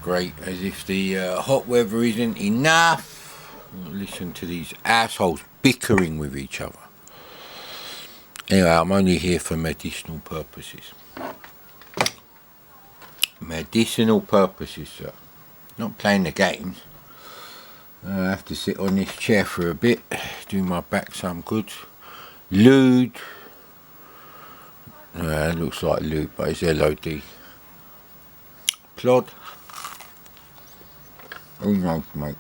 Great, as if the hot weather isn't enough. Listen to these assholes bickering with each other. Anyway, I'm only here for medicinal purposes. Medicinal purposes, sir. Not playing the games. I have to sit on this chair for a bit, do my back some good. Lewd. It looks like lewd, but it's LOD. Plod. Who knows, mate?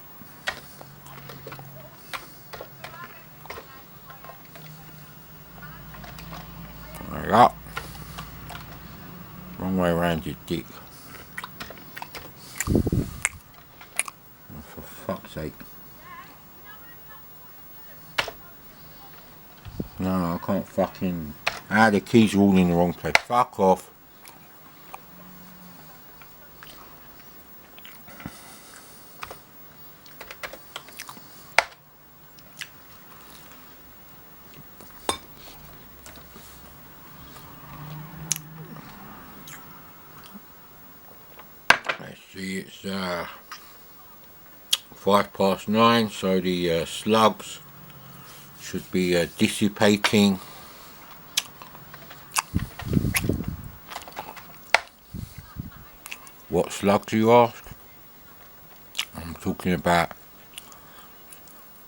Right up. Wrong way around your dick. Oh, for fuck's sake. No, I can't fucking... the keys are all in the wrong place. Fuck off. Let's see, it's 9:05, so the slugs should be dissipating. What slugs, you ask? I'm talking about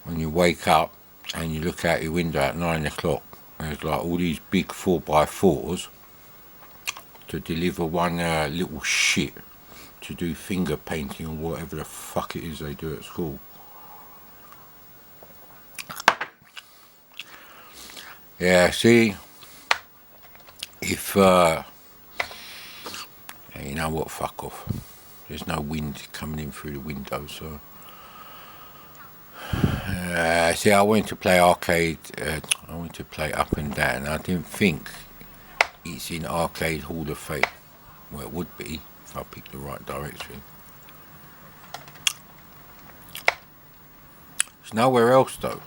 when you wake up and you look out your window at 9 o'clock. There's like all these big 4x4s to deliver one little shit to do finger painting or whatever the fuck it is they do at school. Yeah, see, if you know what, fuck off. There's no wind coming in through the window, so see, I went to play arcade. I went to play Up and Down. I didn't think it's in Arcade Hall of Fame. Well, it would be if I picked the right directory. It's nowhere else though.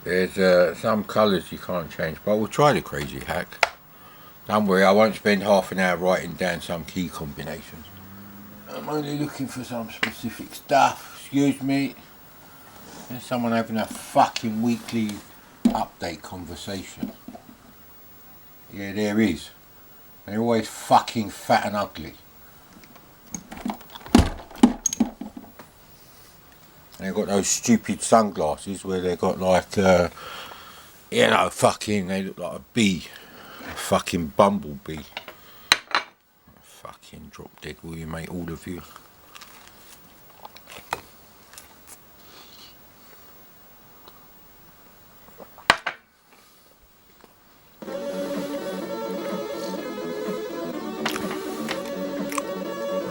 There's some colours you can't change, but we'll try the crazy hack. Don't worry, I won't spend half an hour writing down some key combinations. I'm only looking for some specific stuff. Excuse me. There's someone having a fucking weekly update conversation. Yeah, there is. They're always fucking fat and ugly. They've got those stupid sunglasses where they've got like, fucking, they look like a bee. A fucking bumblebee. Fucking drop dead, will you, mate, all of you?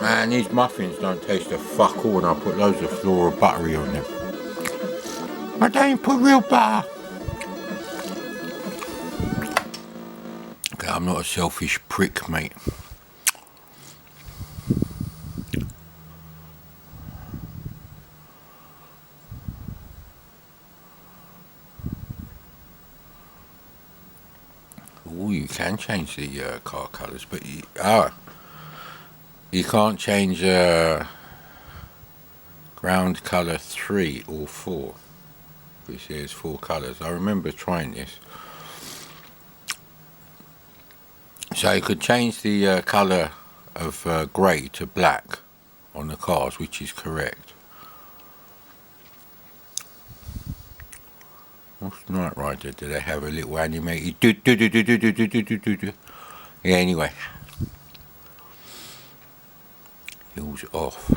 Man, these muffins don't taste a fuck all, and I put loads of floral buttery on them. I don't put real butter. Okay, I'm not a selfish prick, mate. Oh, you can change the car colours, but you can't change ground colour 3 or 4, which is 4 colours. I remember trying this. So you could change the colour of grey to black on the cars, which is correct. What's Knight Rider? Do they have a little animated do? Yeah, anyway. Hills off.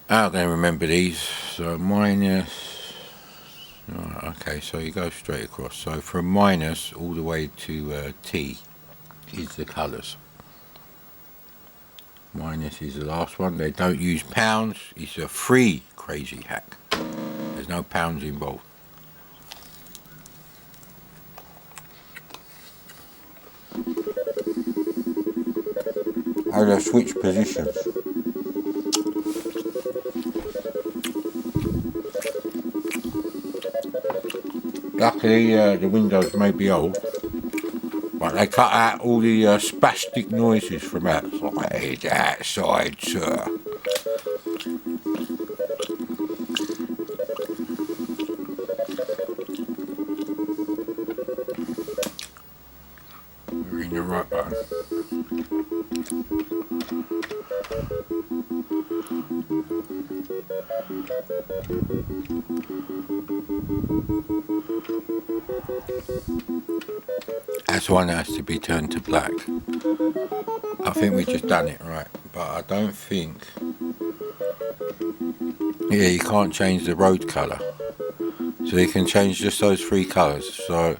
I'm going to remember these. So minus. Okay, so you go straight across. So from minus all the way to T is the colours. Minus is the last one. They don't use pounds. It's a free crazy hack. There's no pounds involved. Oh, they've switched positions. Luckily, the windows may be old, but they cut out all the spastic noises from outside, sir. We're in the right button. That's one that has to be turned to black. I think we've just done it right, but I don't think... Yeah, you can't change the road colour. So you can change just those three colours. So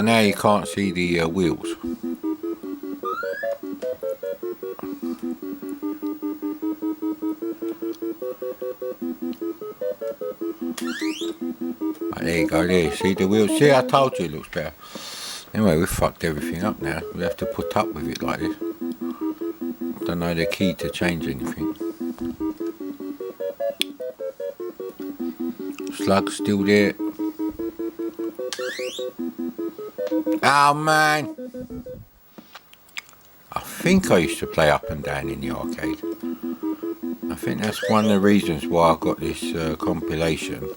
now you can't see the wheels. There you go, there, see the wheels? See, I told you it looks better. Anyway, we've fucked everything up now. We have to put up with it like this. Don't know the key to change anything. Slug's still there. Oh man! I think I used to play Up and Down in the arcade. I think that's one of the reasons why I got this compilation.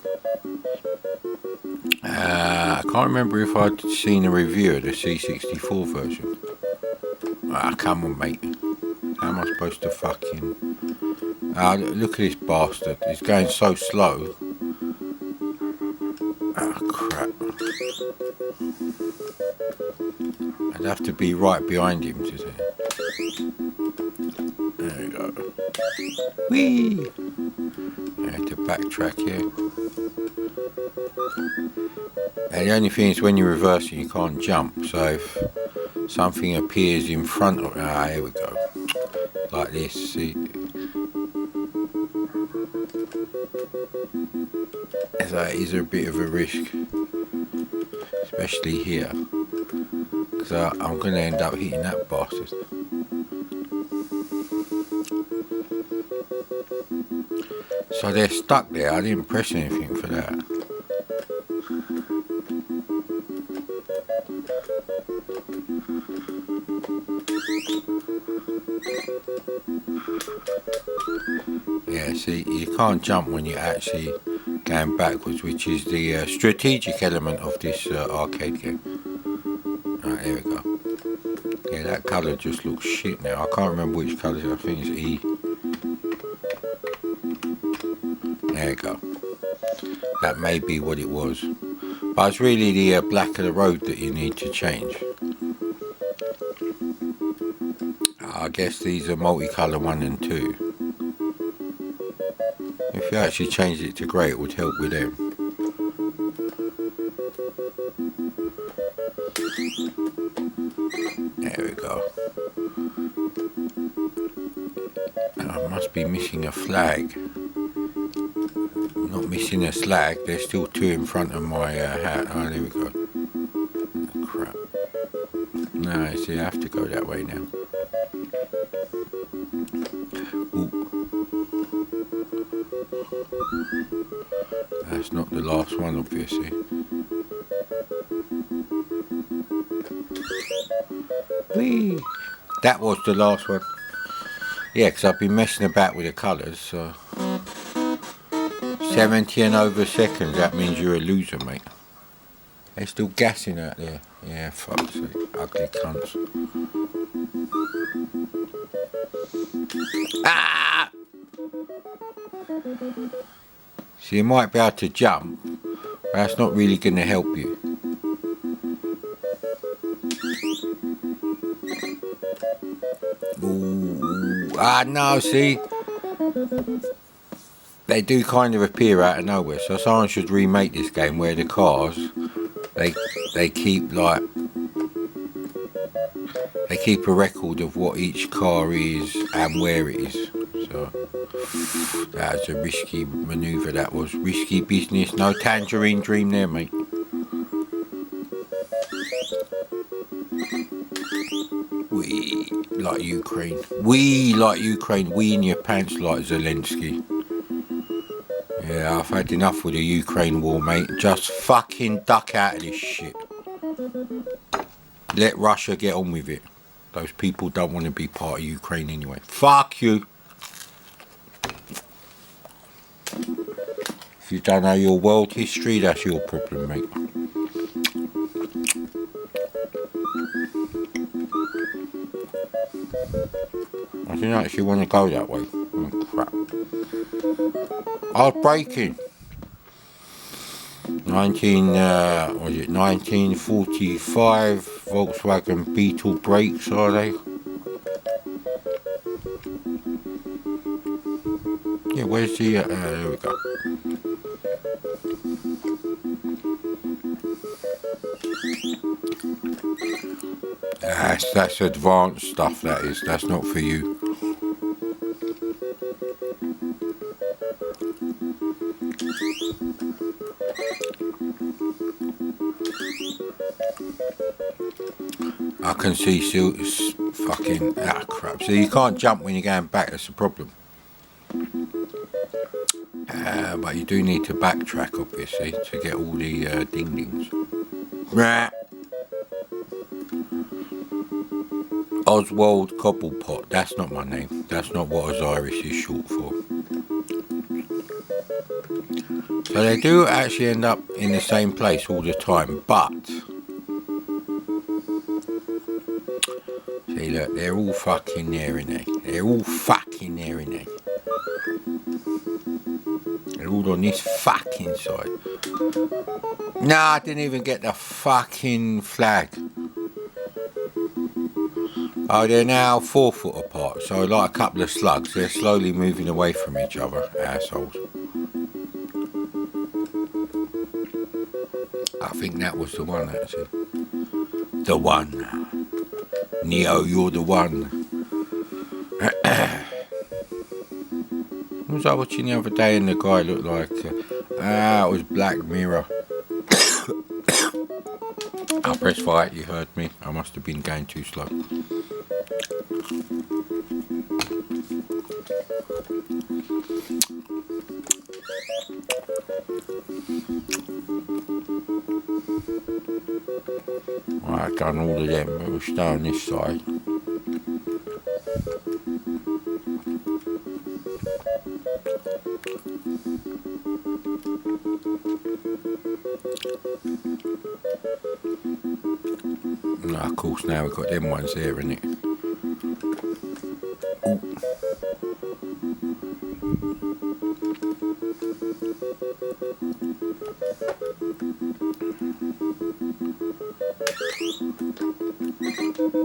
I can't remember if I'd seen a review of the C64 version. Ah, come on, mate. How am I supposed to fucking... look at this bastard. He's going so slow. Oh, crap. I'd have to be right behind him to see. There we go. Whee! I had to backtrack here. And the only thing is when you're reversing you can't jump, so if something appears in front of... Ah, here we go. Like this, see? So it is a bit of a risk. Especially here. Because I'm going to end up hitting that bastard. So they're stuck there, I didn't press anything for that. Yeah, see, you can't jump when you're actually going backwards, which is the strategic element of this arcade game. Right, here we go. Yeah, that colour just looks shit now. I can't remember which colour it is. I think it's E. There you go. That may be what it was. But it's really the black of the road that you need to change. I guess these are multicolour 1 and 2. If you actually changed it to grey, it would help with them. There we go. I must be missing a flag. I'm not missing a slag, there's still 2 in front of my hat. Oh, there we go. Oh, crap. No, see, I have to go that way now. Ooh. That's not the last one, obviously. Whee! That was the last one. Yeah, because I've been messing about with the colours, so... 70 and over seconds, that means you're a loser, mate. They're still gassing out there. Yeah, fuck's sake, ugly cunts. Ah! So you might be able to jump, but that's not really going to help you. Ooh. Ah, no, see? They do kind of appear out of nowhere, so someone should remake this game where the cars, they keep like, they keep a record of what each car is and where it is. So that was a risky manoeuvre, that was risky business. No tangerine dream there, mate. like Ukraine. We like Ukraine. We in your pants like Zelensky. Yeah, I've had enough with the Ukraine war, mate. Just fucking duck out of this shit. Let Russia get on with it. Those people don't want to be part of Ukraine anyway. Fuck you. If you don't know your world history, that's your problem, mate. I didn't actually want to go that way. Oh, crap. I was braking. 1945 Volkswagen Beetle brakes, are they? Yeah, where's the... there we go. That's advanced stuff, that is. That's not for you. I can see fucking... Ah, crap. So you can't jump when you're going back, that's the problem. But you do need to backtrack, obviously, to get all the ding-dings. Right. Oswald Cobblepot. That's not my name. That's not what Osiris is short for. So they do actually end up in the same place all the time, but... See, look, they're all fucking there, innit? They're all fucking there, innit? They're all on this fucking side. Nah, I didn't even get the fucking flag. Oh, they're now 4 foot apart, so like a couple of slugs. They're slowly moving away from each other, assholes. I think that was the one, actually. The one. Neo, you're the one. What was I watching the other day and the guy looked like... it was Black Mirror. I pressed fight, you heard me. I must have been going too slow. Right, I've done all of them. We'll stay on this side. No, of course, now we've got them ones there, innit? Ooh.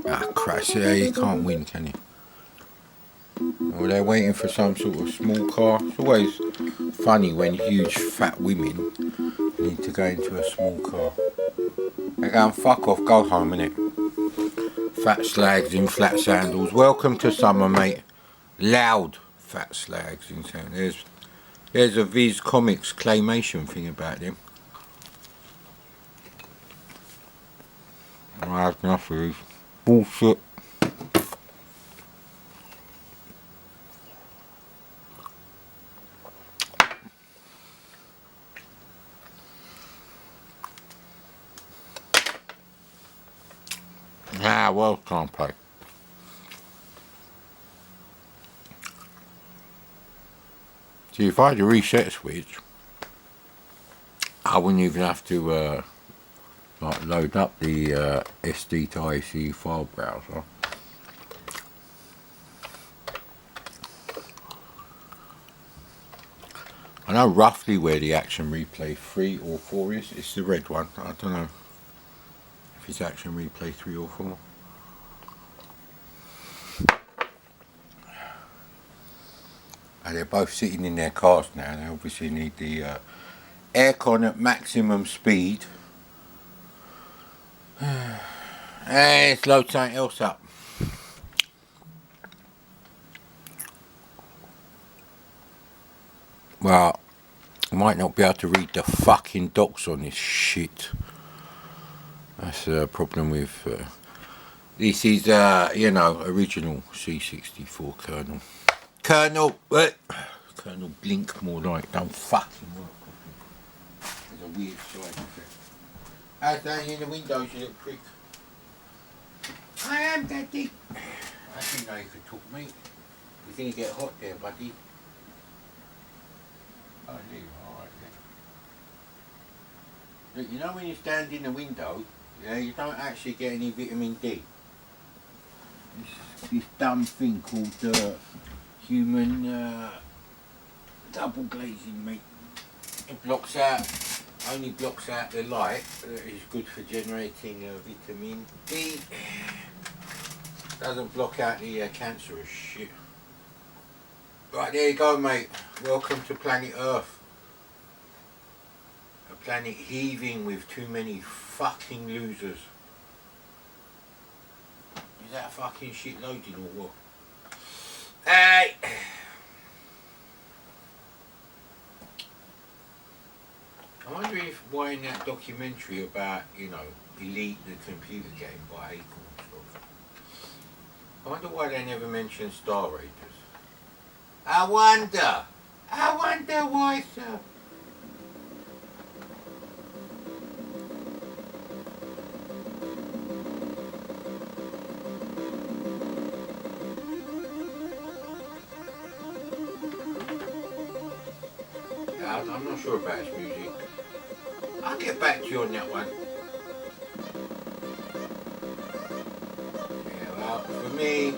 Ah, crash, yeah, you can't win, can you? Well, they're waiting for some sort of small car. It's always funny when huge fat women need to go into a small car. They're going, fuck off, go home, innit? Fat slags in flat sandals. Welcome to summer, mate. Loud fat slags in sandals. There's a Viz Comics claymation thing about them. I have enough of these. Bullshit. Ah, well, can't play. See, if I had a reset switch, I wouldn't even have to like load up the SD to IC file browser. I know roughly where the Action Replay 3 or 4 is. It's the red one. I don't know if it's Action Replay 3 or 4. And they're both sitting in their cars now. They obviously need the aircon at maximum speed. Hey, let's load something else up. Well, I might not be able to read the fucking docs on this shit. That's a problem with This is, you know, original C64 kernel. Colonel Blink, more like, don't fucking work. There's a weird side effect. How's that in the windows, you little prick? I am, Daddy. I didn't know you could talk, mate. You're going to get hot there, buddy. Oh, there you are, right there. Look, you know when you stand in the window, yeah, you don't actually get any vitamin D. This dumb thing called human double glazing, mate. It only blocks out the light. It's good for generating vitamin D. Doesn't block out the cancerous shit. Right, there you go, mate. Welcome to planet Earth. A planet heaving with too many fucking losers. Is that fucking shit loading or what? Hey! I wonder why in that documentary about, you know, Elite, the computer game by Acorn, I wonder why they never mention Star Raiders. I wonder why, sir. I'm not sure about his music. I'll get back to you on that one. Yeah, well, for me,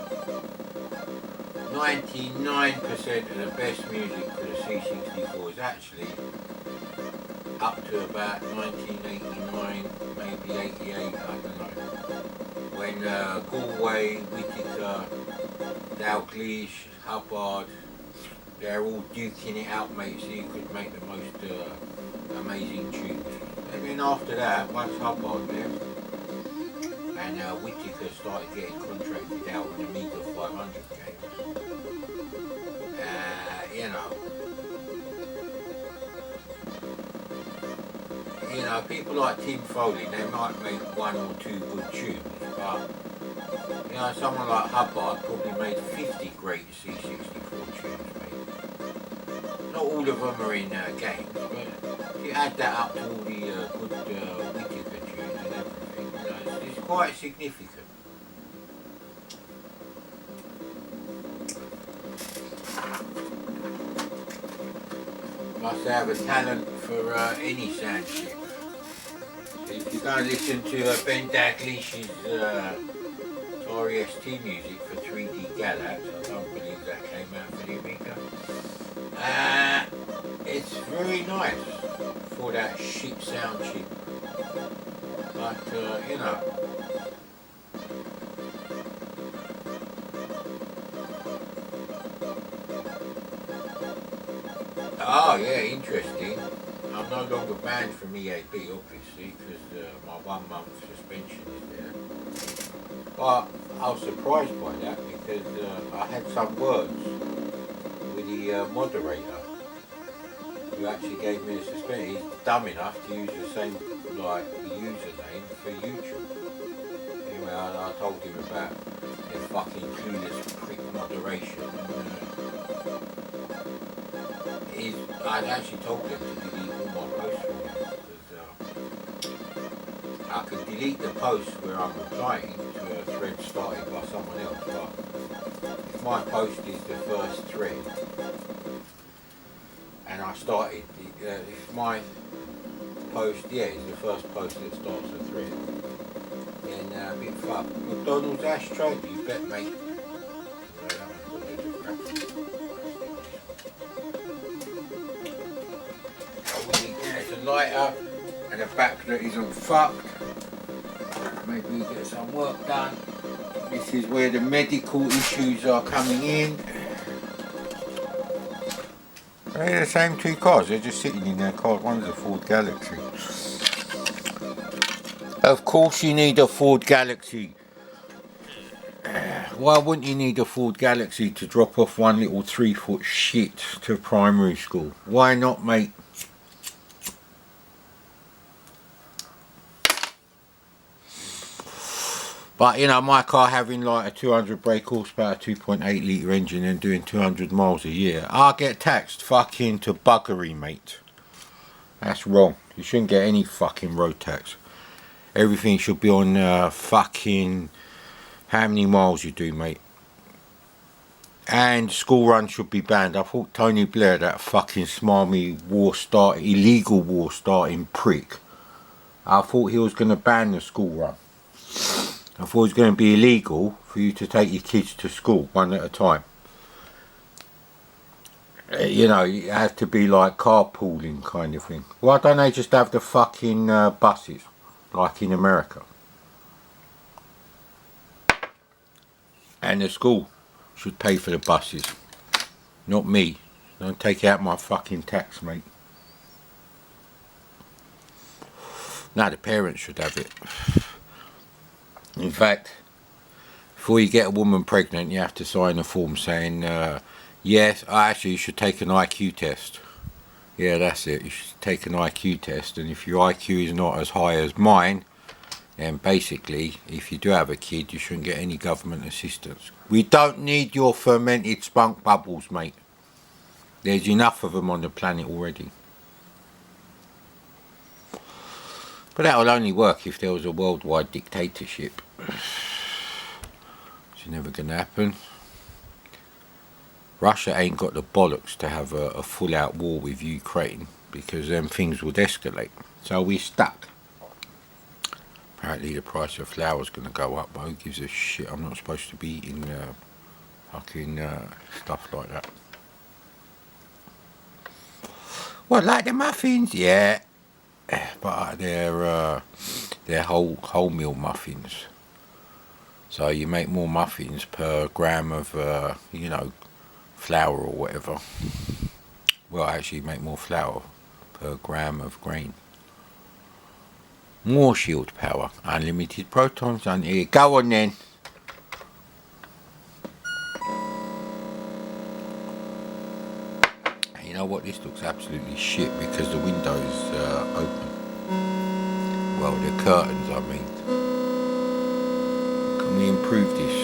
99% of the best music for the C64 is actually up to about 1989, maybe 88, I don't know. When Galway, Whittaker, Dalglish, Hubbard, they're all duking it out, mate, so you could make the most amazing tunes. And then after that, once Hubbard left, and Whittaker started getting contracted out on the Amiga 500 games, you know, people like Tim Foley, they might make one or two good tunes, but you know, someone like Hubbard probably made 50 great C64 tunes, mate. Not all of them are in games, but if you add that up to all the good Whittaker tunes and everything, you know, it's quite significant. Must have a talent for any sound chip. If you go and listen to Ben Daglish's Atari ST music for 3D Galax, I don't believe that came out for the Amiga. It's very nice for that shit sound chip. But, you know. Oh yeah, interesting. I'm no longer banned from EAB, obviously, because my 1 month suspension is there. But I was surprised by that because I had some words with the moderator who actually gave me a suspension. He's dumb enough to use the same like username for YouTube. Anyway, I told him about the fucking clueless prick moderation. I'd actually told him to delete all my posts from him because I could delete the post where I'm replying to a thread started by someone else, but if my post is the first thread and I started, if my post, is the first post that starts a thread, then big fuck, McDonald's ashtray, you bet, mate. Lighter and a backlit isn't fucked. Maybe we get some work done. This is where the medical issues are coming in. They're the same two cars, they're just sitting in their car. One's a Ford Galaxy. Of course you need a Ford Galaxy. Why wouldn't you need a Ford Galaxy to drop off one little 3-foot shit to primary school? Why not, mate? But you know, my car having like a 200 brake horsepower 2.8 litre engine and doing 200 miles a year, I'll get taxed fucking to buggery, mate. That's wrong. You shouldn't get any fucking road tax. Everything should be on fucking how many miles you do, mate. And school runs should be banned. I thought Tony Blair, that fucking smarmy illegal war starting prick, I thought he was going to ban the school run. I thought it was going to be illegal for you to take your kids to school one at a time. You know, it had to be like carpooling kind of thing. Why don't they just have the fucking buses, like in America? And the school should pay for the buses, not me. Don't take out my fucking tax, mate. Now the parents should have it. In fact, before you get a woman pregnant, you have to sign a form saying, yes, actually you should take an IQ test. Yeah, that's it. You should take an IQ test, and if your IQ is not as high as mine, then basically, if you do have a kid, you shouldn't get any government assistance. We don't need your fermented spunk bubbles, mate. There's enough of them on the planet already. But that will only work if there was a worldwide dictatorship. It's never going to happen. Russia ain't got the bollocks to have a full-out war with Ukraine, because then things would escalate. So we're stuck. Apparently the price of flour is going to go up, but who gives a shit? I'm not supposed to be eating fucking stuff like that. What, like the muffins? Yeah. But they're wholemeal muffins. So you make more muffins per gram of, you know, flour or whatever. Well, actually you make more flour per gram of grain. More shield power, unlimited protons on here. Go on then. You know what? This looks absolutely shit because the window is open. Well, the curtains, I mean. Can we improve this?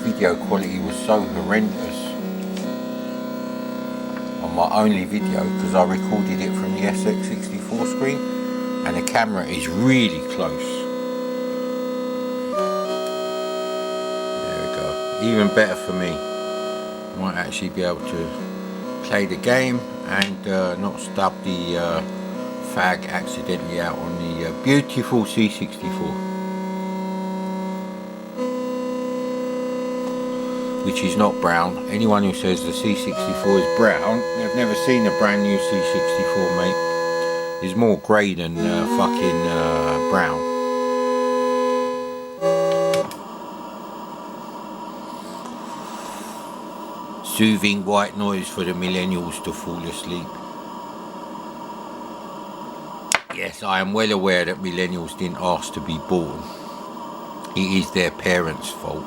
Video quality was so horrendous on my only video because I recorded it from the SX64 screen and the camera is really close. There we go. Even better for me. Might actually be able to play the game and not stub the fag accidentally out on the beautiful C64. Which is not brown. Anyone who says the C64 is brown, they've never seen a brand new C64, mate. It's more grey than fucking brown. Soothing white noise for the millennials to fall asleep. Yes, I am well aware that millennials didn't ask to be born. It is their parents' fault.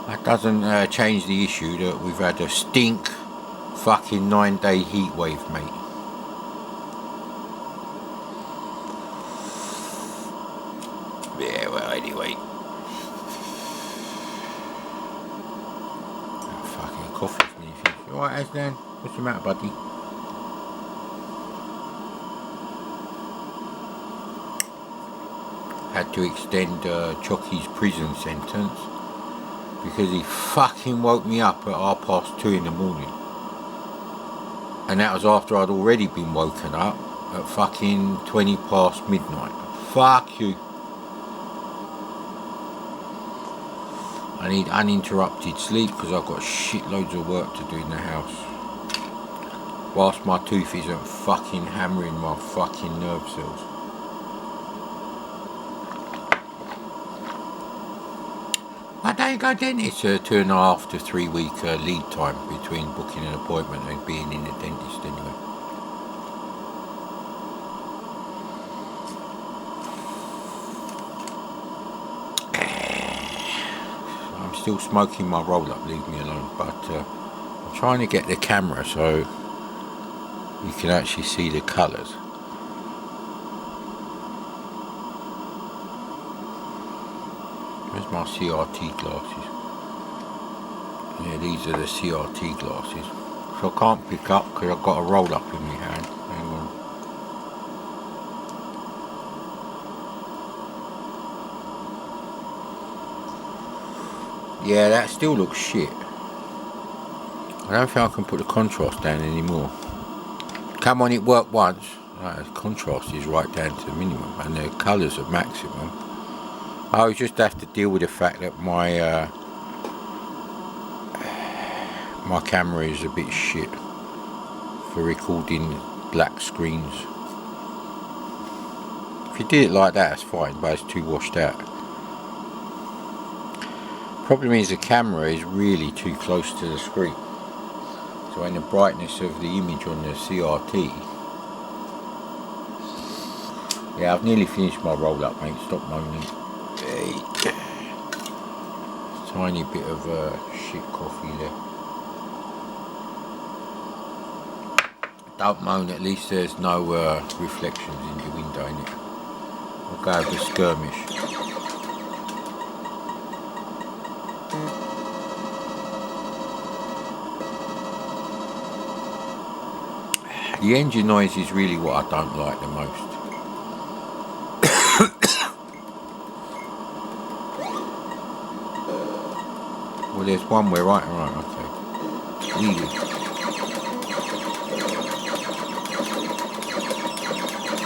That doesn't change the issue that we've had a stink fucking 9-day heat wave, mate. Yeah, well, anyway. Oh, fucking coffee finishes. You alright, Aslan? What's the matter, buddy? Had to extend Chucky's prison sentence because he fucking woke me up at 2:30 in the morning. And that was after I'd already been woken up at fucking 20 past midnight. Fuck you. I need uninterrupted sleep because I've got shitloads of work to do in the house. Whilst my tooth isn't fucking hammering my fucking nerve cells. I don't go dentist. 2.5 to 3 week lead time between booking an appointment and being in the dentist anyway. still smoking my roll up, leave me alone. But I'm trying to get the camera so you can actually see the colours. Where's my CRT glasses? Yeah, these are the CRT glasses. So I can't pick up because I've got a roll up in my hand. Hang on. Yeah, that still looks shit. I don't think I can put the contrast down anymore. Come on, it worked once. Right, the contrast is right down to the minimum and the colours are maximum. I just have to deal with the fact that my my camera is a bit shit for recording black screens. If you did it like that, it's fine, but it's too washed out. Problem is the camera is really too close to the screen. So when the brightness of the image on the CRT. Yeah, I've nearly finished my roll up, mate. Stop moaning. Tiny bit of shit coffee there. Don't moan, at least there's no reflections in the window, innit? I'll go over skirmish. The engine noise is really what I don't like the most. Well, there's one way, right, okay. Easy.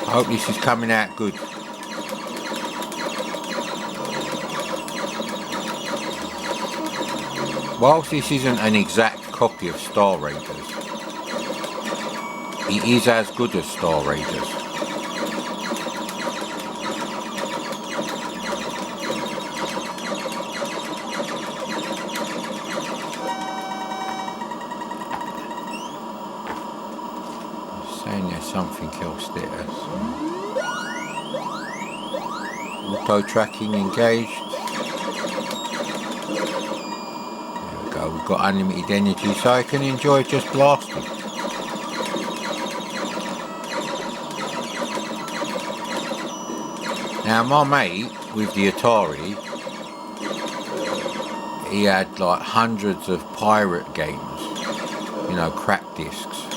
I hope this is coming out good. Whilst this isn't an exact copy of Star Raiders, it is as good as Star Raiders. Saying there's something else there. Auto tracking engaged. There we go, we've got unlimited energy so I can enjoy just blasting. Now my mate with the Atari, he had like hundreds of pirate games, you know, crack discs.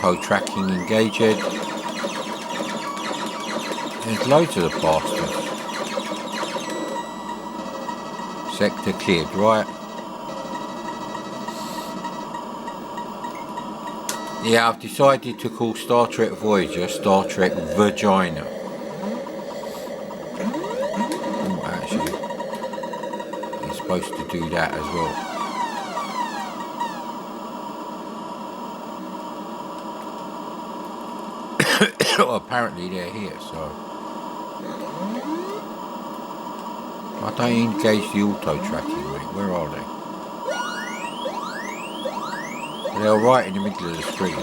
Auto tracking engaged. There's loads of the bastards. Sector cleared, right? Yeah, I've decided to call Star Trek Voyager Star Trek Vagina. Oh, actually, it's supposed to do that as well. Well, apparently they're here, so I don't engage the auto tracking, mate. Where are they? They're right in the middle of the screen.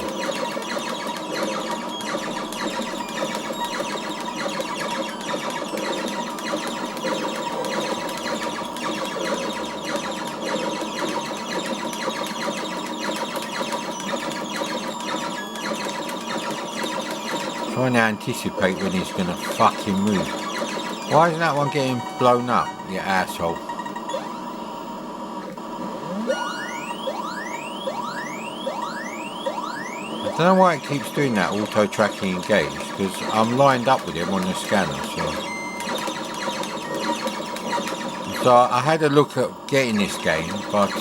Trying to anticipate when he's going to fucking move. Why isn't that one getting blown up, you asshole? I don't know why it keeps doing that auto tracking engaged, because I'm lined up with him on the scanner. So I had a look at getting this game, but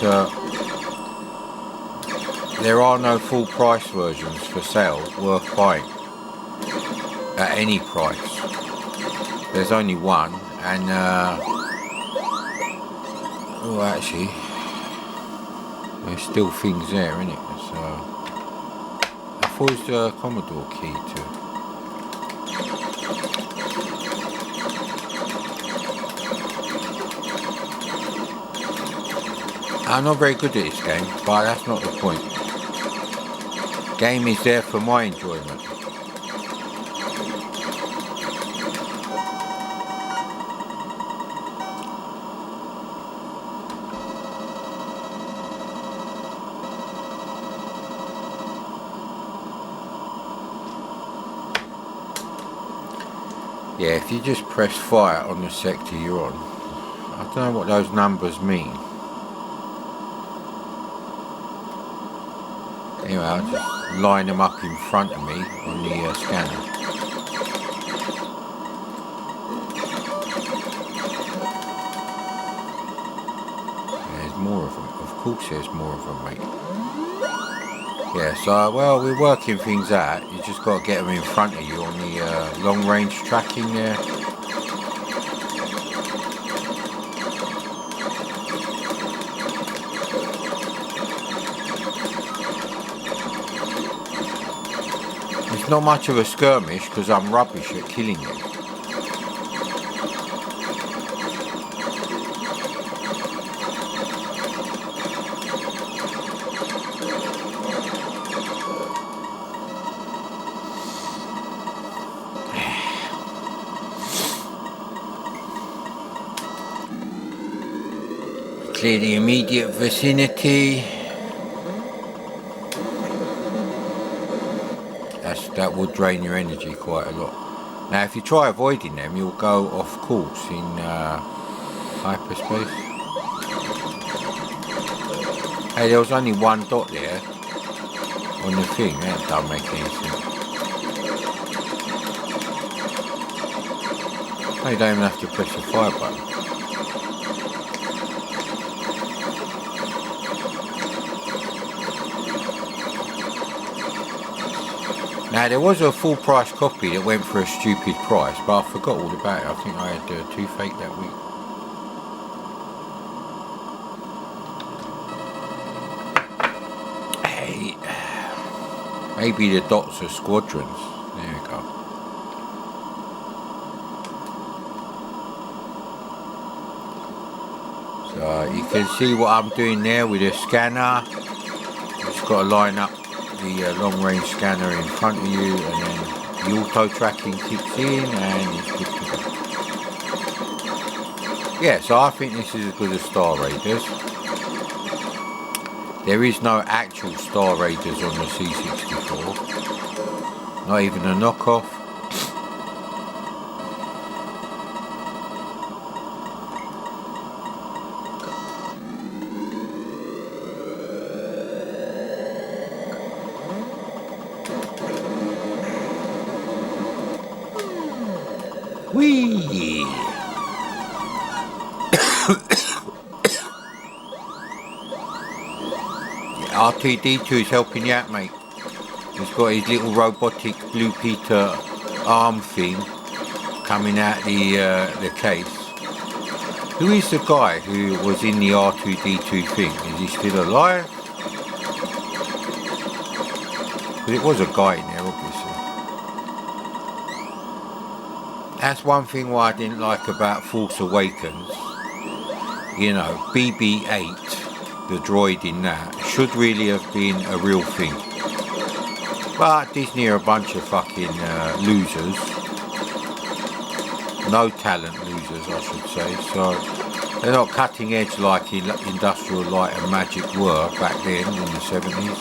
there are no full price versions for sale worth buying at any price. There's only one, and oh, actually, there's still things there, innit? So I thought it was the Commodore key too. I'm not very good at this game, but that's not the point. Game is there for my enjoyment. Yeah, if you just press fire on the sector you're on, I don't know what those numbers mean. Anyway, I'll just line them up in front of me on the scanner. There's more of them. Of course there's more of them, mate. Yeah, so, well, we're working things out. You just got to get them in front of you on the long-range tracking there. It's not much of a skirmish because I'm rubbish at killing them. Clear the immediate vicinity. That will drain your energy quite a lot. Now if you try avoiding them, you'll go off course in hyperspace. Hey, there was only one dot there on the thing. That don't make any sense. You don't even have to press the fire button. Now there was a full price copy that went for a stupid price, but I forgot all about it. I think I had a toothache that week. Hey, maybe the dots are squadrons. There we go. So you can see what I'm doing there with the scanner. Just got to line up the long-range scanner in front of you, and then the auto tracking kicks in and it's good to go. Yeah, so I think this is as good as Star Raiders. There is no actual Star Raiders on the C64, not even a knockoff. Whee! R2D2 is helping you out, mate. He's got his little robotic Blue Peter arm thing coming out the case. Who is the guy who was in the R2D2 thing? Is he still alive? But it was a guy in there, obviously. That's one thing why I didn't like about Force Awakens. You know, BB-8, the droid in that, should really have been a real thing. But Disney are a bunch of fucking losers. No talent losers, I should say. So they're not cutting edge like Industrial Light and Magic were back then in the 70s.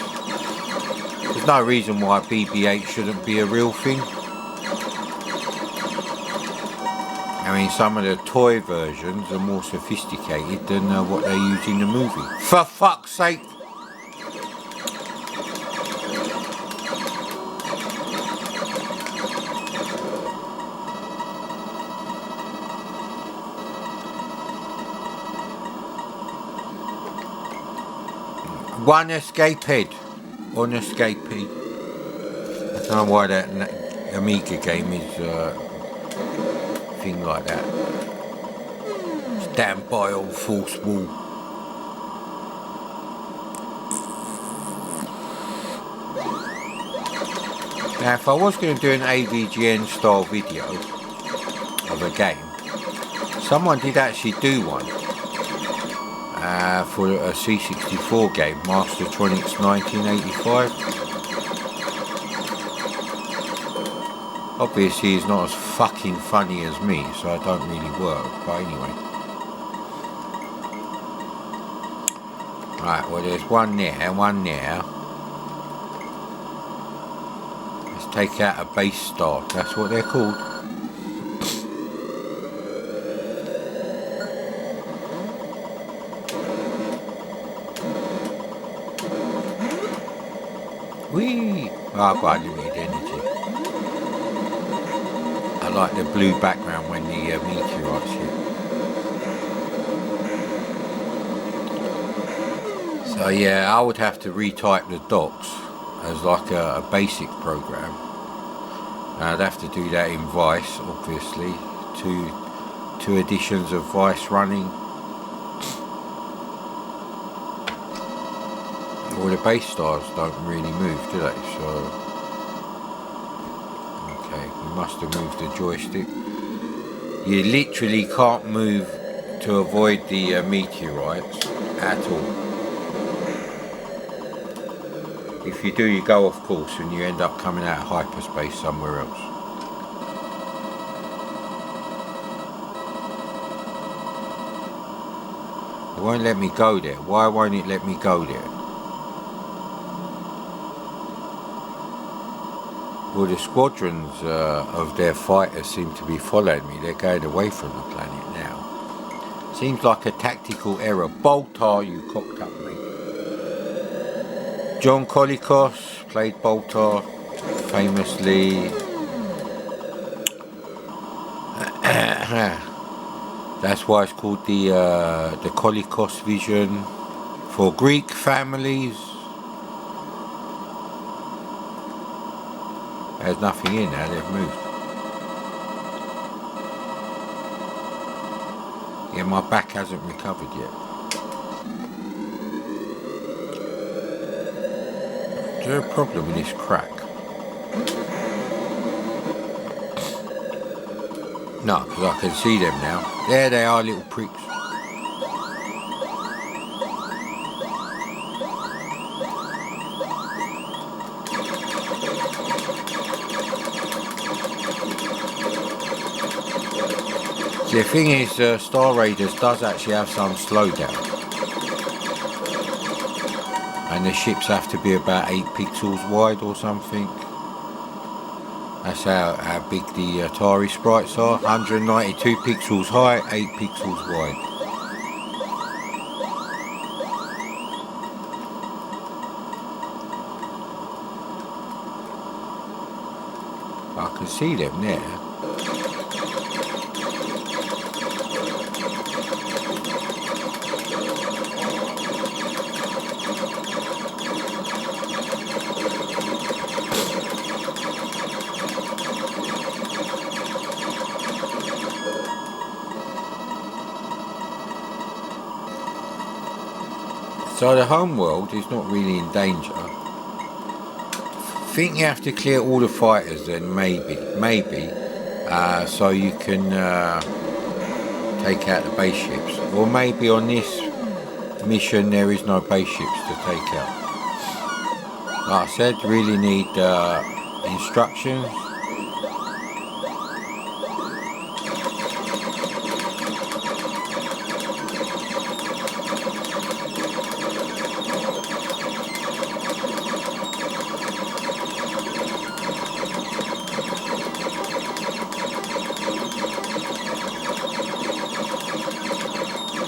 There's no reason why BB-8 shouldn't be a real thing. I mean, some of the toy versions are more sophisticated than what they use in the movie. For fuck's sake! One escape head on escape head. I don't know why that Amiga game is thing like that. Stand by on false wall. Now if I was going to do an AVGN style video of a game, someone did actually do one for a C64 game, Mastertronics 1985. Obviously he's not as fucking funny as me, so I don't really work, but anyway. Right, well there's one there and one there. Let's take out a base star, that's what they're called. Whee! Oh, I've got limited energy. I like the blue background when the meteorites hit. So yeah, I would have to retype the docs as like a basic program. I'd have to do that in Vice, obviously. Two editions of Vice running. Well, the base stars don't really move, do they? So, okay, we must have moved the joystick. You literally can't move to avoid the meteorites at all. If you do, you go off course and you end up coming out of hyperspace somewhere else. It won't let me go there. Why won't it let me go there? Well, the squadrons of their fighters seem to be following me. They're going away from the planet now. Seems like a tactical error. Boltar, you cocked up, mate. John Colicos played Boltar famously. That's why it's called the Colicos vision for Greek families. There's nothing in there, they've moved. Yeah, my back hasn't recovered yet. Is there a problem with this crack? No, because I can see them now. There they are, little pricks. The thing is, Star Raiders does actually have some slowdown, and the ships have to be about 8 pixels wide or something. That's how big the Atari sprites are. 192 pixels high, 8 pixels wide. I can see them there. So the home world is not really in danger. I think you have to clear all the fighters then, maybe, so you can take out the base ships. Or maybe on this mission there is no base ships to take out. Like I said, really need instructions.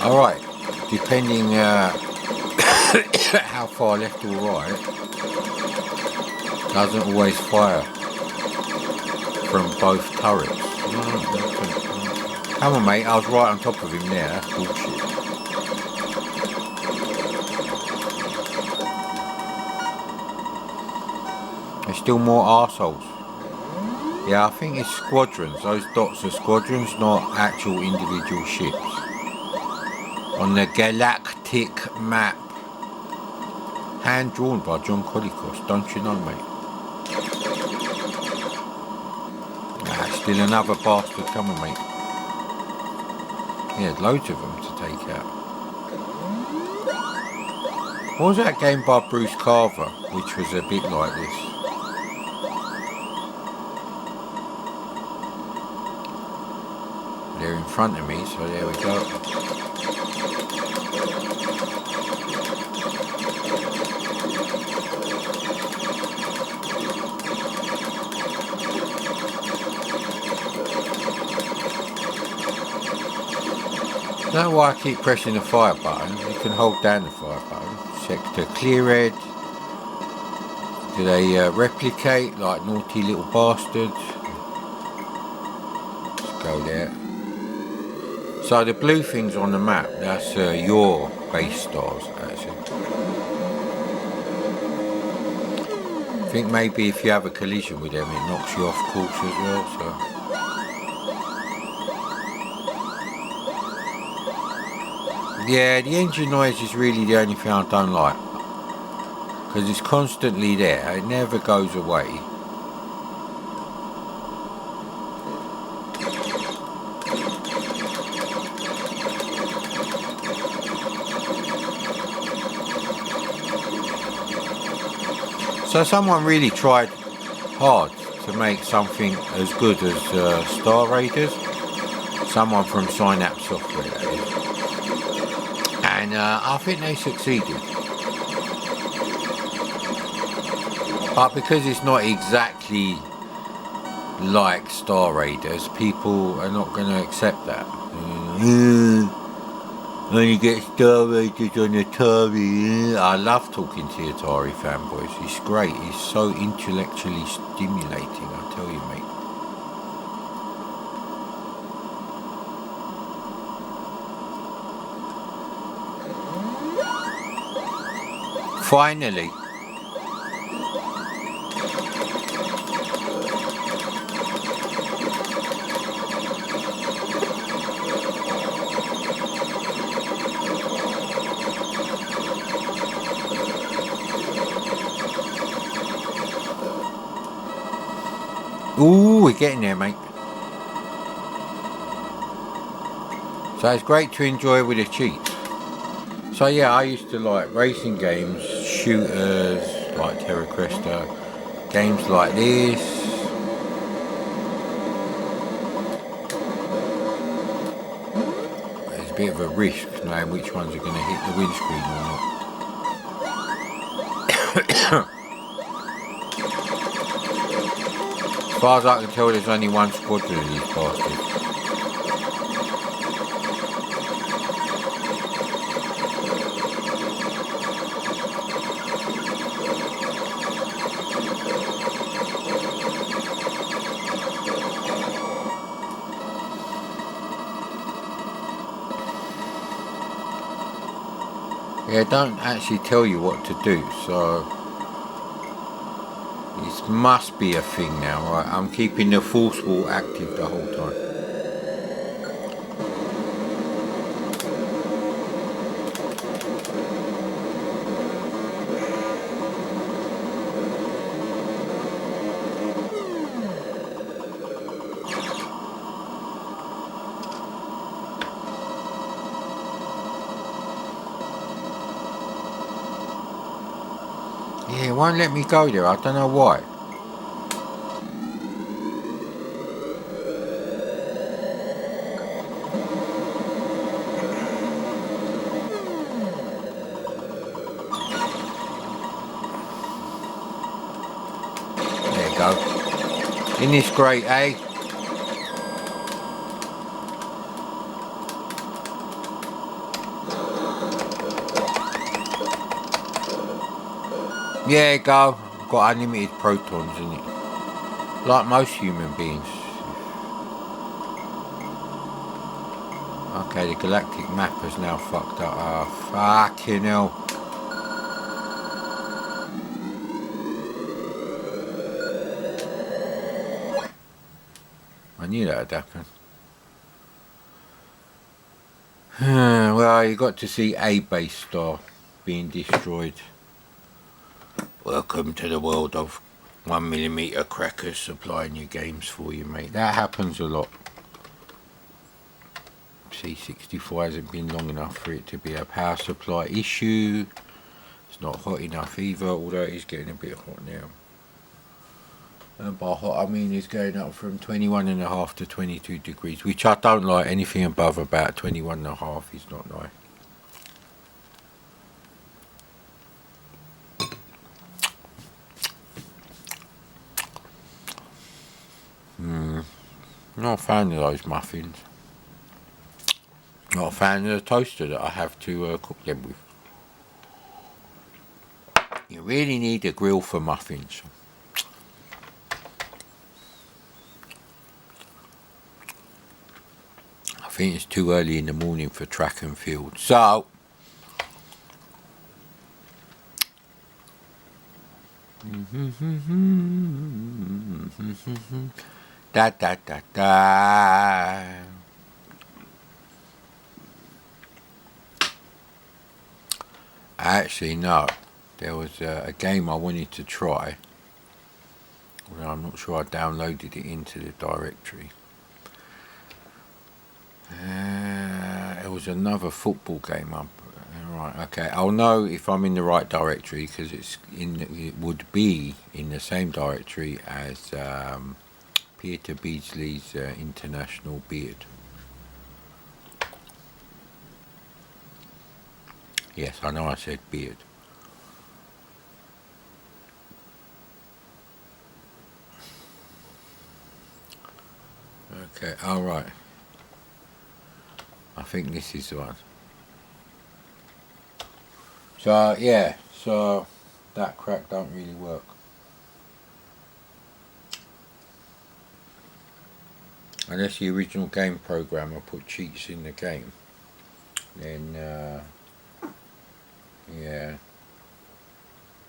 Alright, depending how far left or right, doesn't always fire from both turrets. Come on mate, I was right on top of him there, that's bullshit. There's still more arseholes. Yeah, I think it's squadrons, those dots are squadrons, not actual individual ships. On the galactic map. Hand drawn by John Colicos, don't you know, mate? Still another bastard coming, mate. Yeah, loads of them to take out. What was that game by Bruce Carver, which was a bit like this? they're in front of me, so there we go. Now why I keep pressing the fire button. You can hold down the fire button. Check the clear head. Do they replicate like naughty little bastards? Let's go there. So the blue things on the map, that's your base stars actually. I think maybe if you have a collision with them it knocks you off course as well, so. Yeah, the engine noise is really the only thing I don't like. Because it's constantly there, it never goes away. So someone really tried hard to make something as good as Star Raiders. Someone from Synapse Software, that is. And I think they succeeded. But because it's not exactly like Star Raiders, people are not going to accept that. When you get Star Raiders on Atari. I love talking to Atari fanboys. It's great. It's so intellectually stimulating, I tell you, mate. Finally. Ooh, we're getting there, mate. So it's great to enjoy with the cheats. So yeah, I used to like racing games, shooters, like Terra Cresta, games like this. There's a bit of a risk knowing which ones are going to hit the windscreen or not. As far as I can tell, there's only one squadron of these bastards. Yeah, don't actually tell you what to do, so this must be a thing now, right? I'm keeping the force wall active the whole time. Yeah, it won't let me go there, I don't know why. There you go. Isn't this great, eh? There you go. Got unlimited protons in it. Like most human beings. Okay, the galactic map is now fucked up. Oh, fucking hell. I knew that would happen. Well, you got to see a base star being destroyed. Welcome to the world of 1mm crackers supplying you games for you, mate. That happens a lot. C64 hasn't been long enough for it to be a power supply issue. It's not hot enough either, although it is getting a bit hot now. And by hot I mean it's going up from 21.5 to 22 degrees, which I don't like. Anything above about 21.5 is not nice. Not a fan of those muffins. Not a fan of the toaster that I have to cook them with. You really need a grill for muffins. I think it's too early in the morning for track and field. So, da da da da. Actually, no. There was a game I wanted to try. Well, I'm not sure I downloaded it into the directory. It was another football game. Right, okay. I'll know if I'm in the right directory because it would be in the same directory as Peter Beardsley's International Beard. Yes, I know I said beard. Okay, alright. I think this is the one. So, yeah, so that crack don't really work. Unless the original game programmer put cheats in the game, then, yeah.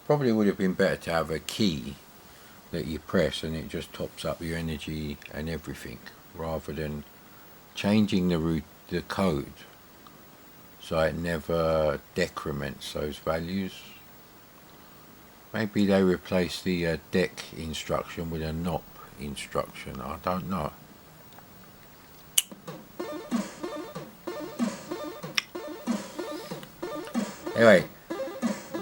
Probably would have been better to have a key that you press and it just tops up your energy and everything, rather than changing the code so it never decrements those values. Maybe they replace the deck instruction with a NOP instruction, I don't know. Anyway,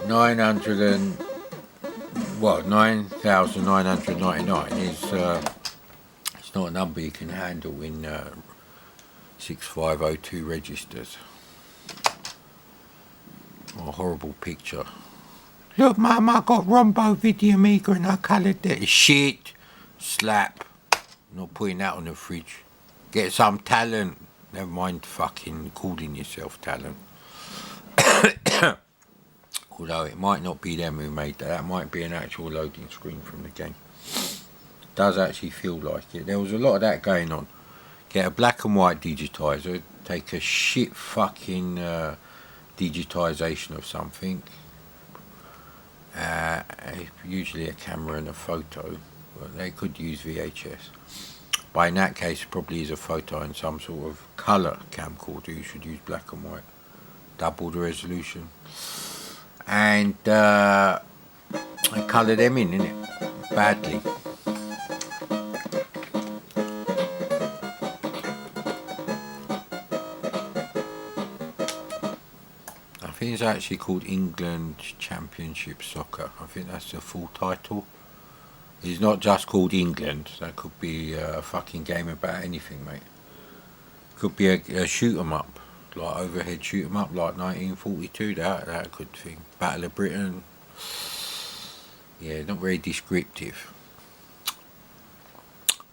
9,999 is it's not a number you can handle in 6502 registers. What a horrible picture. Look, Mum, I got Rombo Videomiga and I coloured it. Shit! Slap. Not putting that on the fridge. Get some talent. Never mind fucking calling yourself talent. Although it might not be them who made that. That might be an actual loading screen from the game. It does actually feel like it. There was a lot of that going on. Get a black and white digitizer. Take a shit fucking digitization of something. Usually a camera and a photo. But they could use VHS. But in that case, it probably is a photo and some sort of colour camcorder. You should use black and white. Double the resolution. And I colour them in, innit? Badly. I think it's actually called England Championship Soccer. I think that's the full title. It's not just called England. That could be a fucking game about anything, mate. Could be a shoot 'em up. Like overhead shoot 'em up, like 1942. That could thing. Battle of Britain. Yeah, not very descriptive.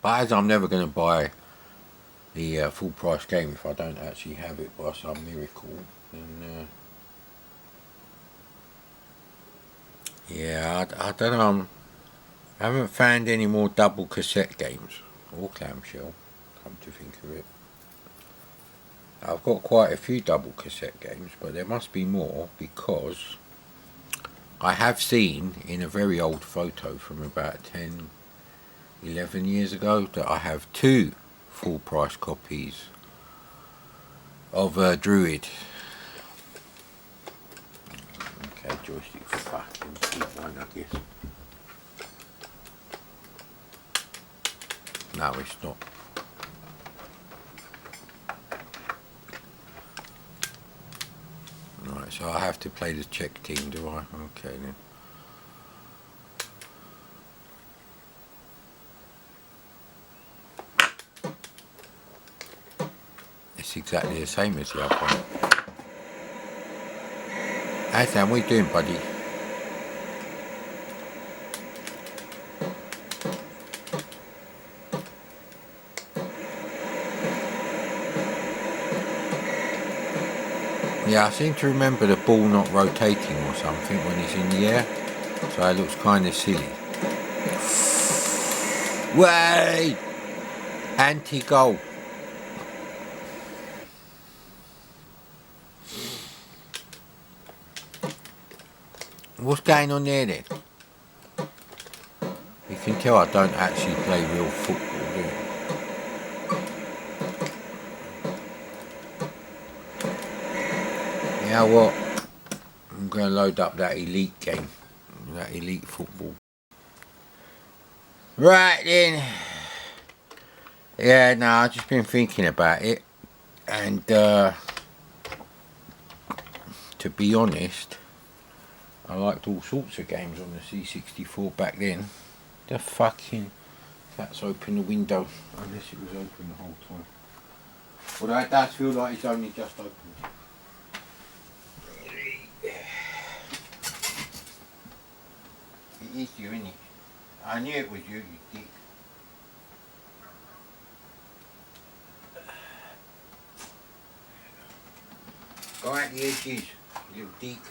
But as I'm never going to buy the full price game if I don't actually have it by some miracle, then yeah, I don't know. I haven't found any more double cassette games or clamshell. Come to think of it. I've got quite a few double cassette games, but there must be more because I have seen in a very old photo from about 10, 11 years ago that I have 2 full price copies of Druid. Okay, joystick fucking keep one, I guess. No, it's not. Right, so I have to play the Czech team, do I? Okay then. it's exactly the same as the other one. Hassan, what are you doing, buddy? Yeah, I seem to remember the ball not rotating or something when it's in the air, so it looks kind of silly. Way! Anti-goal. What's going on there then? You can tell I don't actually play real football, do you? You know what? I'm going to load up that elite game. That elite football. Right then. Yeah, no, I've just been thinking about it. And to be honest, I liked all sorts of games on the C64 back then. The fucking... Let's open the window. Unless it was open the whole time. Although it does feel like it's only just opened. It is you, isn't it? I knew it was you, you dick. Go out the edges, you little dick.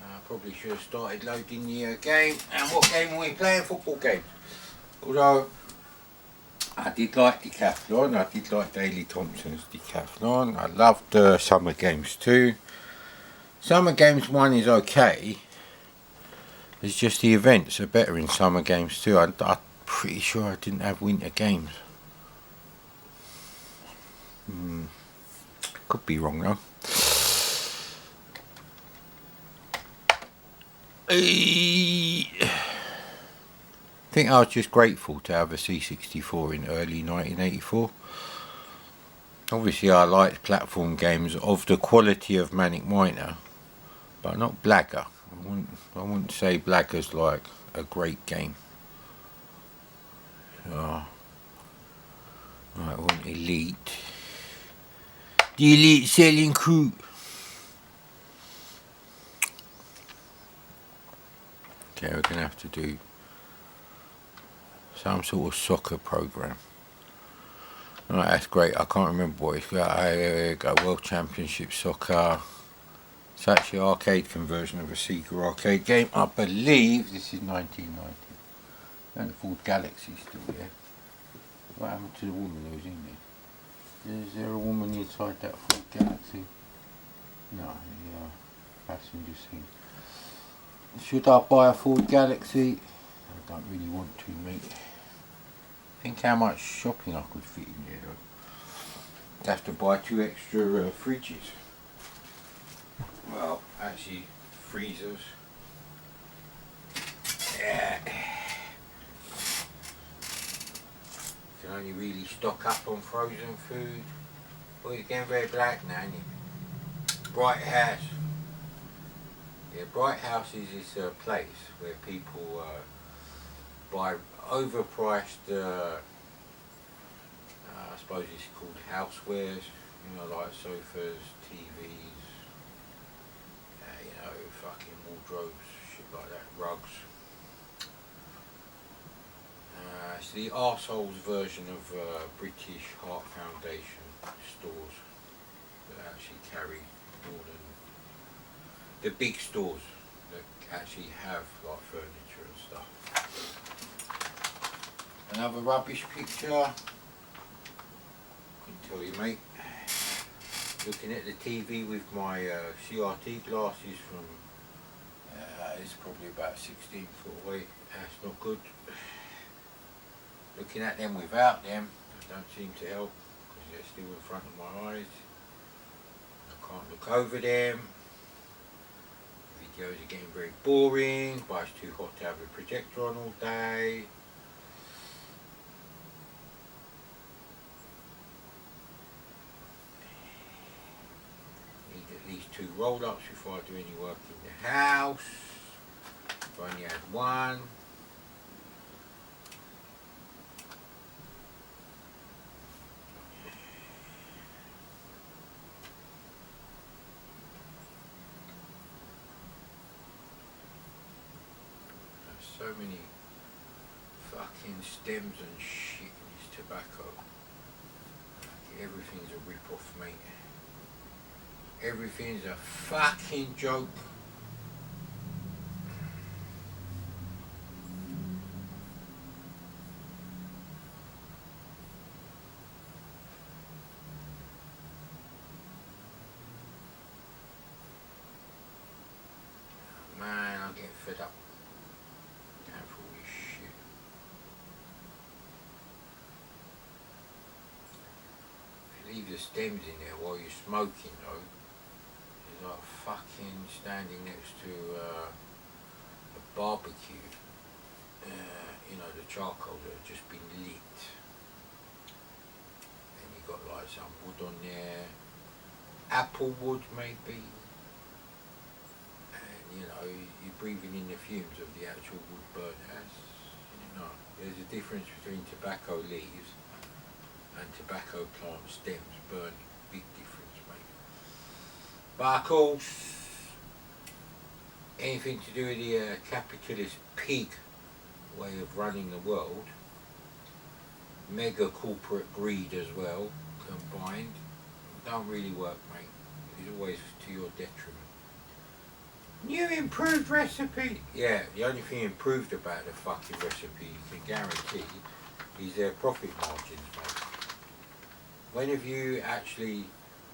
I probably should have started loading the game. And what game were we playing? Football games. Although, I did like Decathlon, I did like Daley Thompson's Decathlon. I loved Summer Games too. Summer Games 1 is okay. It's just the events are better in Summer Games too. I'm pretty sure I didn't have Winter Games. Could be wrong though. I think I was just grateful to have a C64 in early 1984. Obviously I liked platform games of the quality of Manic Miner, but not Blagger. I wouldn't say Blagger's like a great game. Right, I want Elite. The Elite Selling Crew. Okay, we're gonna have to do some sort of soccer program. Right, that's great. I can't remember what it's got. There we go. World Championship Soccer. It's actually an arcade conversion of a Sega arcade game. I believe this is 1990. And the Ford Galaxy still there. What happened to the woman who was in there? Is there a woman inside that Ford Galaxy? No, the passenger seat. Should I buy a Ford Galaxy? I don't really want to, mate. Think how much shopping I could fit in there though. I'd have to buy 2 extra fridges. Well, actually, freezers. Yeah. Can only really stock up on frozen food. Well, you're getting very black now, ain't you? Bright House. Yeah, Bright House is this place where people buy overpriced, I suppose it's called housewares, you know, like sofas, TVs, you know, fucking wardrobes, shit like that, rugs. It's the arseholes version of British Heart Foundation stores that actually carry more than the big stores that actually have like furniture and stuff. Another rubbish picture. Couldn't tell you, mate. Looking at the TV with my CRT glasses from it's probably about 16 foot away. That's not good. Looking at them without them don't seem to help because they're still in front of my eyes. I can't look over them. Videos are getting very boring, but it's too hot to have a projector on all day. Need at least 2 roll-ups before I do any work in the house. I've only had 1. so many fucking stems and shit in his tobacco. Everything's a rip-off, mate. Everything's a fucking joke. Man, I'm getting fed up. Going for all this shit. If you leave the stems in there while you're smoking though, it's like fucking standing next to a barbecue. You know, the charcoal that has just been lit. And you got like some wood on there. Apple wood maybe. You know, you're breathing in the fumes of the actual wood burn house. You know, there's a difference between tobacco leaves and tobacco plant stems burning. Big difference, mate. But of course, anything to do with the capitalist pig way of running the world, mega corporate greed as well, combined, don't really work, mate. It's always to your detriment. New improved recipe. Yeah, the only thing improved about the fucking recipe you can guarantee is their profit margins, mate. When have you actually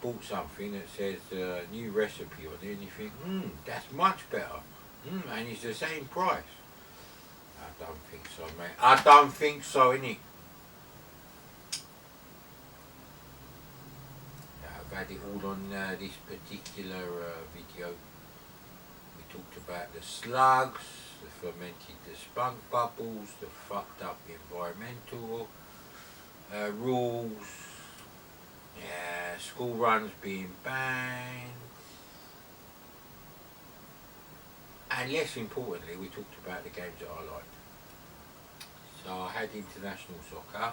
bought something that says new recipe on it and you think, that's much better, and it's the same price? I don't think so, mate. I don't think so, innit? I've had it all on this particular video. Talked about the slugs, the fermented the spunk bubbles, the fucked up environmental rules, school runs being banned, and less importantly we talked about the games that I liked. So I had international soccer,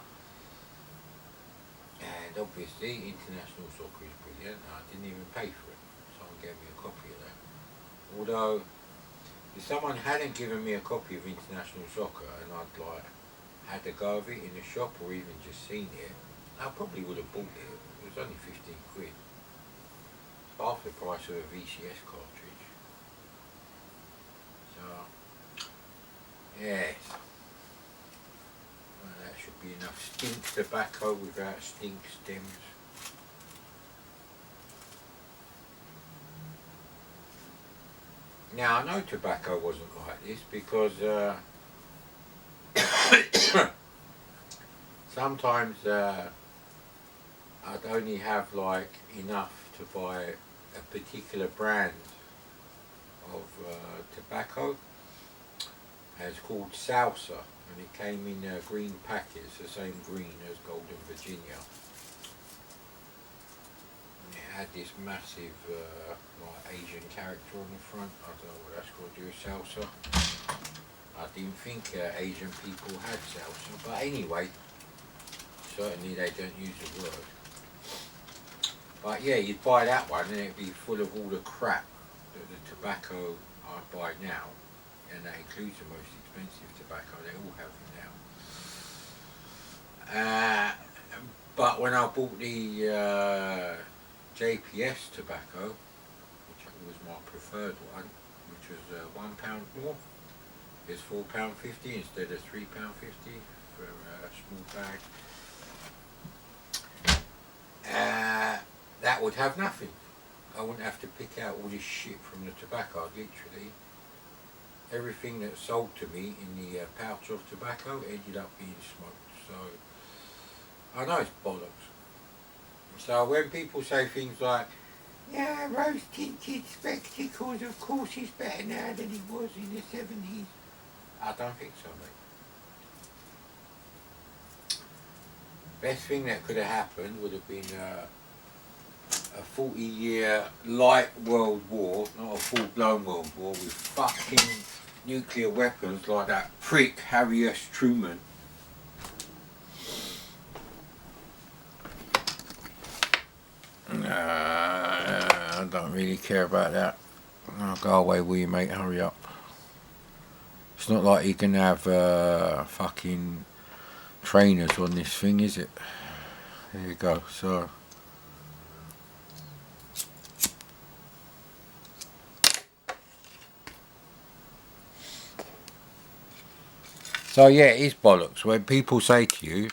and obviously international soccer is brilliant. I didn't even pay for it, someone gave me a copy of that. Although, if someone hadn't given me a copy of International Soccer and I'd like had a go of it in the shop or even just seen it, I probably would have bought it. It was only 15 quid. It's half the price of a VCS cartridge. So, yes. Well, that should be enough stink tobacco without stink stems. Now, I know tobacco wasn't like this because sometimes I'd only have like enough to buy a particular brand of tobacco. It's called Salsa, and it came in green packets, the same green as Golden Virginia. It had this massive like Asian character on the front. I don't know what that's got to do with salsa. I didn't think Asian people had salsa, but anyway, certainly they don't use the word. But yeah, you'd buy that one and it'd be full of all the crap that the tobacco I buy now, and that includes the most expensive tobacco they all have now. But when I bought the JPS tobacco, which was my preferred one, which was £1 more, it's £4.50 instead of £3.50 for a small bag. That would have nothing. I wouldn't have to pick out all this shit from the tobacco. Literally, everything that sold to me in the pouch of tobacco ended up being smoked. So I know it's bollocks. So when people say things like, yeah, rose tinted spectacles, of course it's better now than it was in the 70s. I don't think so, mate. Best thing that could have happened would have been a 40-year light world war, not a full-blown world war with fucking nuclear weapons like that prick Harry S. Truman. I don't really care about that. I'll go away with you, mate, hurry up. It's not like you can have fucking trainers on this thing, is it? There you go. So yeah, it is bollocks when people say to you,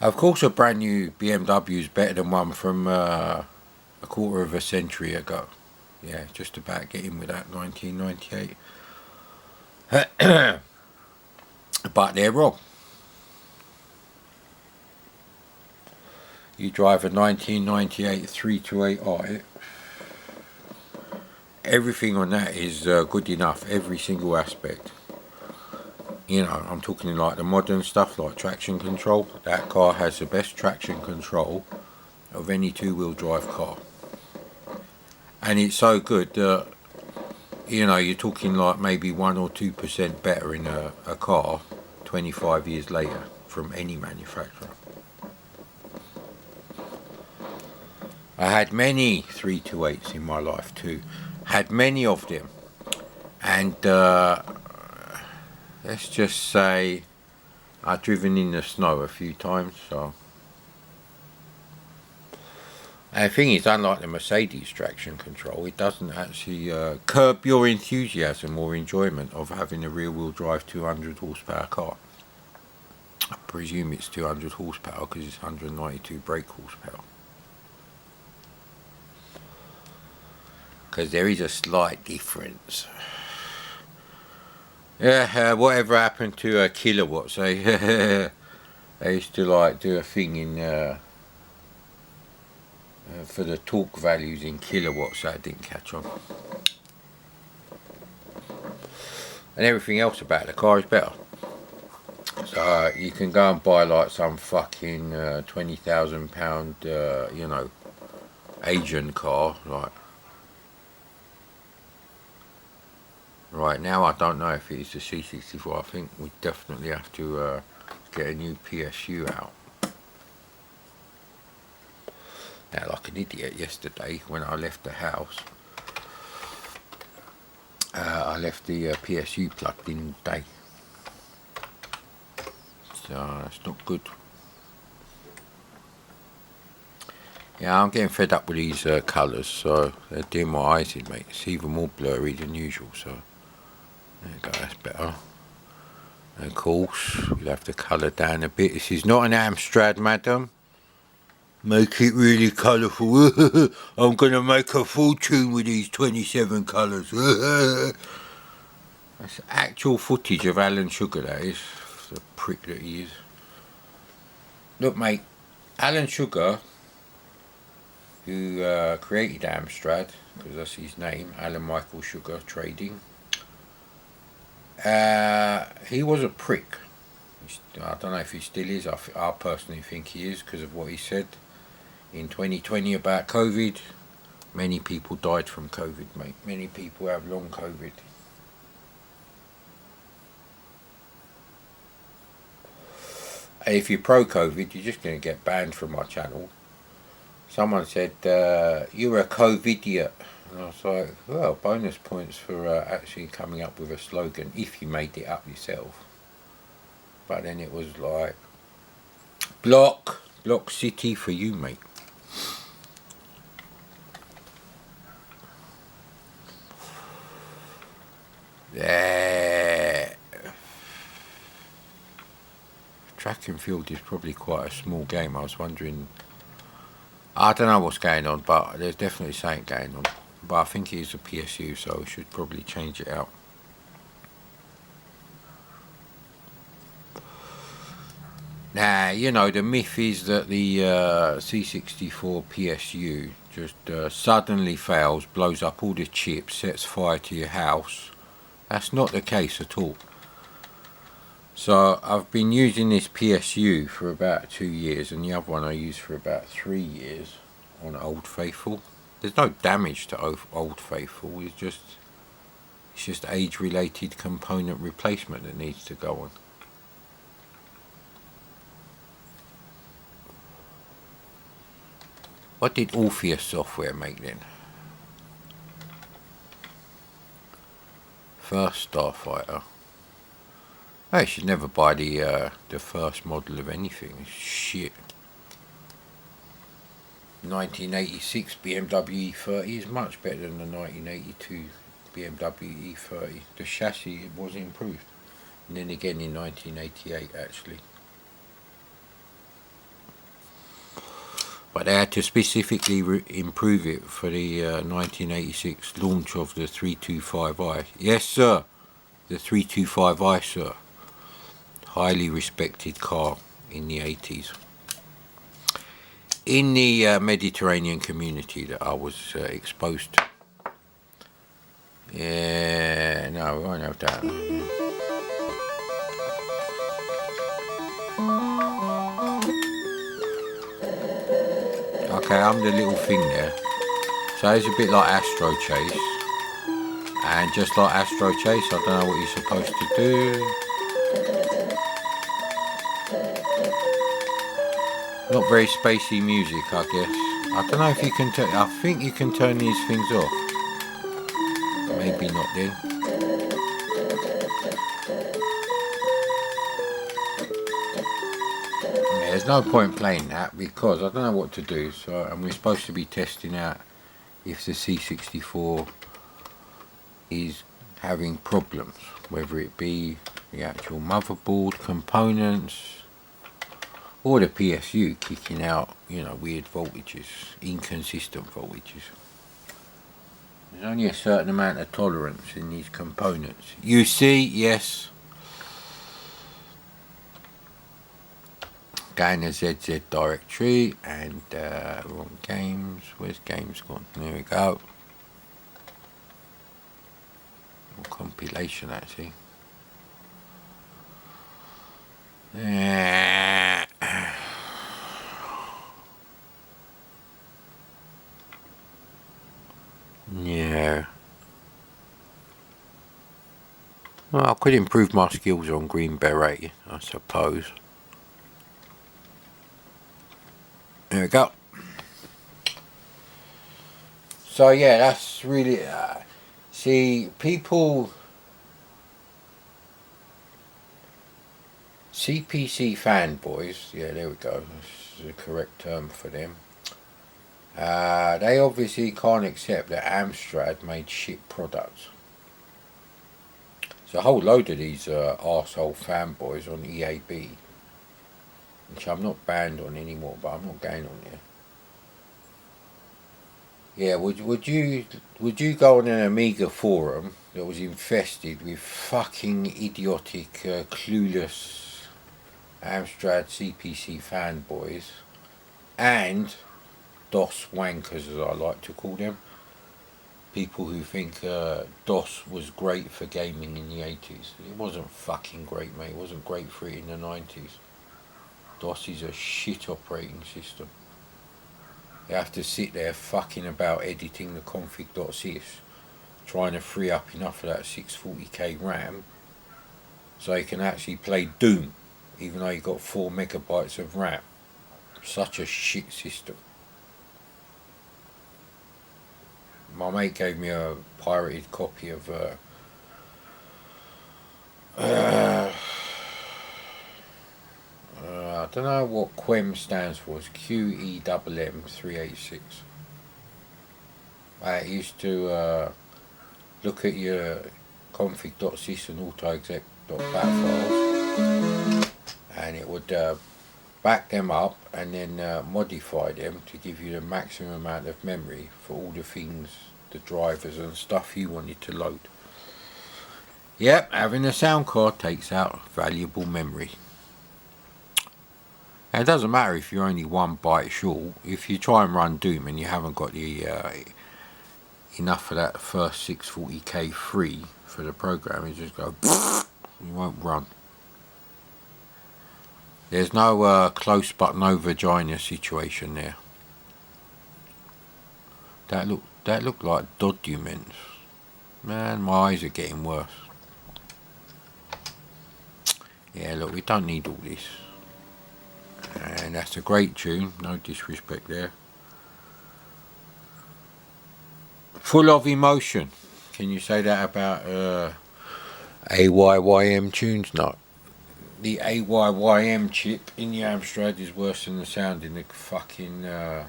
of course a brand new BMW is better than one from a quarter of a century ago. Yeah, just about getting with that 1998. But they're wrong. You drive a 1998 328i, everything on that is good enough, every single aspect. You know, I'm talking like the modern stuff like traction control. That car has the best traction control of any two-wheel drive car. And it's so good that, you know, you're talking like maybe 1 or 2% better in a car 25 years later from any manufacturer. I had many 328s in my life too. Had many of them. And let's just say I've driven in the snow a few times, so. And the thing is, unlike the Mercedes traction control, it doesn't actually curb your enthusiasm or enjoyment of having a rear-wheel drive 200 horsepower car. I presume it's 200 horsepower because it's 192 brake horsepower. Because there is a slight difference. Yeah, whatever happened to kilowatts? They used to like do a thing in for the torque values in kilowatts. That didn't catch on. And everything else about the car is better. So you can go and buy like some fucking £20,000, you know, Asian car, like. Right now, I don't know if it is the C64. I think we definitely have to get a new PSU out. Now, like an idiot yesterday, when I left the house, I left the PSU plugged in all day. So, that's not good. Yeah, I'm getting fed up with these colours, so they're doing my eyes in, mate. It's even more blurry than usual, so. There you go, that's better. And of course, we'll have to colour down a bit. This is not an Amstrad, madam. Make it really colourful. I'm going to make a fortune with these 27 colours. That's actual footage of Alan Sugar, that is. The prick that he is. Look, mate, Alan Sugar, who created Amstrad, because that's his name, Alan Michael Sugar Trading, he was a prick. I don't know if he still is. I personally think he is because of what he said in 2020 about COVID. Many people died from COVID, mate. Many people have long COVID. And if you're pro-COVID, you're just going to get banned from my channel. Someone said, you're a COVID-idiot. And I was like, well, bonus points for actually coming up with a slogan if you made it up yourself. But then it was like, block city for you, mate. Yeah. Track and field is probably quite a small game. I was wondering, I don't know what's going on, but there's definitely something going on. But I think it is a PSU, so we should probably change it out. Now, you know, the myth is that the C64 PSU just suddenly fails, blows up all the chips, sets fire to your house. That's not the case at all. So I've been using this PSU for about 2 years, and the other one I used for about 3 years on Old Faithful. There's no damage to Old Faithful, it's just age-related component replacement that needs to go on. What did Orpheus software make then? first Starfighter. Oh, you should never buy the first model of anything. It's shit. 1986 BMW E30 is much better than the 1982 BMW E30. The chassis was improved. And then again in 1988 actually. But they had to specifically improve it for the 1986 launch of the 325i. Yes sir, the 325i sir. Highly respected car in the 80s. In the Mediterranean community that I was exposed to. Yeah, no, we won't have that. Okay, I'm the little thing there. So it's a bit like Astro Chase. And just like Astro Chase, I don't know what you're supposed to do. Not very spacey music, I guess. I don't know if you can turn... I think you can turn these things off. Maybe not then. Yeah, there's no point playing that because I don't know what to do. So, and we're supposed to be testing out if the C64 is having problems, whether it be the actual motherboard components or the PSU kicking out, you know, weird voltages, inconsistent voltages. There's only a certain amount of tolerance in these components. You see, yes. Going to ZZ directory and wrong games. Where's games gone? There we go. Or compilation actually. Yeah. Well, I could improve my skills on Green Beret, I suppose. There we go. So yeah, that's really... see, people... CPC fanboys, yeah, there we go. That's the correct term for them. They obviously can't accept that Amstrad made shit products. There's a whole load of these arsehole fanboys on EAB, which I'm not banned on anymore, but I'm not going on there. Yeah, would you go on an Amiga forum that was infested with fucking idiotic, clueless Amstrad CPC fanboys and DOS wankers, as I like to call them, people who think DOS was great for gaming in the 80s. It wasn't fucking great, mate. It wasn't great for it in the 90s. DOS is a shit operating system. You have to sit there fucking about editing the config.sys, trying to free up enough of that 640k RAM so you can actually play Doom, even though you've got 4 megabytes of RAM. Such a shit system. My mate gave me a pirated copy of I don't know what QEM stands for. It's QEMM 386. I used to look at your config.sys and autoexec.bat files, and it would back them up and then modify them to give you the maximum amount of memory for all the things, the drivers and stuff you wanted to load. Yep, having a sound card takes out valuable memory. And it doesn't matter if you're only 1 byte short. If you try and run Doom and you haven't got the enough of that first 640k free for the program, you just go you won't run. There's no close but no vagina situation there. That looked like documents. Man, my eyes are getting worse. Yeah, look, we don't need all this. And that's a great tune, no disrespect there. Full of emotion. Can you say that about AYYM tunes nut. The AYYM chip in the Amstrad is worse than the sound in the fucking the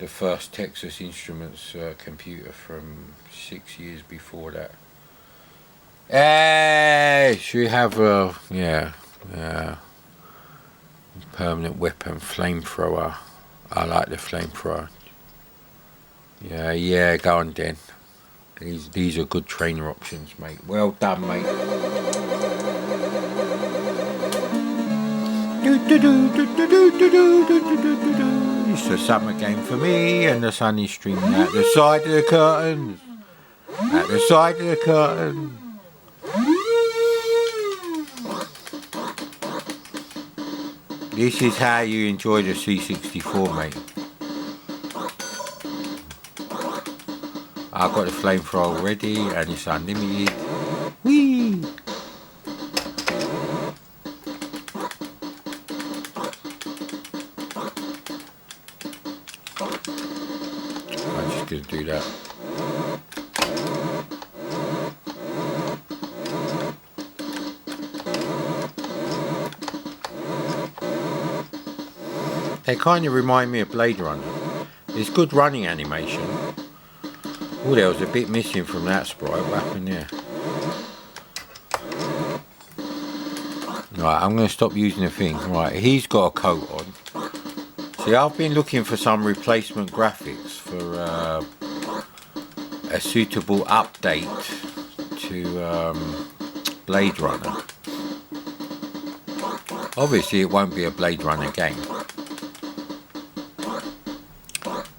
first Texas Instruments computer from 6 years before that. Hey, should we have a permanent weapon flamethrower? I like the flamethrower. Yeah, go on then. These are good trainer options, mate. Well done, mate. It's a summer game for me, and the sun is streaming out the side of the curtains. At the side of the curtain. This is how you enjoy the C64, mate. I've got the flamethrower ready, and it's unlimited. Whee! I'm just going to do that. They kind of remind me of Blade Runner. It's good running animation. Oh, there was a bit missing from that sprite. What happened there? Right, I'm going to stop using the thing. Right, he's got a coat on. See, I've been looking for some replacement graphics for a suitable update to Blade Runner. Obviously, it won't be a Blade Runner game.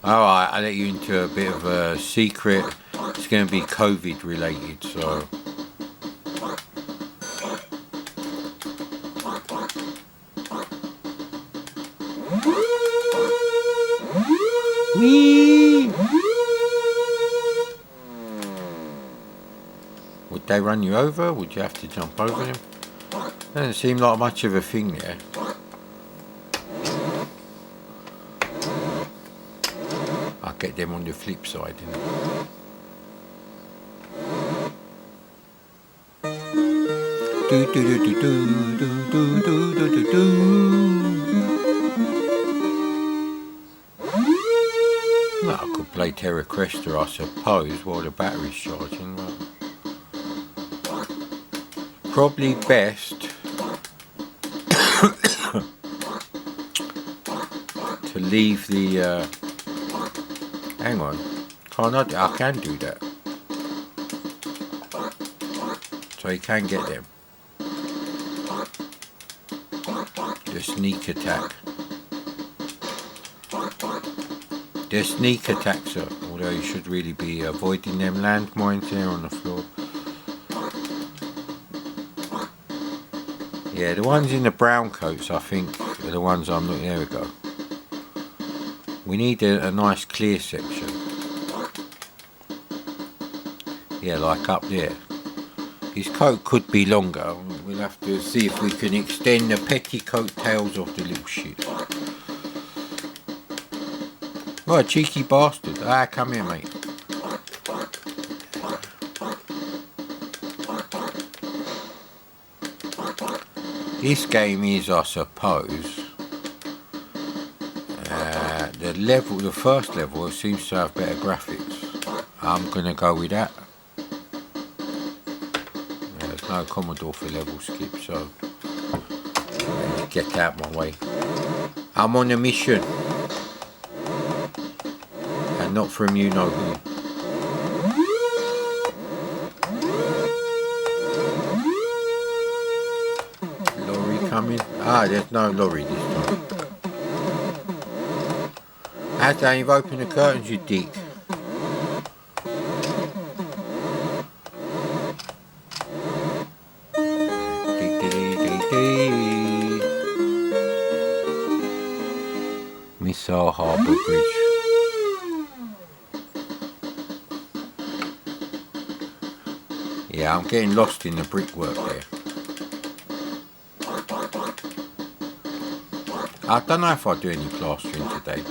Alright, I'll let you into a bit of a secret. It's going to be COVID related, so... Whee! Would they run you over? Would you have to jump over them? Doesn't seem like much of a thing there. Get them on the flip side, innit? Well, I could play Terra Cresta, I suppose, while the battery's charging. Probably best to leave the hang on, I can do that. So you can get them. The sneak attack. They're sneak attacks, although you should really be avoiding them landmines there on the floor. Yeah, the ones in the brown coats, I think, are the ones I'm looking. There we go. We need a nice clear section. Yeah, like up there. His coat could be longer. We'll have to see if we can extend the petticoat tails of the little shit. What a cheeky bastard. Ah, come here, mate. This game is, I suppose, the first level seems to have better graphics. I'm gonna go with that. There's no Commodore for level skip, so get out my way. I'm on a mission, and not from you know who. Lorry coming? Ah, there's no lorry this time. Hassan, you've opened the curtains, you dick. Missile Harbour Bridge. Yeah, I'm getting lost in the brickwork there. I don't know if I'll do any plastering today.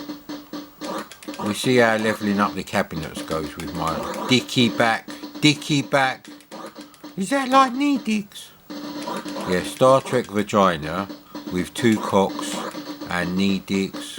We see how levelling up the cabinets goes with my dicky back Is that like knee digs? Yeah, Star Trek vagina with 2 cocks and knee digs.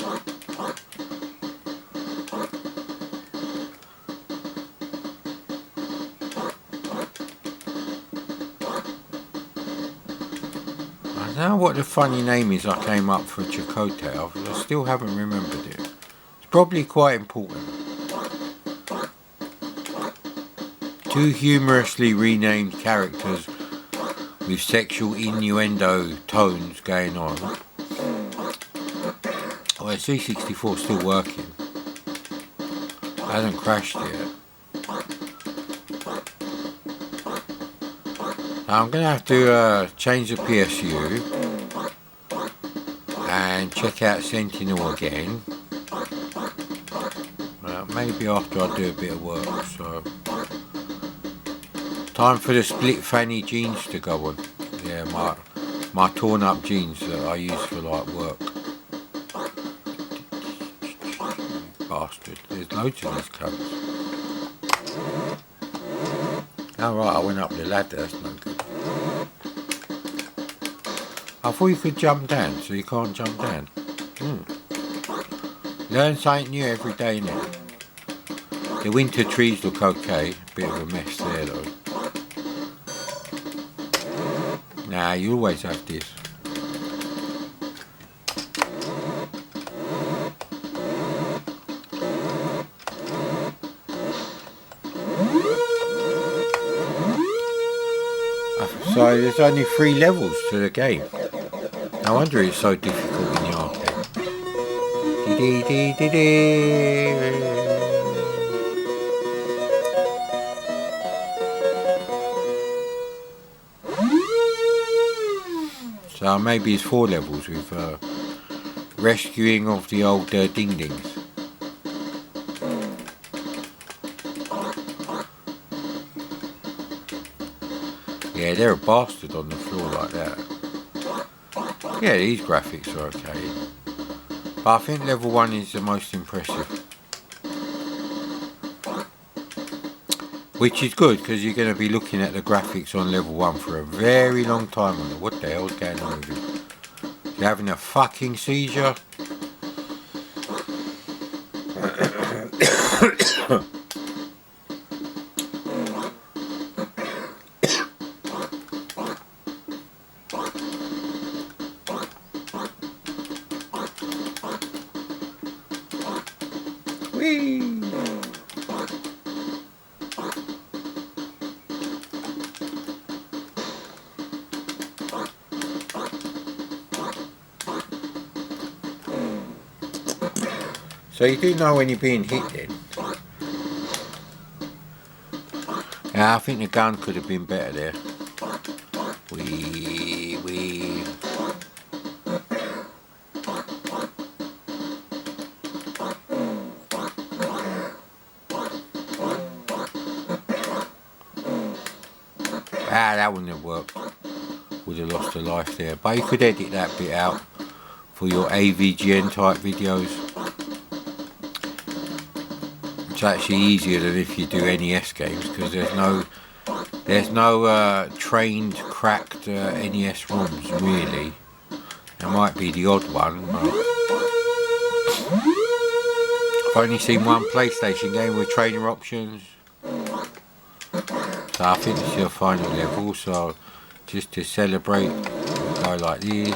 I don't know what the funny name is I came up for Chakotay. I still haven't remembered it. It's probably quite important. 2 humorously renamed characters with sexual innuendo tones going on. Oh, the C64's still working. Hasn't crashed yet. Now I'm going to have to change the PSU and check out Sentinel again. Maybe after I do a bit of work. So time for the split fanny jeans to go on. Yeah, my torn up jeans that I use for like work. Bastard. There's loads of these colours. Alright, I went up the ladder, that's no good. I thought you could jump down, so you can't jump down. Learn something new every day now. The winter trees look okay, bit of a mess there though. Nah, you always have this. So there's only 3 levels to the game. No wonder it's so difficult in the arcade. So maybe it's 4 levels with rescuing of the old ding-dings. Yeah, they're a bastard on the floor like that. Yeah, these graphics are okay. But I think level 1 is the most impressive. Which is good, because you're going to be looking at the graphics on level 1 for a very long time. What the hell's going on with you? You're having a fucking seizure? Whee! So you do know when you're being hit then? Yeah, I think the gun could have been better there. Wee. Ah, that wouldn't have worked. Would have lost a life there. But you could edit that bit out for your AVGN type videos. It's actually easier than if you do NES games, because there's no trained, cracked NES ROMs really. There might be the odd one, but I've only seen one PlayStation game with trainer options. So I think this is your final level, so just to celebrate, we'll go like this.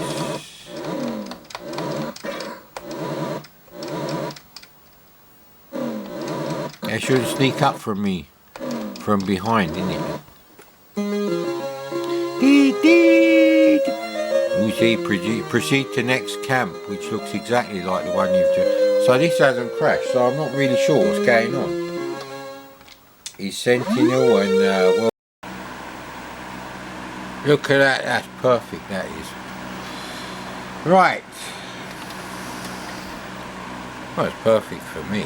They shouldn't sneak up from me from behind, innit? You see, proceed to next camp, which looks exactly like the one you've just... So this hasn't crashed, so I'm not really sure what's going on. Is Sentinel and well, look at that, that's perfect, that is. Right. Well, it's perfect for me.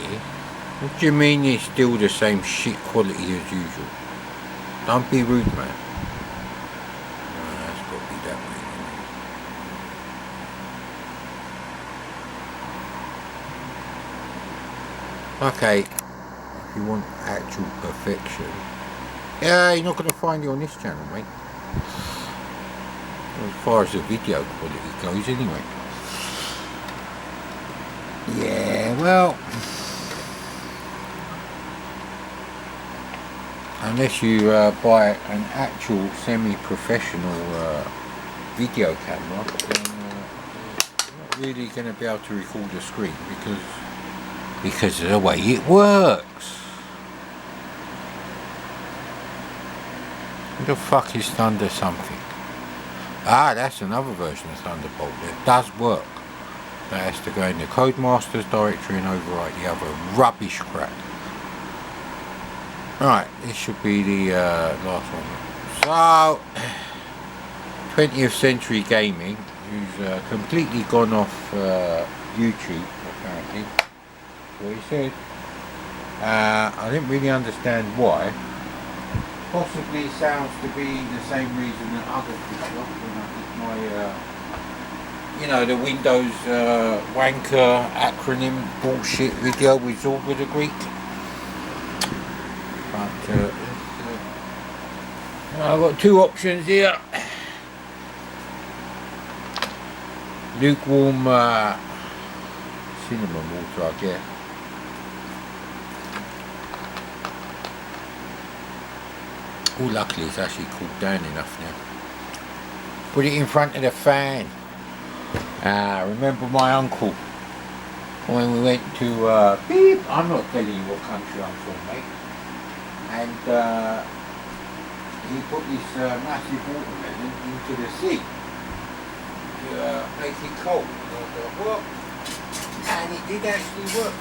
What do you mean it's still the same shit quality as usual? Don't be rude, man. Oh, that's got to be that way. Okay. If you want actual perfection, Yeah, you're not going to find it on this channel, mate. As far as the video quality goes, anyway. Yeah, well, unless you buy an actual semi-professional video camera, then you're not really going to be able to record the screen because of the way it works. Who the fuck is Thunder something? Ah, that's another version of Thunderbolt that does work. That has to go in the Codemasters directory and overwrite the other rubbish crap. Right, this should be the last one. So, 20th Century Gaming, who's completely gone off YouTube, apparently. That's what he said. I didn't really understand why. Possibly sounds to be the same reason that other people, when I did my, you know, the Windows wanker acronym bullshit video with all with the Greek. But I've got two options here. Lukewarm cinnamon water, I guess. Oh, luckily it's actually cooled down enough now. Put it in front of the fan. Remember my uncle when we went to beep, I'm not telling you what country I'm from, mate. And he put this massive watermelon into the sea to make it cold. And I thought, what? And it did actually work.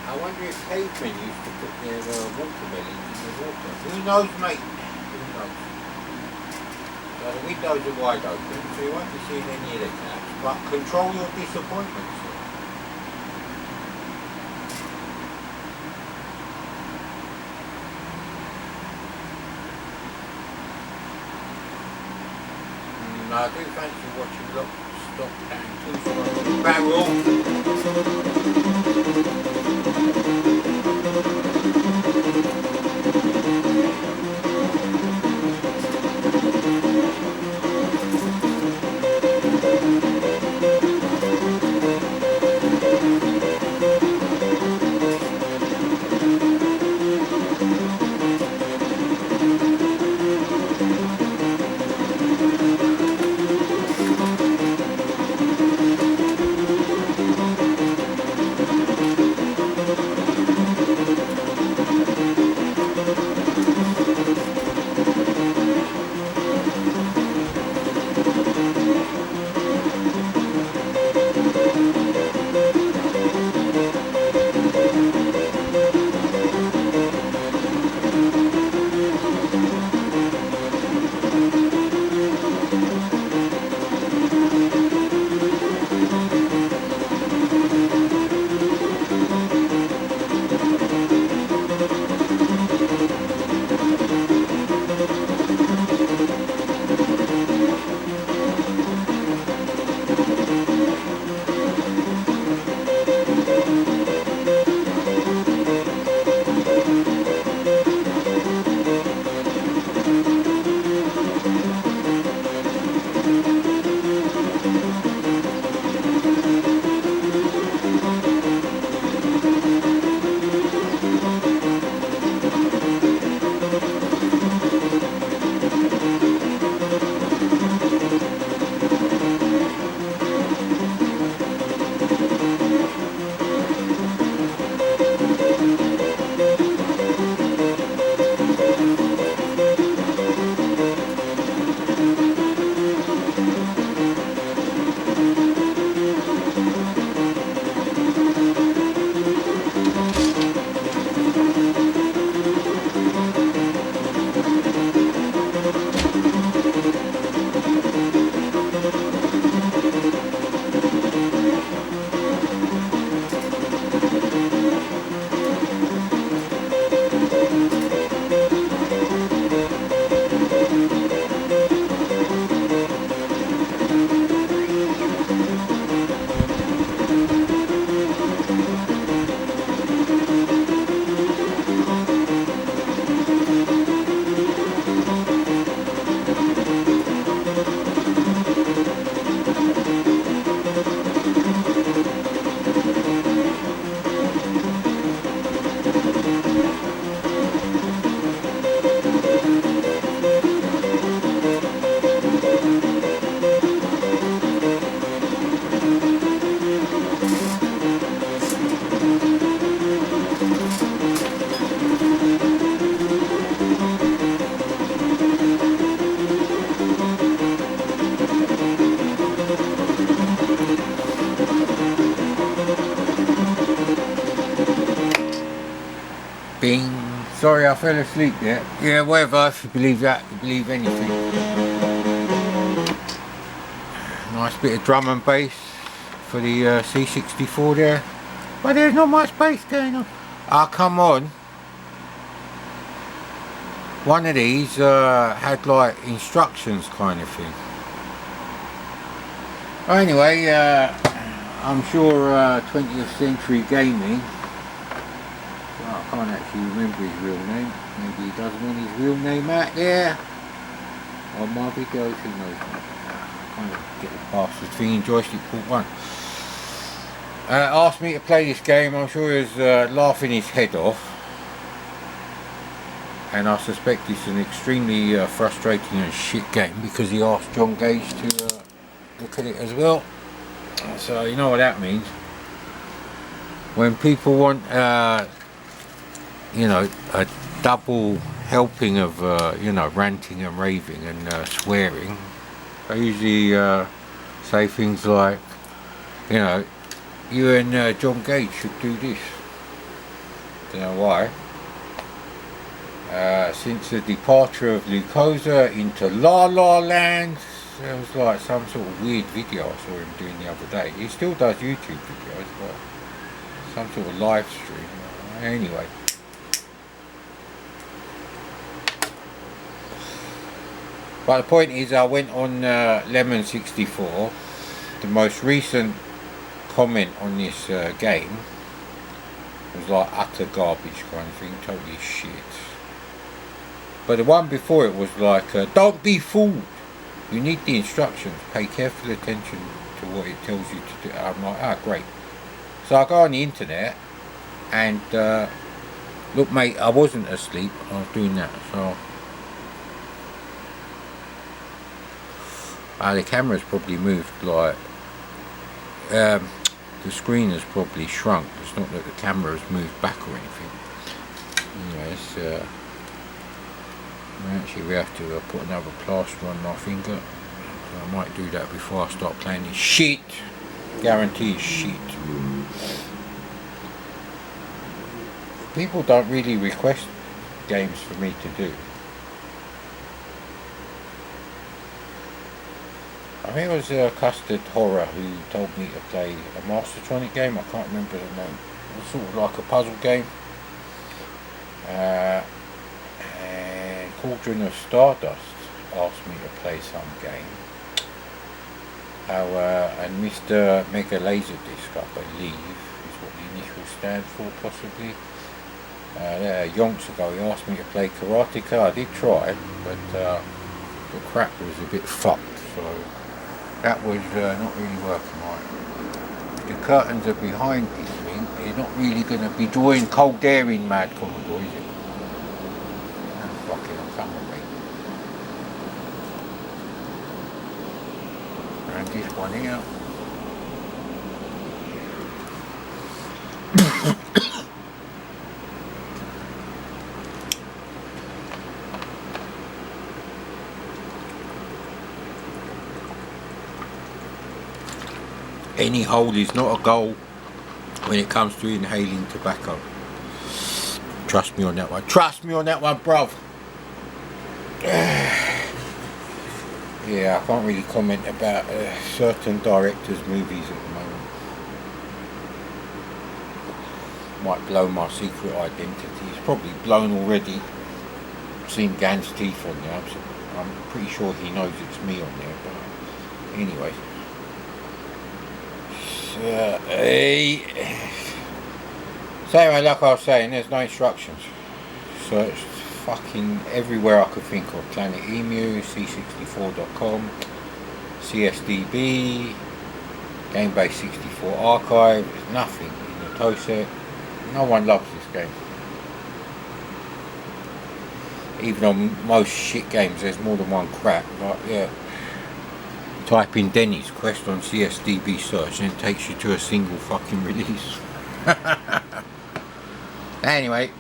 I wonder if cavemen used to put their watermelons in the water. Who knows, mate? Who knows? So the windows are wide open, so you won't be seeing any of the cats. But control your disappointments. I do fancy watching Lock, Stock and Two Barrel. Sorry, I fell asleep there. Yeah, whatever, if you believe that, you believe anything. Nice bit of drum and bass for the C64 there. But there's not much bass going on. Ah, come on. One of these had like instructions kind of thing. Well, anyway, I'm sure 20th Century Gaming, well, I can't actually remember his real name, maybe he doesn't want his real name out there on my videos, who knows. I can't get the bastard thing in Joystick Port 1. Asked me to play this game. I'm sure he was laughing his head off, and I suspect it's an extremely frustrating and shit game because he asked John Gage to look at it as well. So you know what that means. When people want you know, a double helping of you know, ranting and raving and swearing, I usually say things like, you know, you and John Gage should do this. Don't know why. Since the departure of Lucosa into La La Land, there was like some sort of weird video I saw him doing the other day. He still does YouTube videos, but some sort of live stream. Anyway. But the point is, I went on Lemon64. The most recent comment on this game was like utter garbage kind of thing, totally shit. But the one before it was like, don't be fooled. You need the instructions. Pay careful attention to what it tells you to do. I'm like, ah, great. So I go on the internet and look, mate, I wasn't asleep. I was doing that. So the camera's probably moved, like the screen has probably shrunk. It's not that the camera has moved back or anything. Anyways, actually we have to put another plaster on my finger. So I might do that before I start playing this shit. Guarantee it's shit. People don't really request games for me to do. I think it was Custard Horror who told me to play a Mastertronic game. I can't remember the name. It was sort of like a puzzle game. And Cauldron of Stardust asked me to play some game. And Mr. Mega Laserdisc, I believe, is what the initials stand for, possibly. Yonks ago, he asked me to play Karateka. I did try, but the crap was a bit fucked, so that was not really working right. The curtains are behind this thing. You're not really going to be drawing cold air in Mad Commodore, is it? Fucking camera, and this one here. Any hole is not a goal when it comes to inhaling tobacco. Trust me on that one. Trust me on that one, bruv. Yeah, I can't really comment about certain directors' movies at the moment. Might blow my secret identity. It's probably blown already. I've seen Gan's teeth on there, so I'm pretty sure he knows it's me on there. But anyway. So anyway, like I was saying, there's no instructions. Searched fucking everywhere I could think of. Planet Emu, C64.com, CSDB, Gamebase 64 Archive. There's nothing in the tow set. No one loves this game. Even on most shit games there's more than one crap, but yeah. Type in Denny's Quest on CSDB search and it takes you to a single fucking release. Anyway,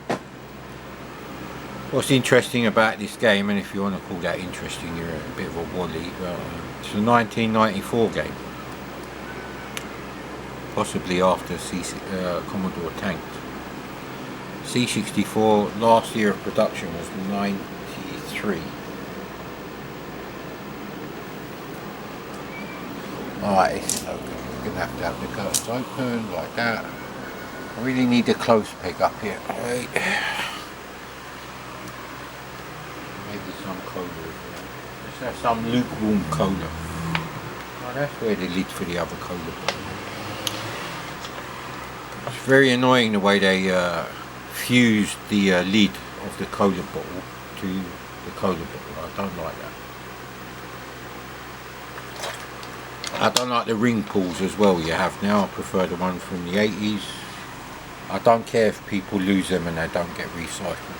what's interesting about this game, and if you want to call that interesting, you're a bit of a wally, well, it's a 1994 game. Possibly after Commodore tanked. C64 last year of production was 93. Alright, this is no good. We're going to have the curtains open like that. I really need a close peg up here. Right. Maybe some cola. Let's have some lukewarm cola. Oh, that's where the lid for the other cola bottle. It's very annoying the way they fused the lid of the cola bottle to the cola bottle. I don't like that. I don't like the ring pulls as well you have now. I prefer the one from the 80s. I don't care if people lose them and they don't get recycled.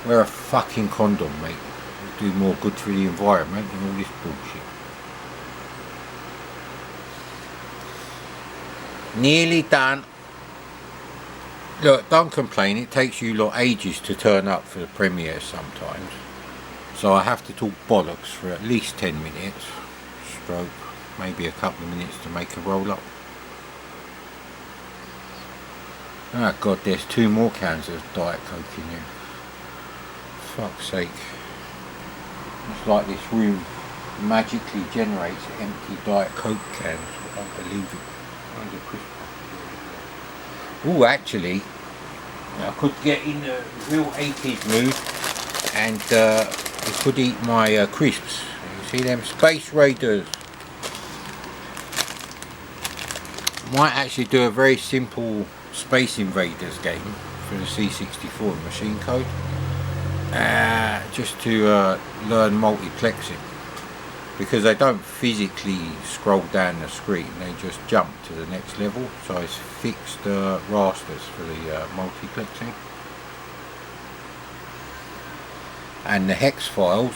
Wear a fucking condom, mate. It'll do more good for the environment than all this bullshit. Nearly done. Look, don't complain. It takes you lot ages to turn up for the premiere sometimes. So I have to talk bollocks for at least 10 minutes. Stroke. Maybe a couple of minutes to make a roll up. Oh god, there's 2 more cans of Diet Coke in here. Fuck's sake. It's like this room magically generates empty Diet Coke cans. I don't believe it. Oh, actually, I could get in a real 80s mood and I could eat my crisps. You see them Space Raiders? Might actually do a very simple Space Invaders game for the C64 machine code, just to learn multiplexing, because they don't physically scroll down the screen, they just jump to the next level, so it's fixed rasters for the multiplexing. And the hex files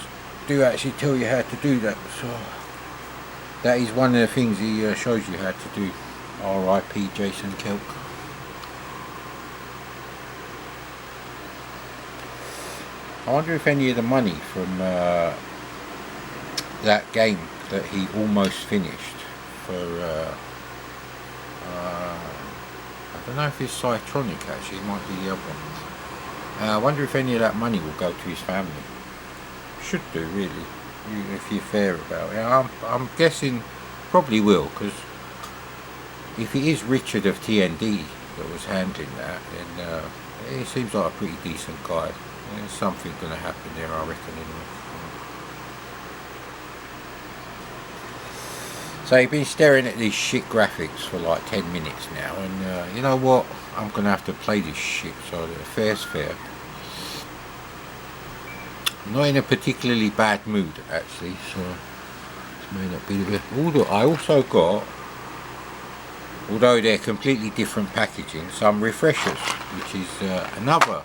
do actually tell you how to do that, so that is one of the things he shows you how to do. R.I.P. Jason Kelk. I wonder if any of the money from that game that he almost finished for I don't know if it's Cytronic actually, it might be the other one. I wonder if any of that money will go to his family. Should do, really, if you're fair about it. I'm guessing probably will, because if it is Richard of TND that was handling that, then he seems like a pretty decent guy. There's something going to happen there, I reckon, anyway. So you've been staring at these shit graphics for like 10 minutes now, and you know what? I'm going to have to play this shit, so the fair's fair. I'm not in a particularly bad mood, actually, so this may not be the best. I also got, although they're completely different packaging, some refreshers, which is another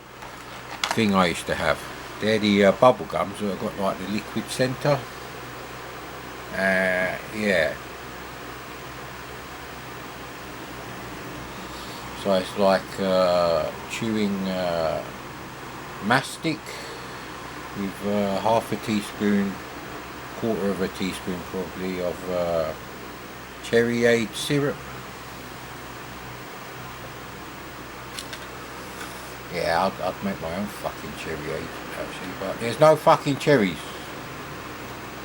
thing I used to have. They're the bubble gums that have got like the liquid centre. Yeah. So it's like chewing mastic with half a teaspoon, quarter of a teaspoon probably of cherryade syrup. Yeah, I'd make my own fucking cherryade actually, but there's no fucking cherries.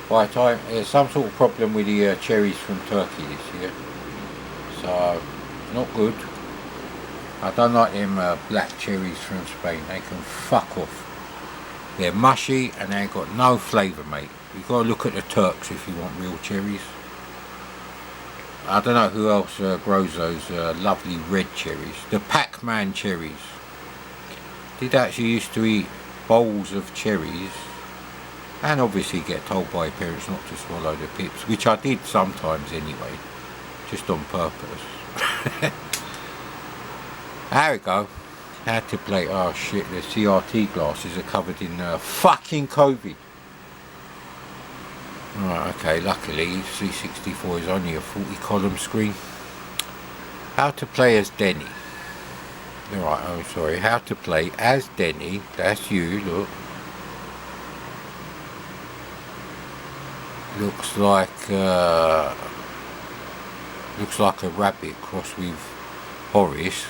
By the time, there's some sort of problem with the cherries from Turkey this year, so not good. I don't like them black cherries from Spain, they can fuck off. They're mushy and they ain't got no flavour, mate. You've got to look at the Turks if you want real cherries. I don't know who else grows those lovely red cherries. The Pac-Man cherries. Did actually used to eat bowls of cherries and obviously get told by parents not to swallow the pips, which I did sometimes anyway, just on purpose. There we go. Had to play. Oh shit, the CRT glasses are covered in fucking COVID. Right, okay, luckily C64 is only a 40 column screen. How to play as Denny. Alright, oh sorry, how to play as Denny, that's you, look. Looks like a rabbit crossed with Horace.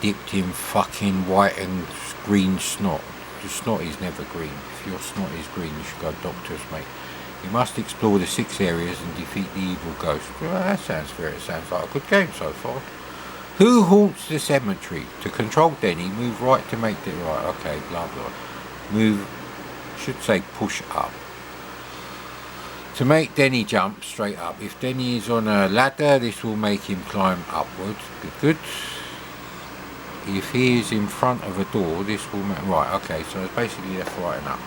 dipped in fucking white and green snot. The snot is never green. If your snot is green, you should go to doctors, mate. You must explore the 6 areas and defeat the evil ghost. Well, that sounds fair. It sounds like a good game so far. Who haunts the cemetery? To control Denny, move right to make it right. Okay, blah blah. Move, should say push up. To make Denny jump straight up. If Denny is on a ladder, this will make him climb upwards. Good, good. If he is in front of a door, this will make... Right, okay, so it's basically left, right and up.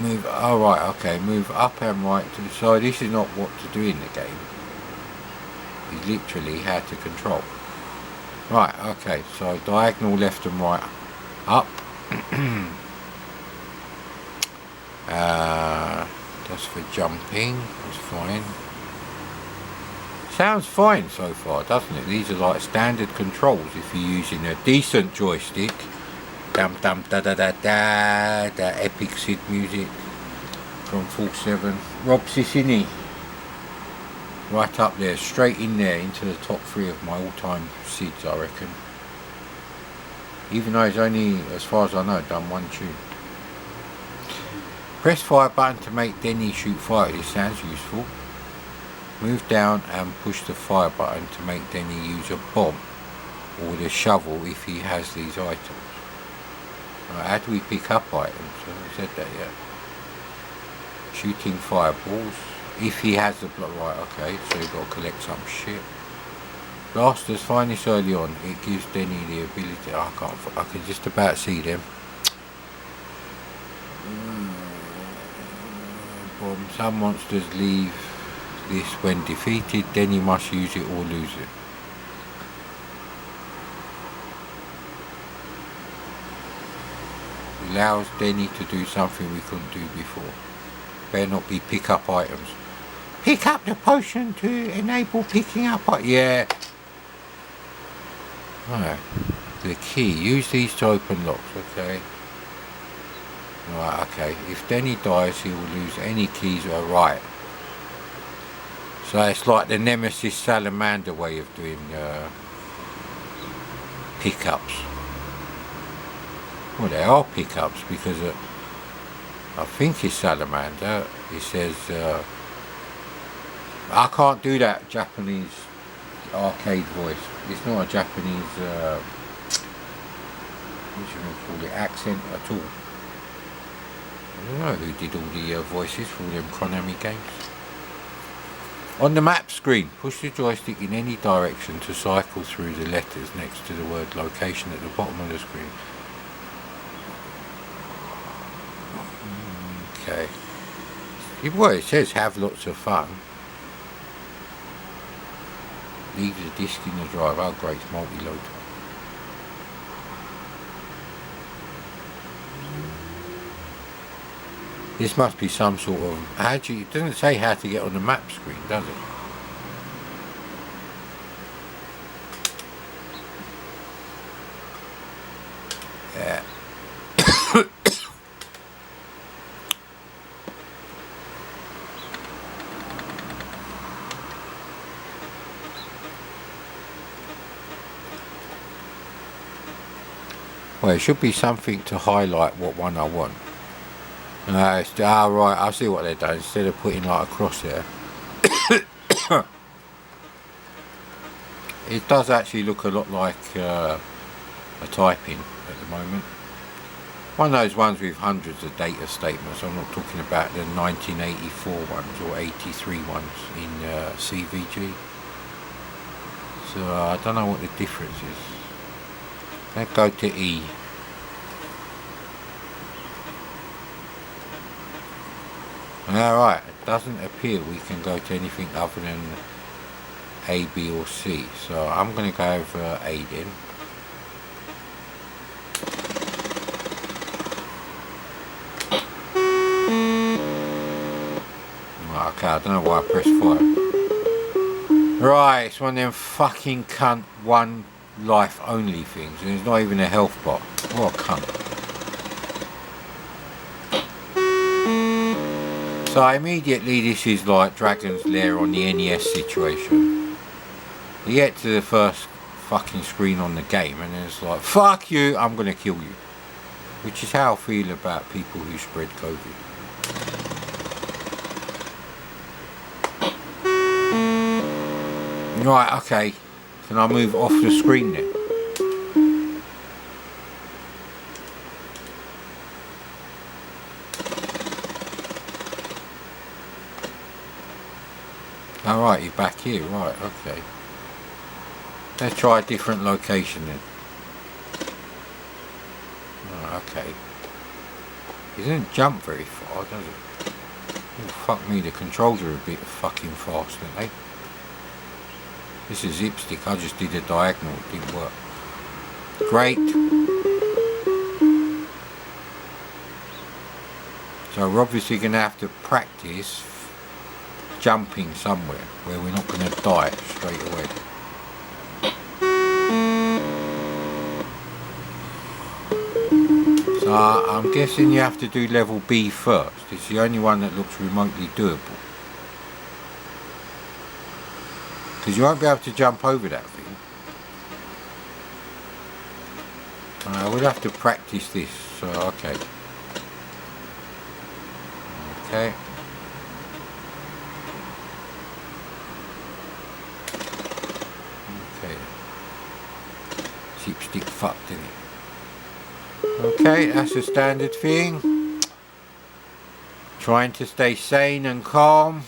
Move, oh right, okay, move up and right to... So this is not what to do in the game. It's literally how to control. Right, okay, so diagonal left and right up. That's for jumping, that's fine. Sounds fine so far, doesn't it? These are like standard controls if you're using a decent joystick. Dum dum da da da da, that epic Sid music from 47. Rob Cicini. Right up there, straight in there into the top 3 of my all-time Sids, I reckon. Even though he's only, as far as I know, done 1 tune. Press fire button to make Denny shoot fire. This sounds useful. Move down and push the fire button to make Denny use a bomb or the shovel if he has these items. Right, how do we pick up items? I haven't said that yet. Shooting fireballs. If he has the block, right, okay, so you've got to collect some shit. Blasters, find this early on. It gives Denny the ability. I can just about see them. Bomb. Some monsters leave this when defeated. Denny must use it or lose it. Allows Denny to do something we couldn't do before. Better not be pick up items. Pick up the potion to enable picking up items. Yeah. Alright. The key. Use these to open locks. Okay. Right, okay. If Denny dies, he will lose any keys. Right. So it's like the Nemesis Salamander way of doing pickups. Well, they are pickups because I think it's Salamander. It says I can't do that Japanese arcade voice. It's not a Japanese what should we call it, accent at all. I don't know who did all the voices for all them Konami games. On the map screen, push the joystick in any direction to cycle through the letters next to the word location at the bottom of the screen. Okay. Well, it says have lots of fun. Leave the disc in the drive. Oh great, it's multi-load. This must be some sort of... it doesn't say how to get on the map screen, does it? Yeah. Well, it should be something to highlight what one I want. Right, I see what they've done. Instead of putting like a crosshair, it does actually look a lot like a typing at the moment. One of those ones with hundreds of data statements. I'm not talking about the 1984 ones or 83 ones in CVG. So I don't know what the difference is. Let's go to E. Alright, it doesn't appear we can go to anything other than A, B or C. So I'm going to go over A then. Okay, I don't know why I pressed 5. Right, it's one of them fucking cunt one life only things, and it's not even a health bot. What a cunt. So immediately this is like Dragon's Lair on the NES situation. You get to the first fucking screen on the game and it's like, fuck you, I'm gonna kill you. Which is how I feel about people who spread COVID. Right, okay. Can I move off the screen then? Alright, you're back here, right, okay. Let's try a different location then. Oh, okay. It doesn't jump very far, does it? Oh, fuck me, the controls are a bit fucking fast, aren't they? This is Zipstick, I just did a diagonal, it didn't work. Great. So we're obviously going to have to practice jumping somewhere where we're not going to die straight away. So I'm guessing you have to do level B first. It's the only one that looks remotely doable. Because you won't be able to jump over that thing. We'll have to practice this, so okay. Okay. Okay. Chipstick fucked, isn't it? Okay, that's a standard thing. Trying to stay sane and calm.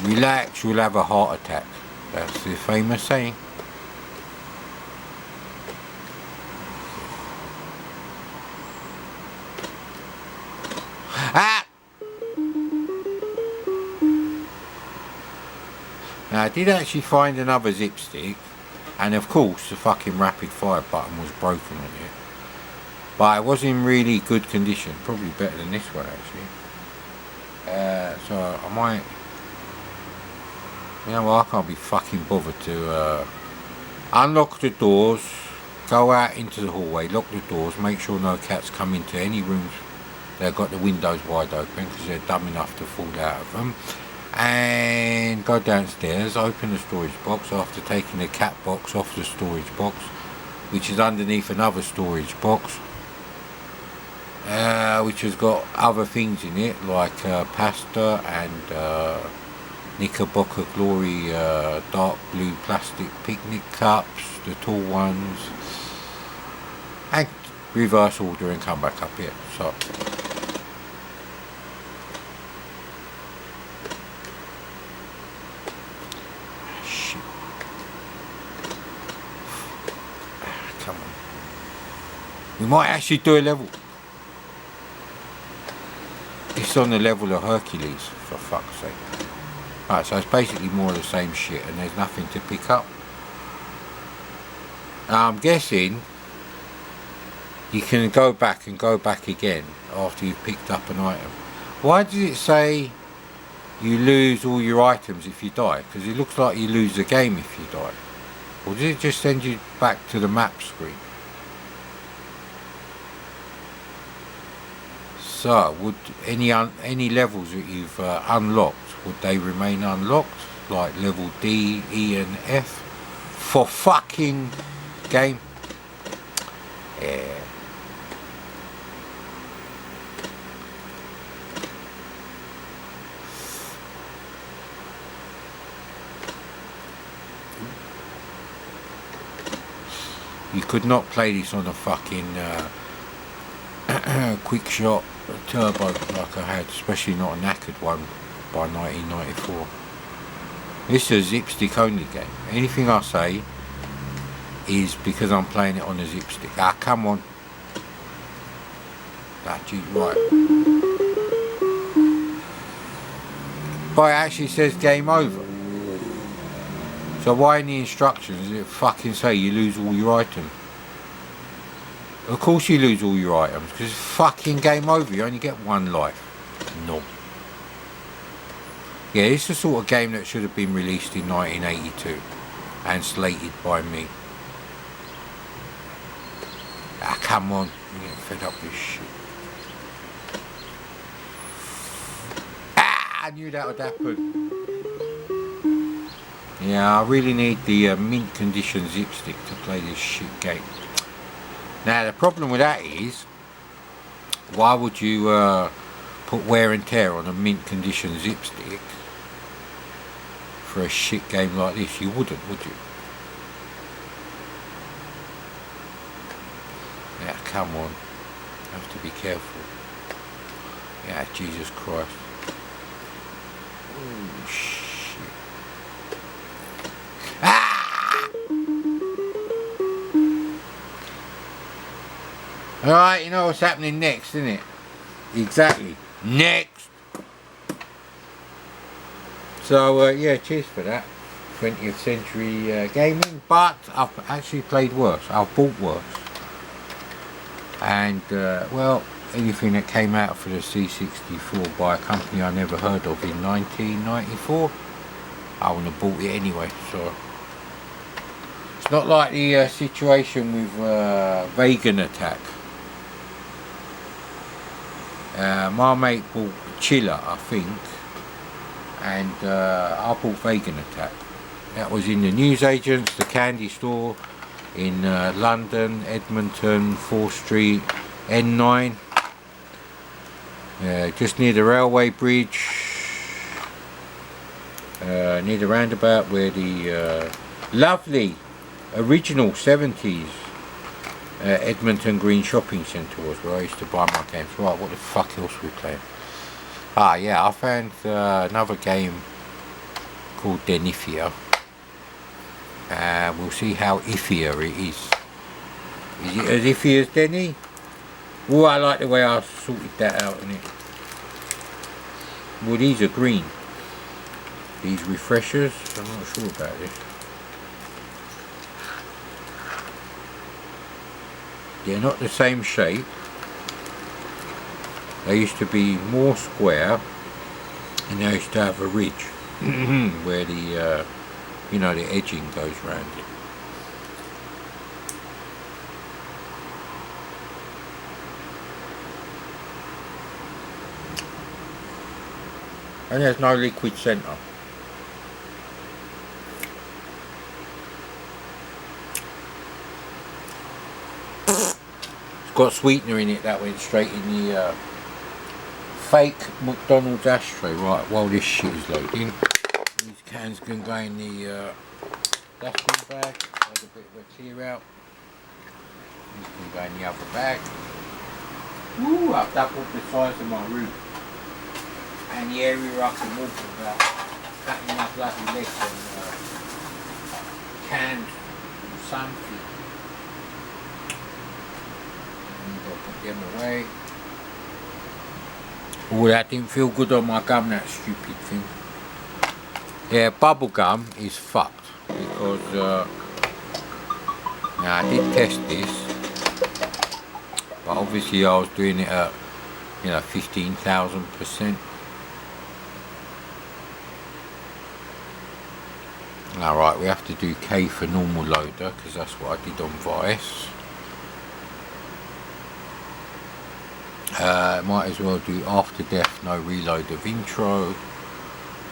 Relax, you'll have a heart attack. That's the famous saying. Ah! Now I did actually find another Zipstick, and of course the fucking rapid fire button was broken on it. But it was in really good condition, probably better than this one actually. So I might... You know what, I can't be fucking bothered to unlock the doors, go out into the hallway, lock the doors, make sure no cats come into any rooms that have got the windows wide open because they're dumb enough to fall out of them, and go downstairs, open the storage box after taking the cat box off the storage box, which is underneath another storage box, which has got other things in it like pasta and Knickerbocker Glory dark blue plastic picnic cups, the tall ones, and reverse order and come back up here. So shit. Come on. We might actually do a level. It's on the level of Hercules, for fuck's sake. Right, so it's basically more of the same shit and there's nothing to pick up. Now I'm guessing you can go back and go back again after you've picked up an item. Why does it say you lose all your items if you die? Because it looks like you lose the game if you die. Or does it just send you back to the map screen? So, would any levels that you've unlocked, would they remain unlocked? Like level D, E and F? For fucking game? Yeah. You could not play this on a fucking quick shot turbo like I had, especially not a knackered one by 1994. This is a Zipstick only game. Anything I say is because I'm playing it on a Zipstick. Ah, come on. That's right. But it actually says game over. So why in the instructions does it fucking say you lose all your items? Of course you lose all your items, because it's fucking game over, you only get one life. No. Yeah, it's the sort of game that should have been released in 1982 and slated by me. Ah, come on, I'm getting fed up with this shit. I knew that would happen. Yeah, I really need the mint condition zipstick to play this shit game. Now the problem with that is, why would you put wear and tear on a mint condition zipstick for a shit game like this? You wouldn't, would you? Yeah, come on. You have to be careful. Yeah, Jesus Christ. Oh shit. Ah! Alright, you know what's happening next, isn't it? Exactly. Next! So, yeah, cheers for that. 20th century gaming. But I've actually played worse. I've bought worse. And, well, anything that came out for the C64 by a company I never heard of in 1994, I wouldn't have bought it anyway. So it's not like the situation with Vegan Attack. My mate bought Chiller, I think, and I bought Vegan Attack. That was in the newsagents, the candy store in London, Edmonton, 4th Street, N9. Just near the railway bridge, near the roundabout where the lovely original 70s Edmonton Green Shopping Centre was, where I used to buy my games. Right, what the fuck else were we playing? Ah, yeah, I found another game called Denifia. We'll see how iffier it is. Is it as iffy as Denny? Oh, I like the way I sorted that out, innit? Well, these are green. These refreshers, I'm not sure about this. They're not the same shape. They used to be more square, and they used to have a ridge where the, you know, the edging goes round it. And there's no liquid centre. It's got sweetener in it that went straight in the fake McDonald's ashtray. Right, while this shit is loading, these cans can go in the dustbin bag. There's a bit of a clear out. These can go in the other bag. Ooh, I've doubled the size of my room. And the area I can walk without cutting my bloody legs on cans and something. And I'll put them away. Oh, that didn't feel good on my gum, that stupid thing. Yeah, bubble gum is fucked because now I did test this, but obviously I was doing it at, you know, 15,000%. Alright, we have to do K for normal loader because that's what I did on Vice. Might as well do after death, no reload of intro.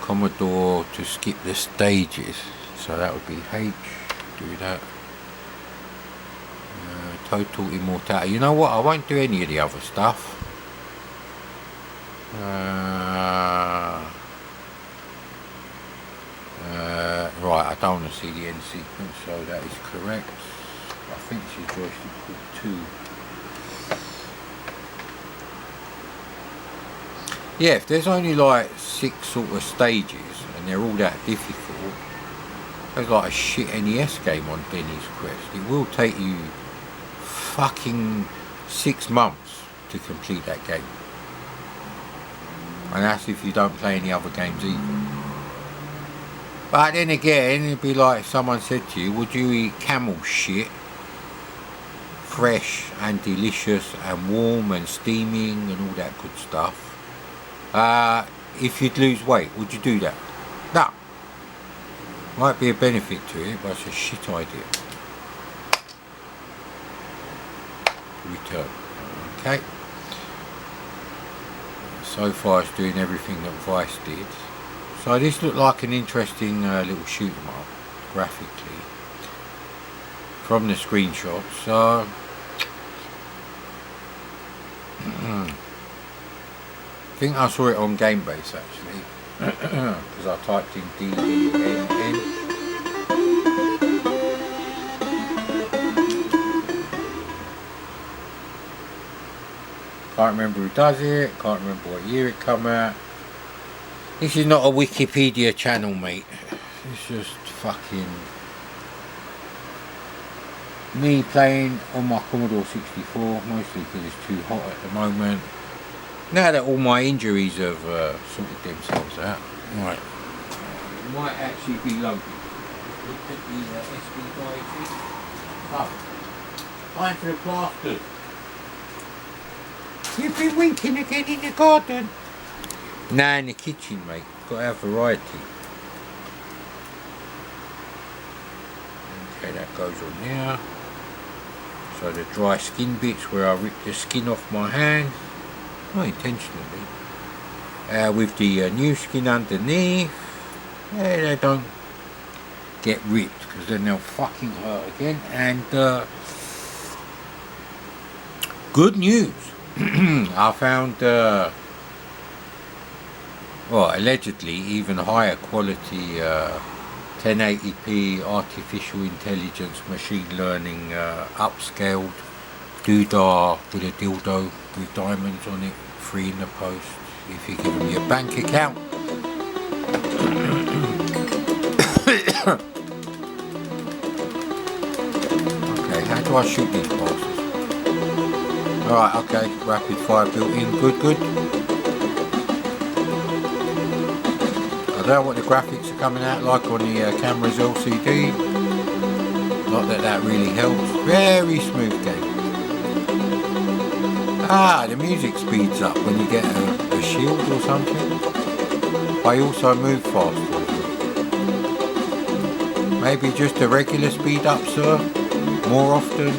Commodore to skip the stages, so that would be H. Do that. Total immortality. You know what? I won't do any of the other stuff. Right, I don't want to see the end sequence, so that is correct. I think she's joystick called 2. Yeah, if there's only like 6 sort of stages and they're all that difficult, there's like a shit NES game on Denny's Quest. It will take you fucking 6 months to complete that game. And that's if you don't play any other games either. But then again, it'd be like if someone said to you, would you eat camel shit, fresh and delicious and warm and steaming and all that good stuff, if you'd lose weight, would you do that? No. Might be a benefit to it, but it's a shit idea. Return. Okay. So far it's doing everything that Vice did. So this looked like an interesting little shoot 'em up graphically from the screenshots. I think I saw it on Gamebase actually, because I typed in DENN. Can't remember who does it, can't remember what year it come out. This is not a Wikipedia channel, mate. It's just fucking me playing on my Commodore 64, mostly because it's too hot at the moment. Now that all my injuries have sorted themselves out. Right. It might actually be loaded. Look at the SD drive. Oh, time for the plasters. You've been winking again in the garden. Nah, in the kitchen, mate. Got to have variety. Okay, that goes on there. So the dry skin bits where I ripped the skin off my hand, not intentionally. With the new skin underneath, they don't get ripped because then they'll fucking hurt again. And good news. I found, well, allegedly even higher quality 1080p artificial intelligence machine learning upscaled doodah with a dildo with diamonds on it, free in the post if you give them your bank account. Okay, how do I shoot these bastards? Alright, okay, rapid fire built in, good. I don't know what the graphics are coming out like on the camera's LCD. Not that that really helps. Very smooth game. Ah, the music speeds up when you get a shield or something. I also move faster. Maybe just a regular speed up, sir? More often?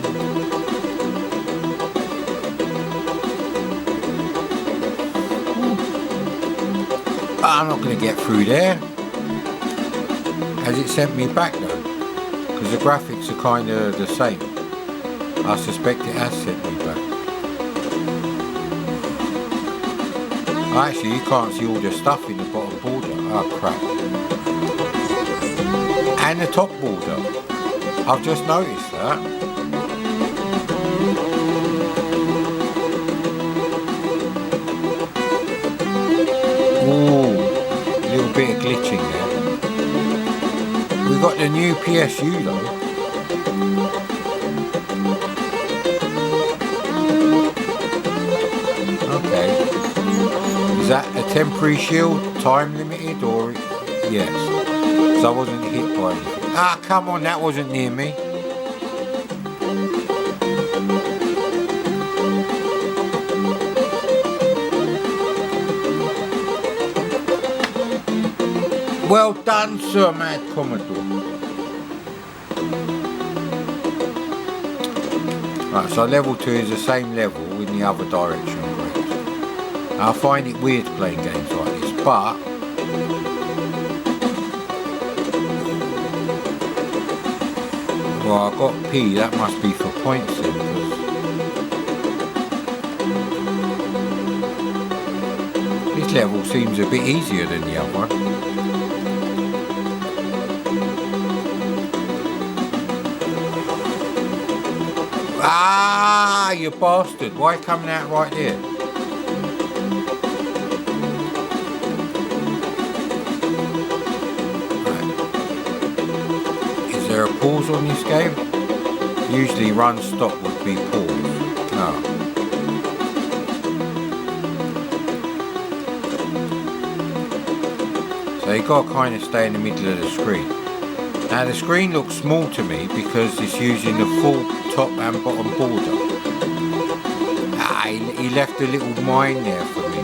I'm not going to get through there. Has it sent me back though? Because the graphics are kind of the same. I suspect it has sent me back. Actually, you can't see all the stuff in the bottom border. Oh crap. And the top border. I've just noticed that. Ooh, a little bit of glitching there. We got the new PSU though. Okay. Is that a temporary shield, time limited, or yes? So I wasn't hit by anything. Ah, come on, that wasn't near me. Well done, Sir Mad Commodore. Right, so level 2 is the same level in the other direction. I find it weird playing games like this, but well, I got P, that must be for points then, because this level seems a bit easier than the other one. Ah, you bastard, why coming out right there? Is there a pause on this game? Usually run stop would be pause. No. So you got to kind of stay in the middle of the screen. Now the screen looks small to me because it's using the full top and bottom border. Ah, he left a little mine there for me.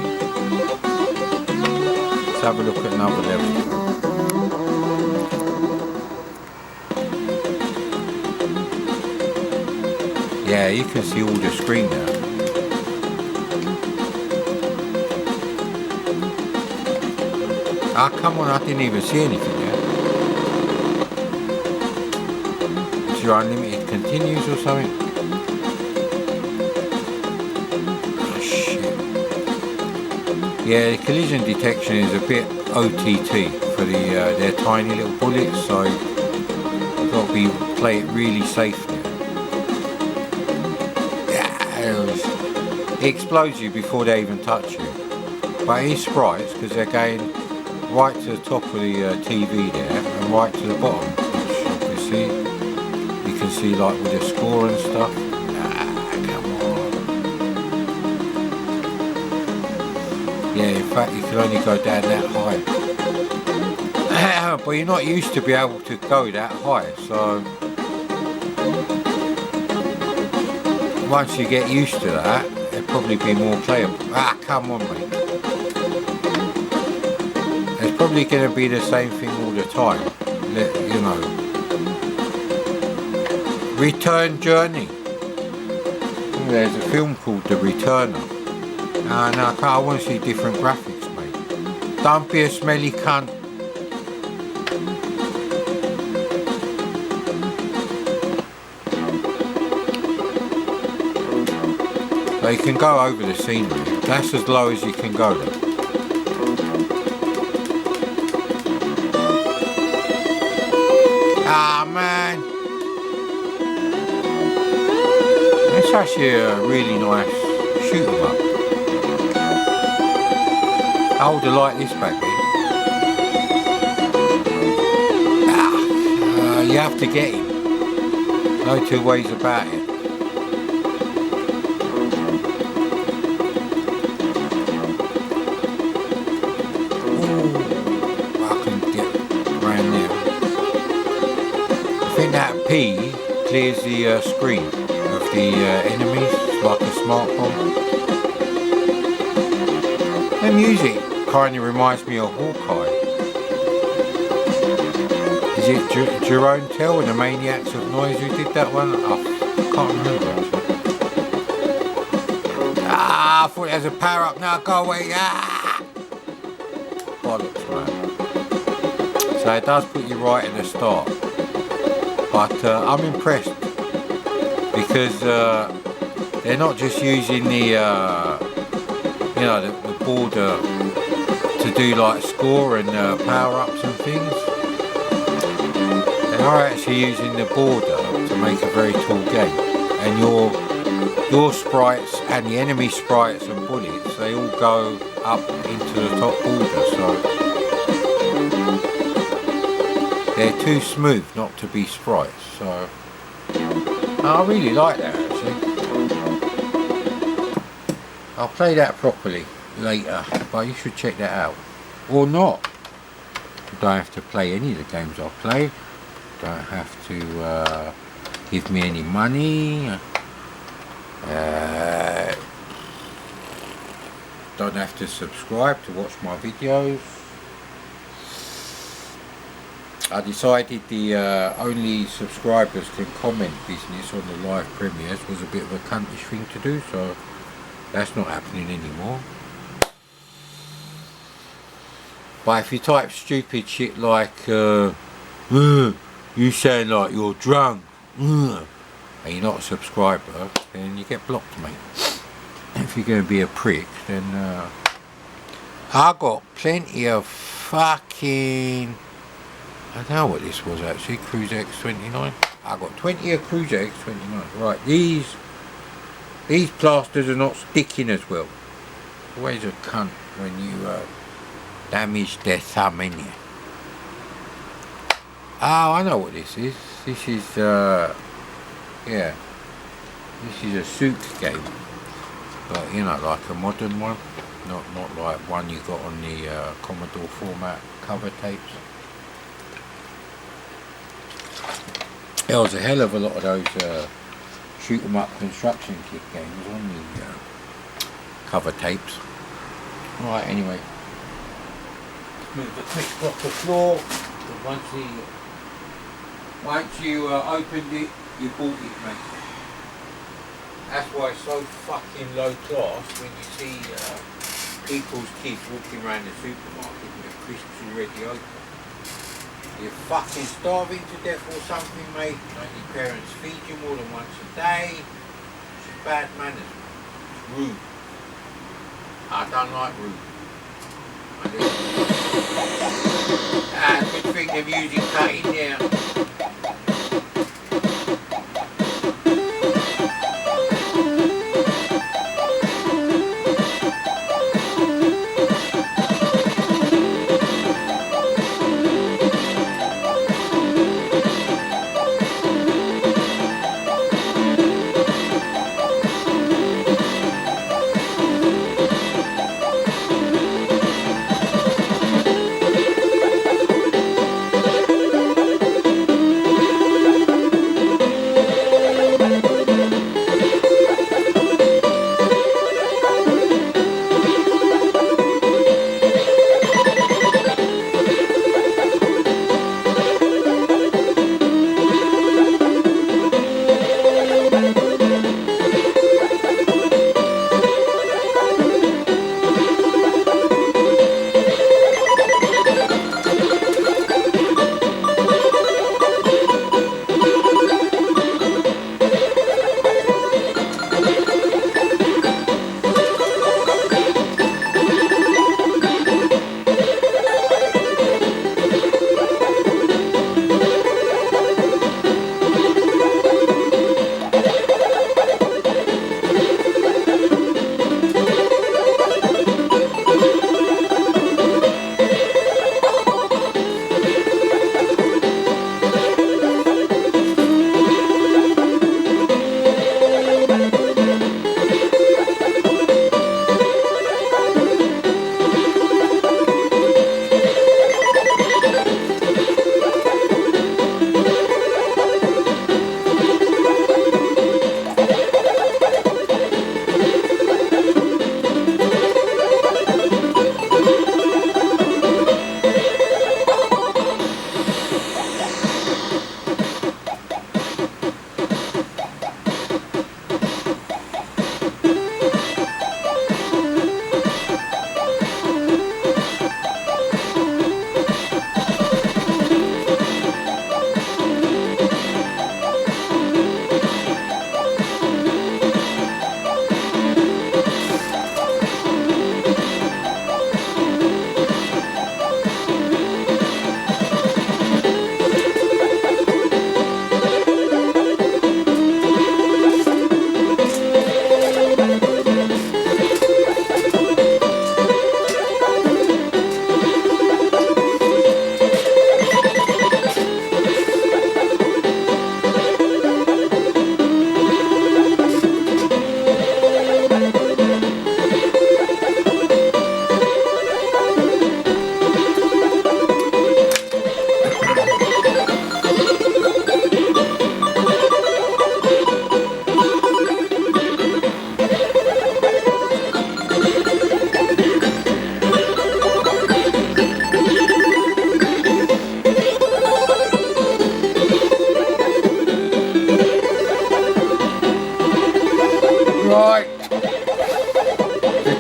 Let's have a look at another level. Yeah, you can see all the screen now. Ah, come on, I didn't even see anything yet. It's your unlimited continues or something? Oh, shit. Yeah, the collision detection is a bit OTT for their tiny little bullets, so you've got to play it really safely. It explodes you before they even touch you. But it is sprites because they're going right to the top of the TV there and right to the bottom, which you can see like with the score and stuff. Come on. Yeah, in fact you can only go down that high. But you're not used to be able to go that high, so once you get used to that, it'll probably be more playable. Ah, come on, mate. It's probably going to be the same thing all the time, you know. Return Journey. There's a film called The Returner. No, I want to see different graphics, mate. Don't be a smelly cunt. So you can go over the scenery. That's as low as you can go then. Ah, man. It's actually a really nice shoot 'em up. I would have liked this back then. You have to get him. No two ways about it. That P clears the screen of the enemies like a smart bomb. The music kind of reminds me of Hawkeye. Is it Jerome Tell and the Maniacs of Noise who did that one? Oh, I can't remember actually. Ah, I thought it has a power up now, go away. Ah! Bollocks, man. So it does put you right at the start. But I'm impressed because they're not just using the the border to do like score and power-ups and things. They are actually using the border to make a very tall game, and your sprites and the enemy sprites and bullets, they all go up into the top border, so they're too smooth not to be sprites, so I really like that actually. I'll play that properly later, but you should check that out. Or not. You don't have to play any of the games I play. You don't have to give me any money. Don't have to subscribe to watch my videos. I decided the only subscribers can comment business on the live premieres was a bit of a cuntish thing to do, so that's not happening anymore. But if you type stupid shit like you sound like you're drunk and you're not a subscriber, then you get blocked, mate. If you're going to be a prick, then I got plenty of fucking, I don't know what this was actually, Cruise X29. I got 20 of Cruise X29. Right, these plasters are not sticking as well. Always a cunt when you damage their thumb, in you. Oh, I know what this is. This is yeah, this is a suit game, but you know, like a modern one, not like one you got on the Commodore format cover tapes. There was a hell of a lot of those shoot 'em up construction kit games on the cover tapes. Right, anyway, move the twist off the floor. Once you opened it, you bought it, mate. That's why it's so fucking low class when you see people's kids walking around the supermarket with the crisps already open. You're fucking starving to death or something, mate. Like your parents feed you more than once a day. It's just bad manners, mate. It's rude. I don't like rude. Good thing the music cut in there.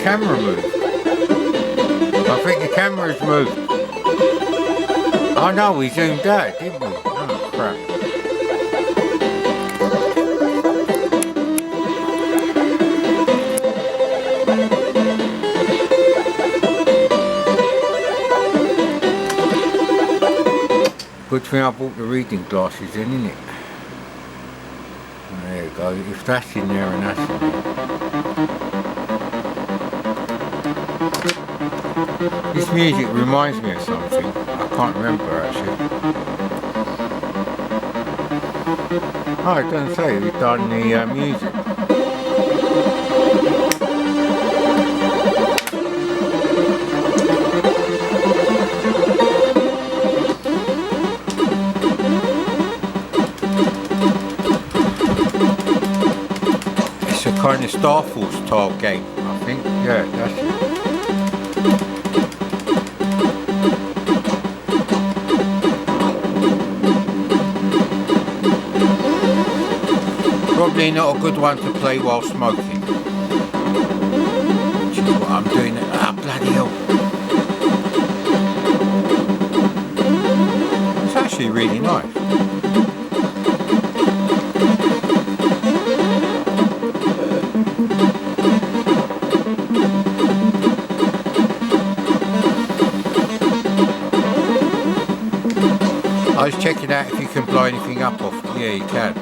camera moved. I think the camera's moved. Oh no, we zoomed out, didn't we? Oh crap. Good thing I bought the reading glasses in, isn't it? There you go. If that's in there and that's in there. This music reminds me of something. I can't remember actually. Oh, it doesn't say we've done the music. It's a kind of Star Force style game, I think. Yeah, that's it. Probably not a good one to play while smoking, which is what I'm doing. bloody hell. It's actually really nice. I was checking out if you can blow anything up off. Yeah, you can.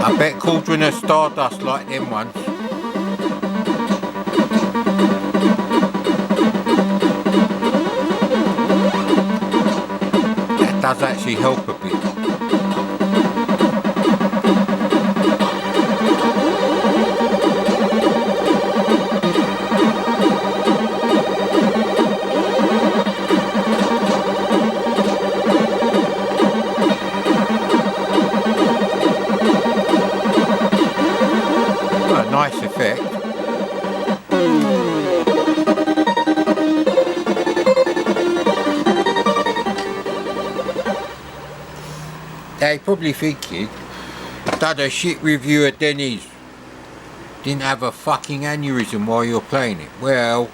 I bet Cauldron of Stardust like them ones. That does actually help a bit. Nice effect. They're probably thinking, done a shit review at Denny's. Didn't have a fucking aneurysm while you're playing it. Well,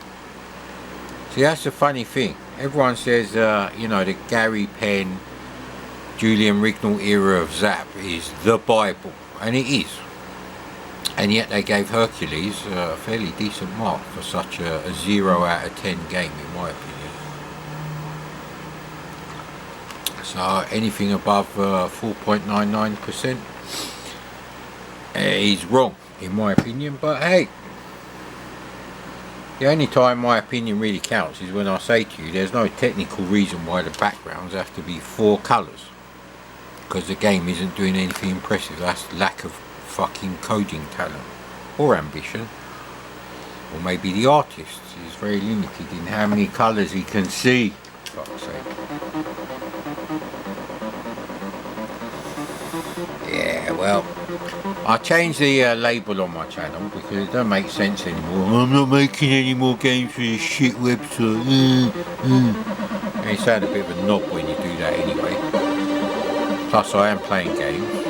see, that's the funny thing. Everyone says, you know, the Gary Penn, Julian Rignall era of Zap is the Bible, and it is. And yet they gave Hercules a fairly decent mark for such a 0 out of 10 game, in my opinion. So anything above 4.99% is wrong, in my opinion. But hey, the only time my opinion really counts is when I say to you there's no technical reason why the backgrounds have to be 4 colours, because the game isn't doing anything impressive. That's lack of fucking coding talent or ambition, or maybe the artist is very limited in how many colours he can see. Fuck's sake. Yeah, well, I changed the label on my channel because it doesn't make sense anymore. I'm not making any more games for this shit website. And you sound a bit of a knob when you do that anyway. Plus I am playing games.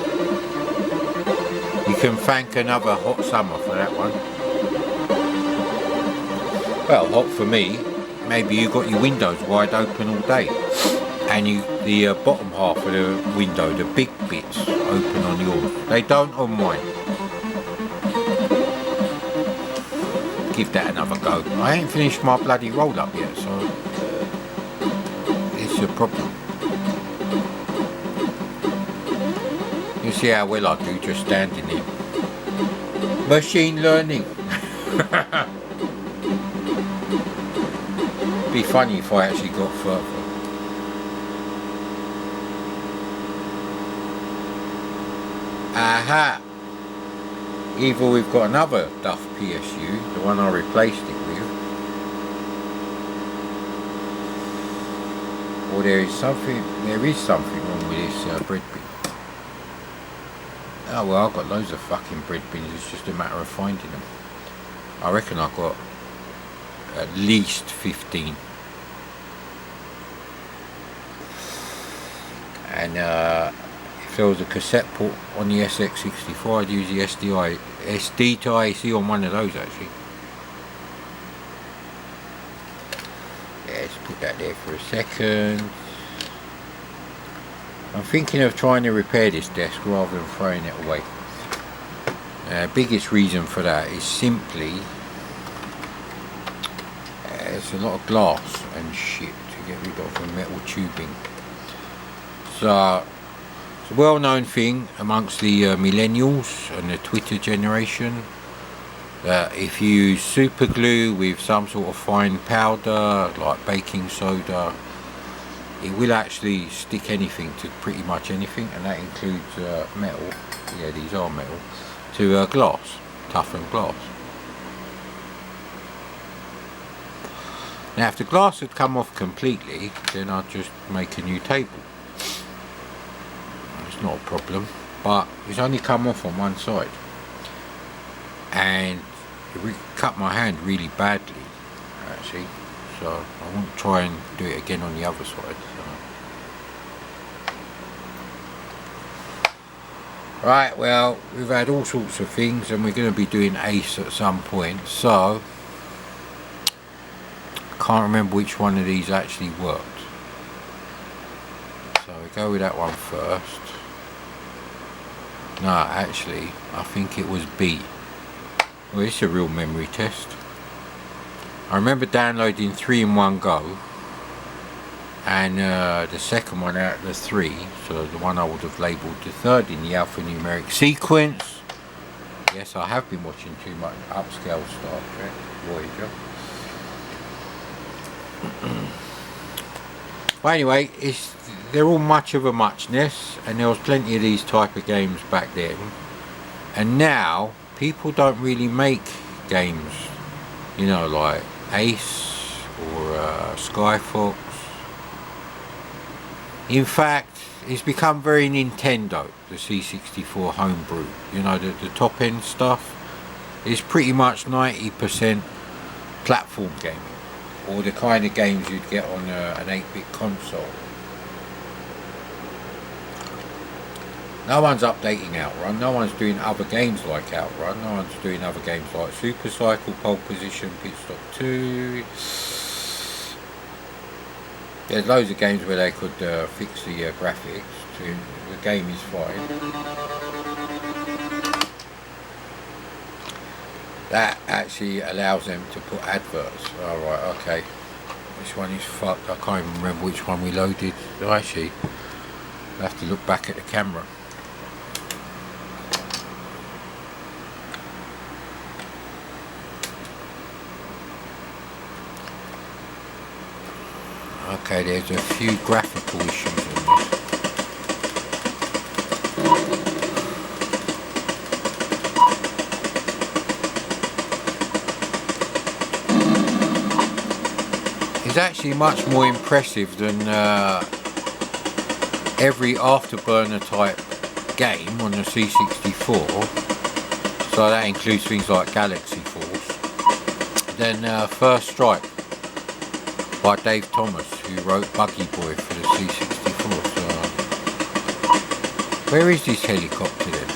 You can thank another hot summer for that one. Well, hot for me. Maybe you got your windows wide open all day, and the bottom half of the window, the big bits, open on yours. They don't on mine. Give that another go. I ain't finished my bloody roll up yet, so it's a problem. You see how well I do just standing there. Machine learning. Be funny if I actually got further. Aha! Either we've got another Duff PSU, the one I replaced it with, or there is something wrong with this bread bin. Oh well, I've got loads of fucking bread bins, it's just a matter of finding them. I reckon I've got at least 15. And if there was a cassette port on the SX64, I'd use the SD to IC on one of those actually. Yeah, let's put that there for a second. I'm thinking of trying to repair this desk rather than throwing it away. Biggest reason for that is simply there's a lot of glass and shit to get rid of and metal tubing. So it's a well-known thing amongst the millennials and the Twitter generation that if you use super glue with some sort of fine powder like baking soda, it will actually stick anything to pretty much anything, and that includes metal. Yeah, these are metal, to glass, toughened glass. Now if the glass had come off completely, then I'd just make a new table. It's not a problem, but it's only come off on one side, and it cut my hand really badly actually. so I won't try and do it again on the other side. So. Right, well, we've had all sorts of things, and we're going to be doing Ace at some point, so I can't remember which one of these actually worked. So we go with that one first. No, actually, I think it was B. Well, it's a real memory test. I remember downloading 3 in one go, and the second one out of the 3, so the one I would have labelled the third in the alphanumeric sequence. Yes, I have been watching too much upscale Star Trek Voyager. But anyway, they're all much of a muchness, and there was plenty of these type of games back then. And now people don't really make games, you know, like Ace or Skyfox. In fact, it's become very Nintendo, the C64 homebrew. You know, the top end stuff is pretty much 90% platform gaming, or the kind of games you'd get on an 8-bit console. No one's updating Outrun, no one's doing other games like Outrun, no one's doing other games like Super Cycle, Pole Position, Pit Stop 2. There's loads of games where they could fix the graphics. The game is fine. That actually allows them to put adverts. Alright, okay. This one is fucked. I can't even remember which one we loaded. Actually, I have to look back at the camera. Okay, there's a few graphical issues in this. It's actually much more impressive than every Afterburner type game on the C64. So that includes things like Galaxy Force. Then First Strike by Dave Thomas, who wrote Buggy Boy for the C64. So, where is this helicopter then?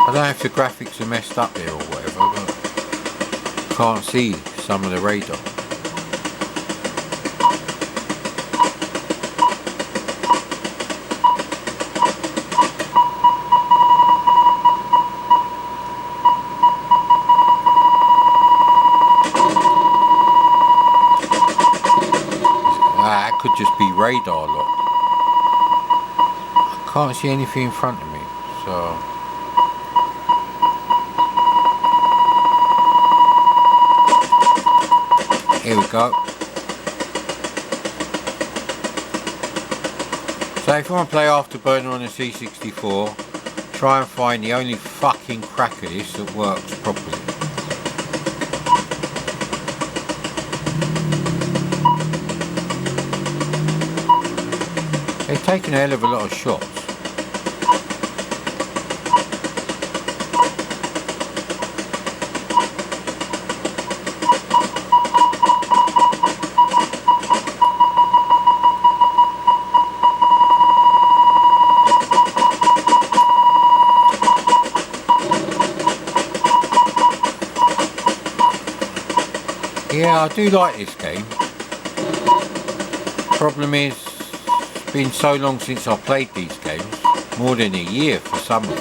I don't know if the graphics are messed up there or whatever, but can't see some of the radar. Could just be radar locked. I can't see anything in front of me, so here we go. So if you want to play Afterburner on the C64, try and find the only fucking crack of this that works properly. They've taken a hell of a lot of shots. Yeah, I do like this game. Problem is, it's been so long since I played these games, more than a year for some of them.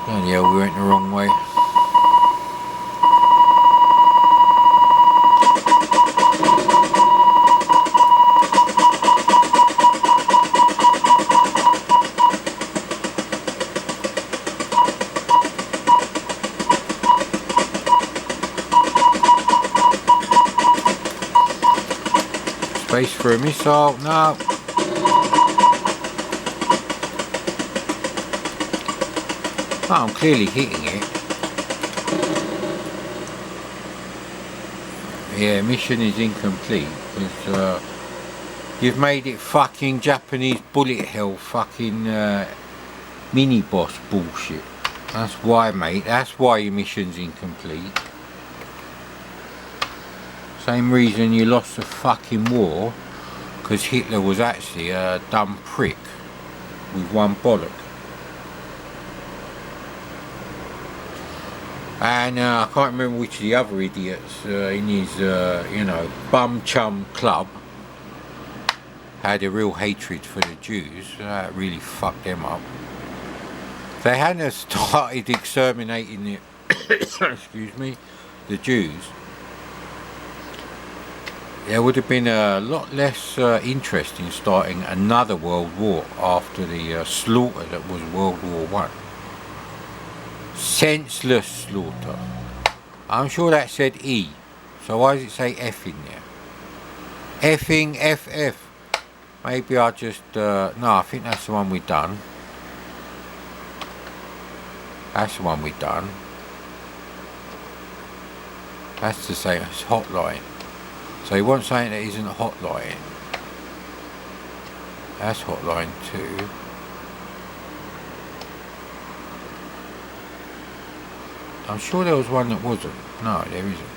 Oh yeah, we went the wrong way. Space for a missile, no. Oh, I'm clearly hitting it. Yeah, mission is incomplete because you've made it fucking Japanese bullet hell fucking mini boss bullshit. That's why, mate. That's why your mission's incomplete. Same reason you lost the fucking war, because Hitler was actually a dumb prick with one bollock. And I can't remember which of the other idiots in his, you know, bum chum club had a real hatred for the Jews. That really fucked them up. If they hadn't started exterminating the, excuse me, the Jews, there would have been a lot less interest in starting another world war after the slaughter that was World War I. Senseless slaughter. I'm sure that said E, so why does it say F in there? Effing FF. Maybe I just, no, I think that's the one we've done. That's the one we've done. That's the same as hotline. So you want something that isn't hotline. That's hotline 2. I'm sure there was one that wasn't. No, there isn't.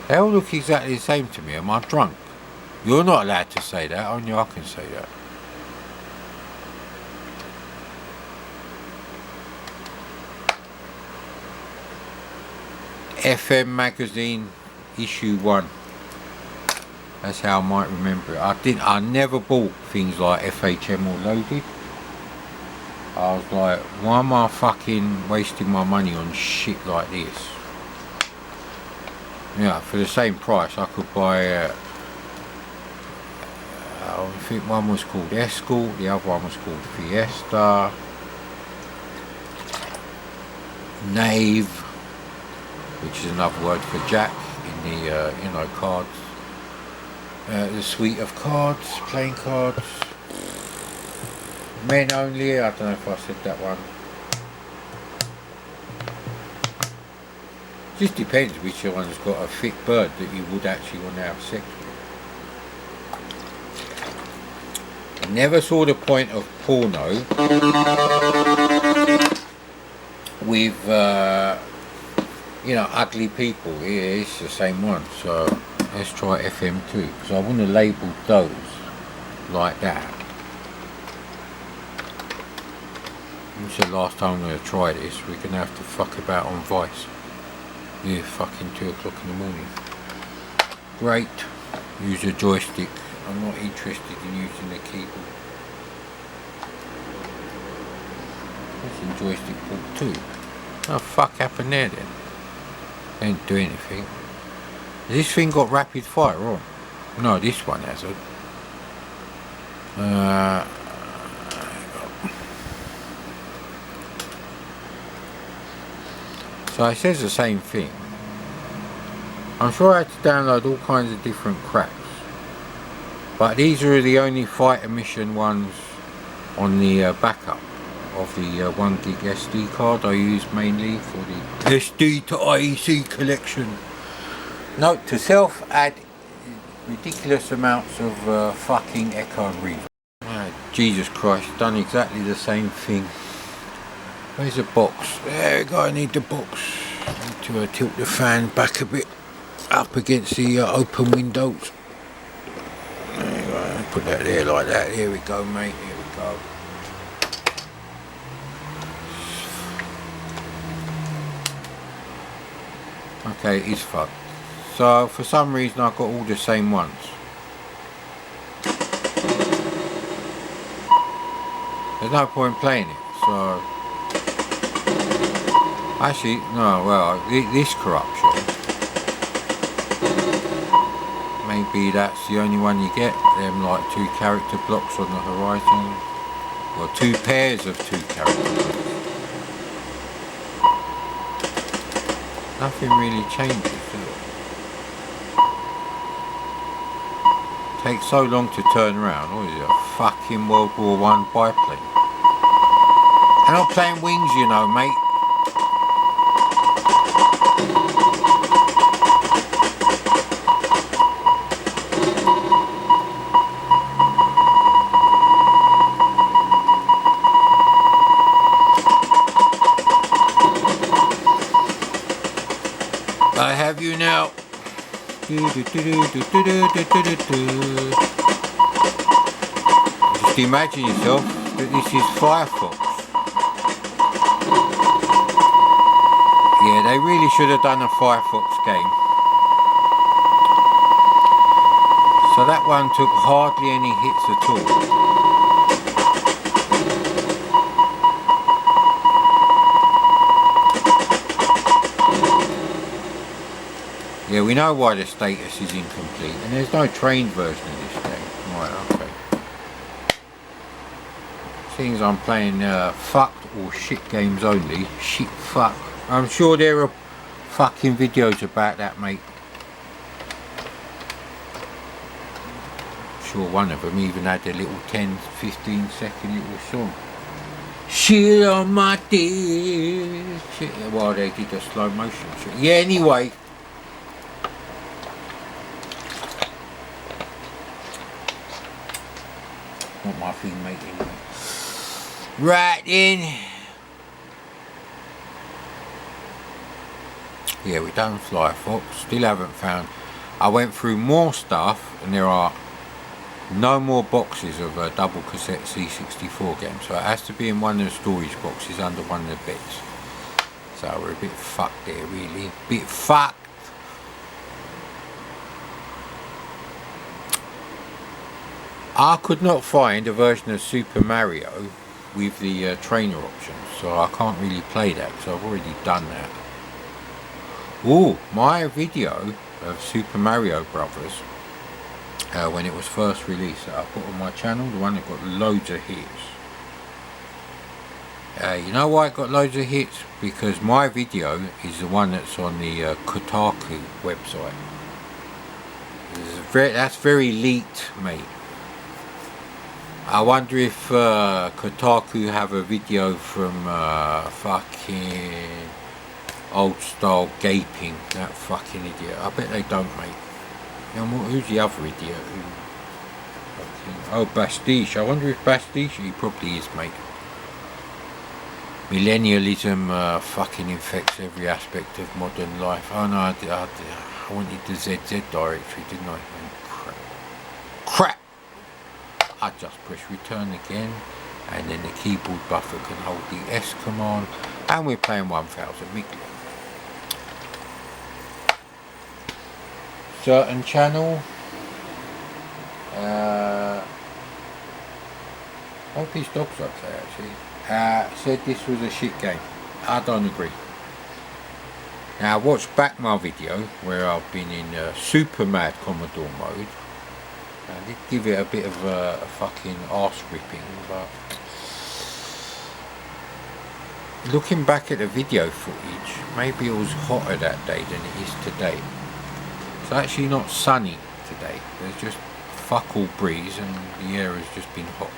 They all look exactly the same to me. Am I drunk? You're not allowed to say that. Only I can say that. FM magazine issue 1. That's how I might remember it. I never bought things like FHM or Loaded. I was like, why am I fucking wasting my money on shit like this? Yeah, for the same price I could buy I think one was called Escort, the other one was called Fiesta, Knave, which is another word for Jack in the you know, cards, the suite of cards, playing cards, men only. I don't know if I said that one. Just depends which one's got a thick bird that you would actually want to have sex with. I never saw the point of porno with you know, ugly people. Yeah, it's the same one. So let's try FM2, because I want to label those like that. When's the last time I'm going to try this? We're going to have to fuck about on Vice. Yeah, fucking 2 o'clock in the morning. Great. Use a joystick. I'm not interested in using the keyboard. That's in joystick port 2. What the fuck happened there then? Didn't do anything. Has this thing got rapid fire on? No, this one hasn't. So it says the same thing. I'm sure I had to download all kinds of different craps, but these are the only fighter mission ones on the backup of the 1 gig SD card I use mainly for the SD to IEC collection. Note to self, add ridiculous amounts of fucking echo and reverb. Jesus Christ, done exactly the same thing. Where's the box? There we go, I need the box. I need to tilt the fan back a bit up against the open windows. There you go, put that there like that. Here we go, mate, here we go. Okay, it's fucked. So for some reason I got all the same ones. There's no point playing it, so actually, no, well, this corruption, maybe that's the only one you get, them like 2 character blocks on the horizon, or 2 pairs of 2 character blocks. Nothing really changes, does it? Takes so long to turn around. What is it, a fucking World War I biplane? I'm not playing wings, you know, mate. I have you now. Just imagine yourself that this is Firefox. Yeah, they really should have done a Firefox game. So that one took hardly any hits at all. Yeah, we know why the status is incomplete, and there's no trained version of this game. Right, okay. Seeing as I'm playing fucked or shit games only, shit fuck. I'm sure there are fucking videos about that, mate. I'm sure one of them even had a little 10-15 second little song. Shit on my dick. Shit. Well, they did a slow motion shit. Yeah, anyway. Not my thing, mate, anyway. Right then. Yeah, we done Firefox. Still haven't found. I went through more stuff, and there are no more boxes of a double cassette C64 game. So it has to be in one of the storage boxes under one of the beds. So we're a bit fucked there, really. Bit fucked. I could not find a version of Super Mario with the trainer options, so I can't really play that, so I've already done that. Oh, my video of Super Mario Brothers, when it was first released, that I put on my channel, the one that got loads of hits. You know why it got loads of hits? Because my video is the one that's on the Kotaku website. That's very leaked, mate. I wonder if Kotaku have a video from fucking old style gaping, that fucking idiot. I bet they don't, mate. You know, who's the other idiot? Oh, Bastiche. I wonder if Bastiche, he probably is, mate. Millennialism fucking infects every aspect of modern life. Oh no, I wanted the ZZ directory, didn't I? Oh, crap! I just press return again, and then the keyboard buffer can hold the S command, and we're playing 1000 MIG. Certain channel. Hope his dog's okay, actually. Said this was a shit game. I don't agree. Now watch back my video where I've been in super mad Commodore mode. I did give it a bit of a fucking arse ripping, but looking back at the video footage, maybe it was hotter that day than it is today. It's actually not sunny today. There's just fuck all breeze and the air has just been hot.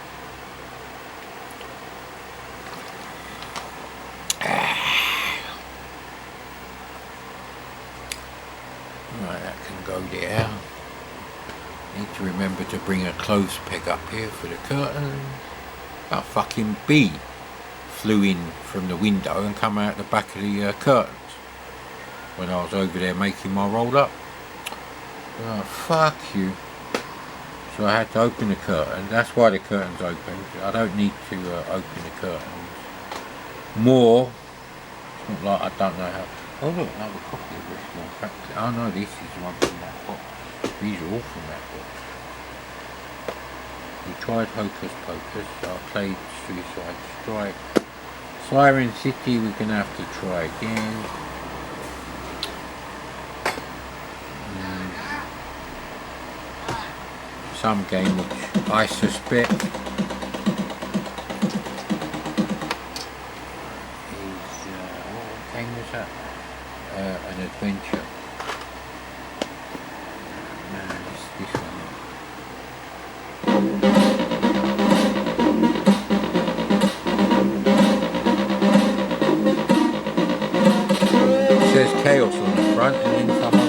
Right, that can go there. Need to remember to bring a clothes peg up here for the curtain. That fucking bee flew in from the window and come out the back of the curtains when I was over there making my roll up. Oh, fuck you. So I had to open the curtain. That's why the curtain's open. I don't need to open the curtains more. It's not like I don't know how. Oh look, another copy of this one. Oh no, this is one from that box. These are all from that box. We tried Hocus Pocus. I played Suicide Strike. Siren City we're gonna have to try again. Some game which I suspect is what game was that? An adventure. No, it's this one. front and then some other.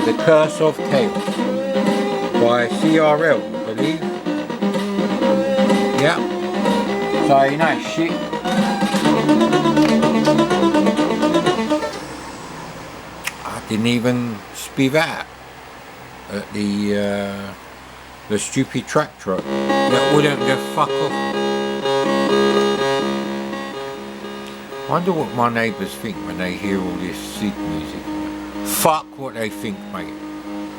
The Curse of Chaos by CRL, I believe. Yeah. So you know shit. I didn't even spiv out at the stupid track truck that wouldn't go fuck off. I wonder what my neighbours think when they hear all this Sid music. Fuck what they think, mate.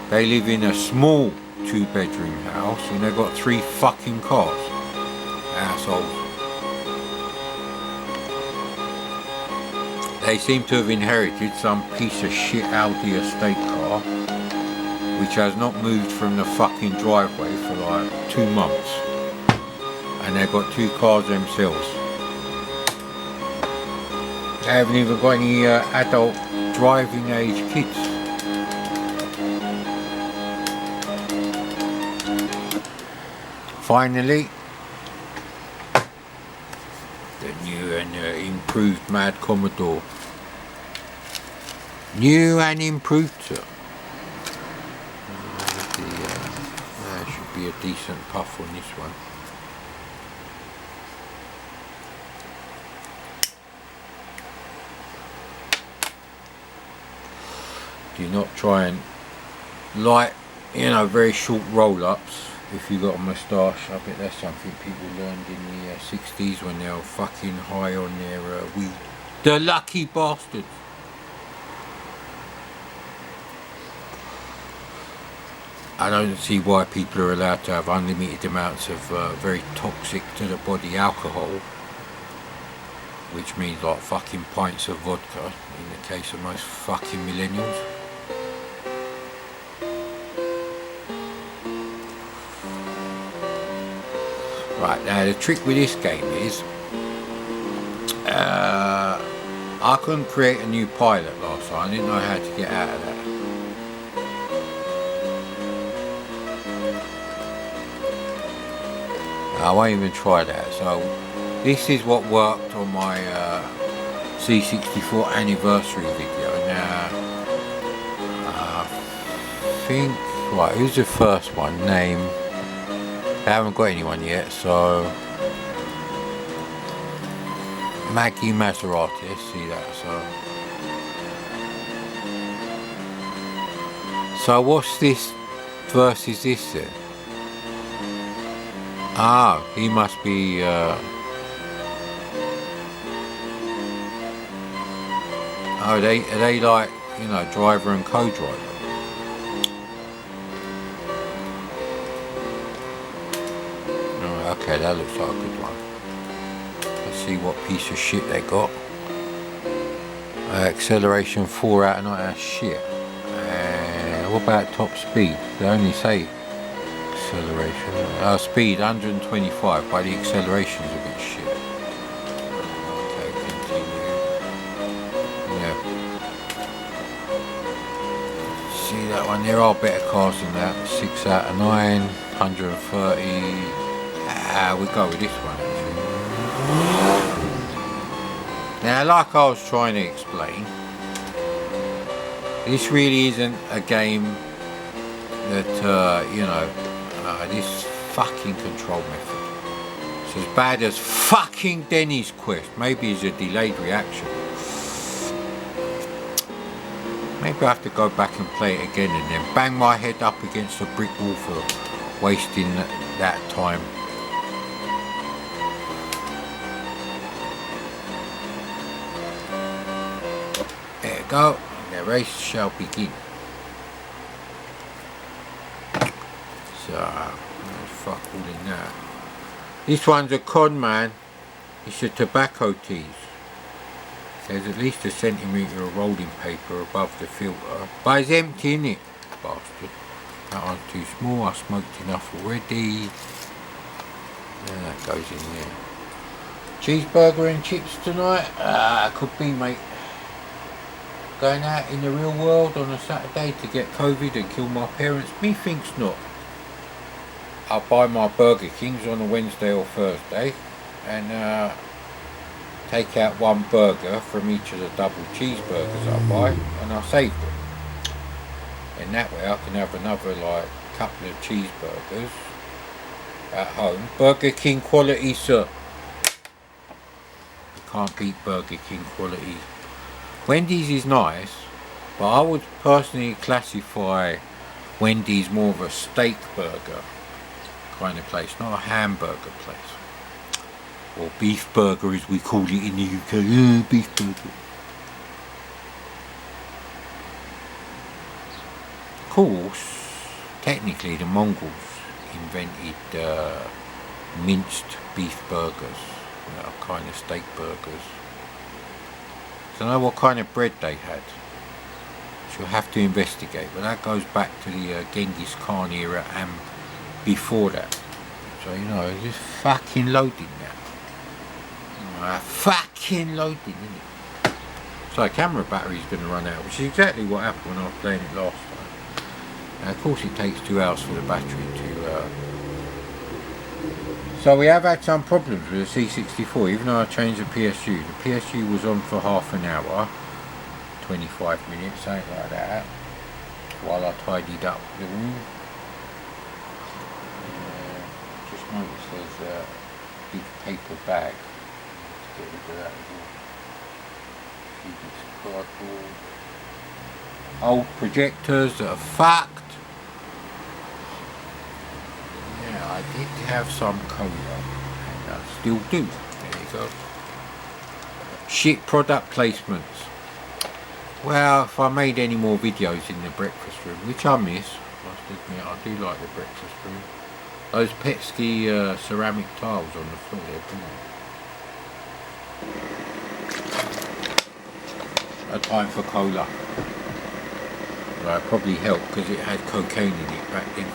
They live in a small 2-bedroom house and they've got 3 fucking cars. Assholes. They seem to have inherited some piece of shit Audi estate car which has not moved from the fucking driveway for like 2 months. And they've got 2 cars themselves. They haven't even got any adult driving age kids. Finally, the new and improved Mad Commodore. New and improved, sir. There should be a decent puff on this one. Do not try and light, very short roll-ups if you got a moustache. I bet that's something people learned in the 60s when they were fucking high on their weed. The lucky bastards. I don't see why people are allowed to have unlimited amounts of very toxic to the body alcohol, which means like fucking pints of vodka in the case of most fucking millennials. Right, now the trick with this game is I couldn't create a new pilot last time. I didn't know how to get out of that. I won't even try that. So this is what worked on my C64 anniversary video. Now I think, right, who's the first one? Name. I haven't got anyone yet, so Maggie Maserati, let's see that. So what's this versus this then? Ah, he must be are they like, driver and co-driver? Okay, that looks like a good one. Let's see what piece of shit they got. Acceleration 4 out of 9. That's shit. What about top speed? They only say acceleration. Speed 125, but the acceleration is a bit shit. Okay, continue. Yeah. See that one? There are better cars than that. 6 out of 9, 130. We go with this one actually. Now, like I was trying to explain, this really isn't a game that this fucking control method. It's as bad as fucking Denny's Quest. Maybe it's a delayed reaction. Maybe I have to go back and play it again and then bang my head up against a brick wall for wasting that time. There we go, the race shall begin. So, fuck all in that. This one's a con, man. It's a tobacco tease. There's at least a centimetre of rolling paper above the filter, but it's empty, innit, bastard. That one's too small, I smoked enough already. And that goes in there. Cheeseburger and chips tonight? Could be, mate. Going out in the real world on a Saturday to get COVID and kill my parents? Methinks not. I'll buy my Burger Kings on a Wednesday or Thursday, and take out one burger from each of the double cheeseburgers I buy, and I save them. And that way I can have another like couple of cheeseburgers at home. Burger King quality, sir. You can't beat Burger King quality. Wendy's is nice, but I would personally classify Wendy's more of a steak burger kind of place, not a hamburger place. Or beef burger as we call it in the UK. Beef burger. Of course, technically the Mongols invented minced beef burgers, kind of steak burgers. I don't know what kind of bread they had. You'll have to investigate, but that goes back to the Genghis Khan era and before that. So you know, it's just fucking loading now. Fucking loading, isn't it? So camera battery's going to run out, which is exactly what happened when I was playing it last time. Now, of course it takes 2 hours for the battery to... So we have had some problems with the C64, even though I changed the PSU. The PSU was on for half an hour, 25 minutes, something like that, while I tidied up the room. Just noticed there's a big paper bag. Get rid of that as well. See this cardboard. Old projectors that are fucked. Yeah, I did have some cola, and I still do. There you go. Shit product placements. Well, if I made any more videos in the breakfast room, which I miss, I must admit, I do like the breakfast room. Those pesky ceramic tiles on the floor, they're brilliant. A time for cola. Well, it probably helped because it had cocaine in it back then.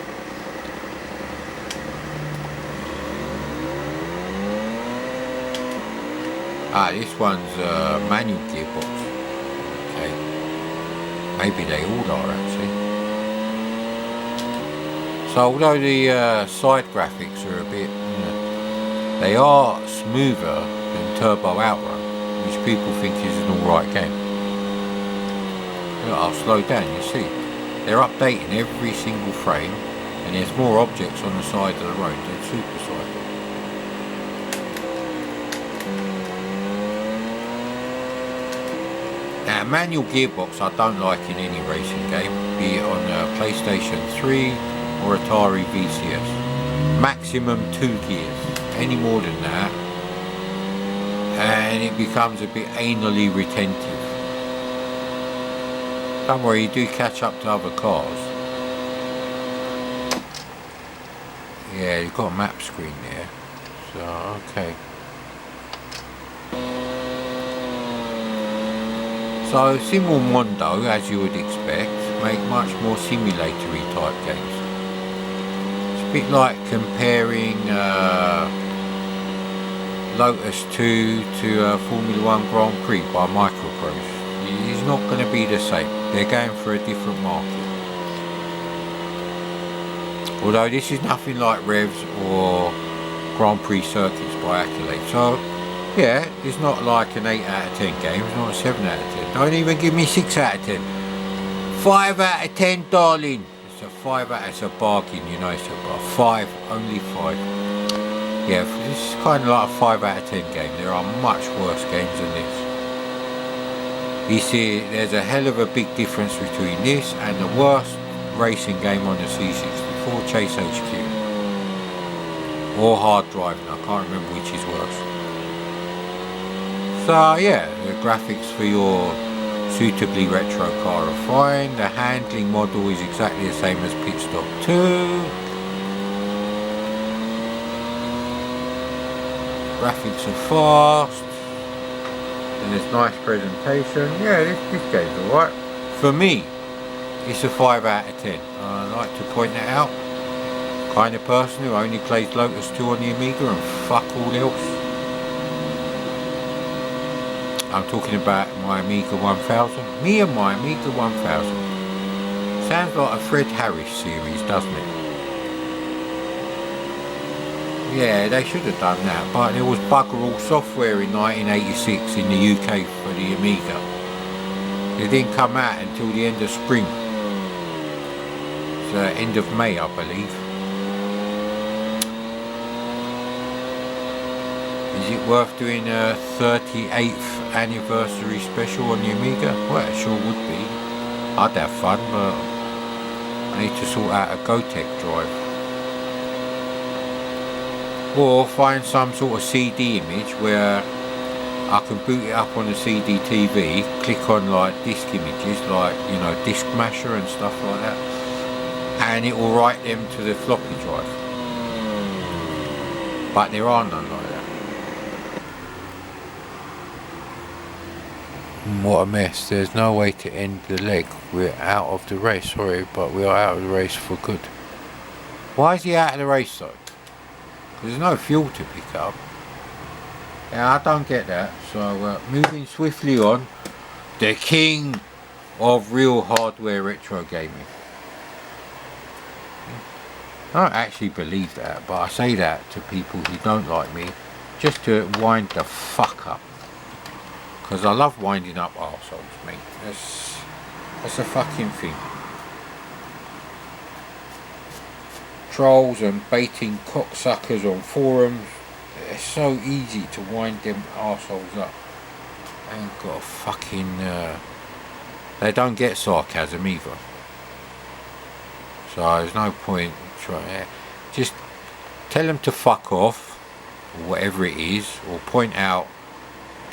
This one's manual gearbox. Okay. Maybe they all are actually. So although the side graphics are a bit, they are smoother than Turbo Outrun, which people think is an alright game. I'll slow down, you see. They're updating every single frame, and there's more objects on the side of the road than Super Cycle. Now, manual gearbox I don't like in any racing game, be it on PlayStation 3 or Atari VCS. Maximum 2 gears. Any more than that, and it becomes a bit anally retentive. Don't worry, you do catch up to other cars. Yeah, you've got a map screen there. So, okay. So, Simul Mondo, as you would expect, make much more simulatory type games. It's a bit like comparing Lotus 2 to Formula 1 Grand Prix by Microprose. It's not going to be the same. They're going for a different market. Although this is nothing like Revs or Grand Prix circuits by Accolade. So, yeah, it's not like an 8 out of 10 game. It's not a 7 out of 10. Don't even give me 6 out of 10. 5 out of 10, darling. It's a 5 out. It's a bargain, you know. It's a 5, only 5. Yeah, this is kind of like a 5 out of 10 game. There are much worse games than this. You see, there's a hell of a big difference between this and the worst racing game on the C64, Chase HQ. Or Hard Driving, I can't remember which is worse. So yeah, the graphics for your suitably retro car are fine. The handling model is exactly the same as Pit Stop 2. Graphics are fast. And there's nice presentation. Yeah, this game's alright. For me, it's a 5 out of 10. I like to point that out. Kind of person who only plays Lotus 2 on the Amiga and fuck all else. I'm talking about my Amiga 1000. Me and my Amiga 1000. Sounds like a Fred Harris series, doesn't it? Yeah, they should have done that, but there was bugger all software in 1986 in the UK for the Amiga. It didn't come out until the end of spring. It's end of May, I believe. Is it worth doing a 38th anniversary special on the Amiga? Well, it sure would be. I'd have fun, but I need to sort out a Gotek drive. Or find some sort of CD image where I can boot it up on the CD TV, click on like disk images, like, you know, Disk Masher and stuff like that, and it will write them to the floppy drive. But there are none like that. What a mess. There's no way to end the leg. We're out of the race, sorry, but we are out of the race for good. Why is he out of the race though? There's no fuel to pick up. Yeah, I don't get that. So moving swiftly on, the king of real hardware retro gaming. I don't actually believe that, but I say that to people who don't like me, just to wind the fuck up. Because I love winding up arseholes, mate. That's a fucking thing. Trolls and baiting cocksuckers on forums. It's so easy to wind them arseholes up. They ain't got a fucking... they don't get sarcasm either. So there's no point trying... Just tell them to fuck off, or whatever it is, or point out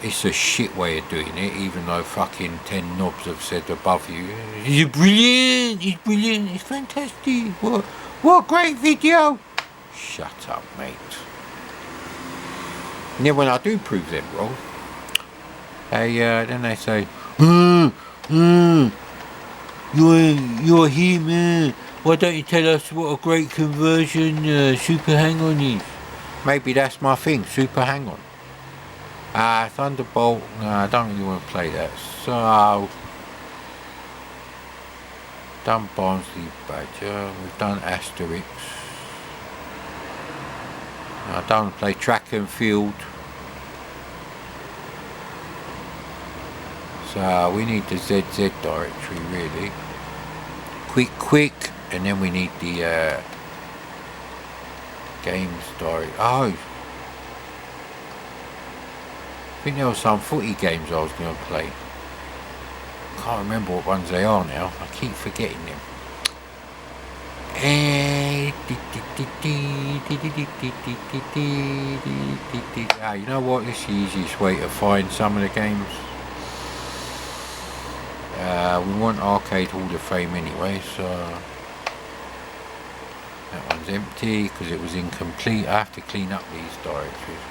it's a shit way of doing it, even though fucking 10 knobs have said above you, it's brilliant, it's fantastic, what a great video. Shut up, mate. And then when I do prove them wrong, then they say, you're here, man. Why don't you tell us what a great conversion Super Hang-On is? Maybe that's my thing, Super Hang-On. Thunderbolt, no, I don't really want to play that. So, done Barnsley Badger, we've done Asterix. I don't play Track and Field. So we need the ZZ directory really. Quick, and then we need the games directory. Oh, I think there were some footy games I was going to play. Can't remember what ones they are now. I keep forgetting them. You know what? This is the easiest way to find some of the games. We want Arcade Hall of Fame anyway, so that one's empty because it was incomplete. I have to clean up these directories.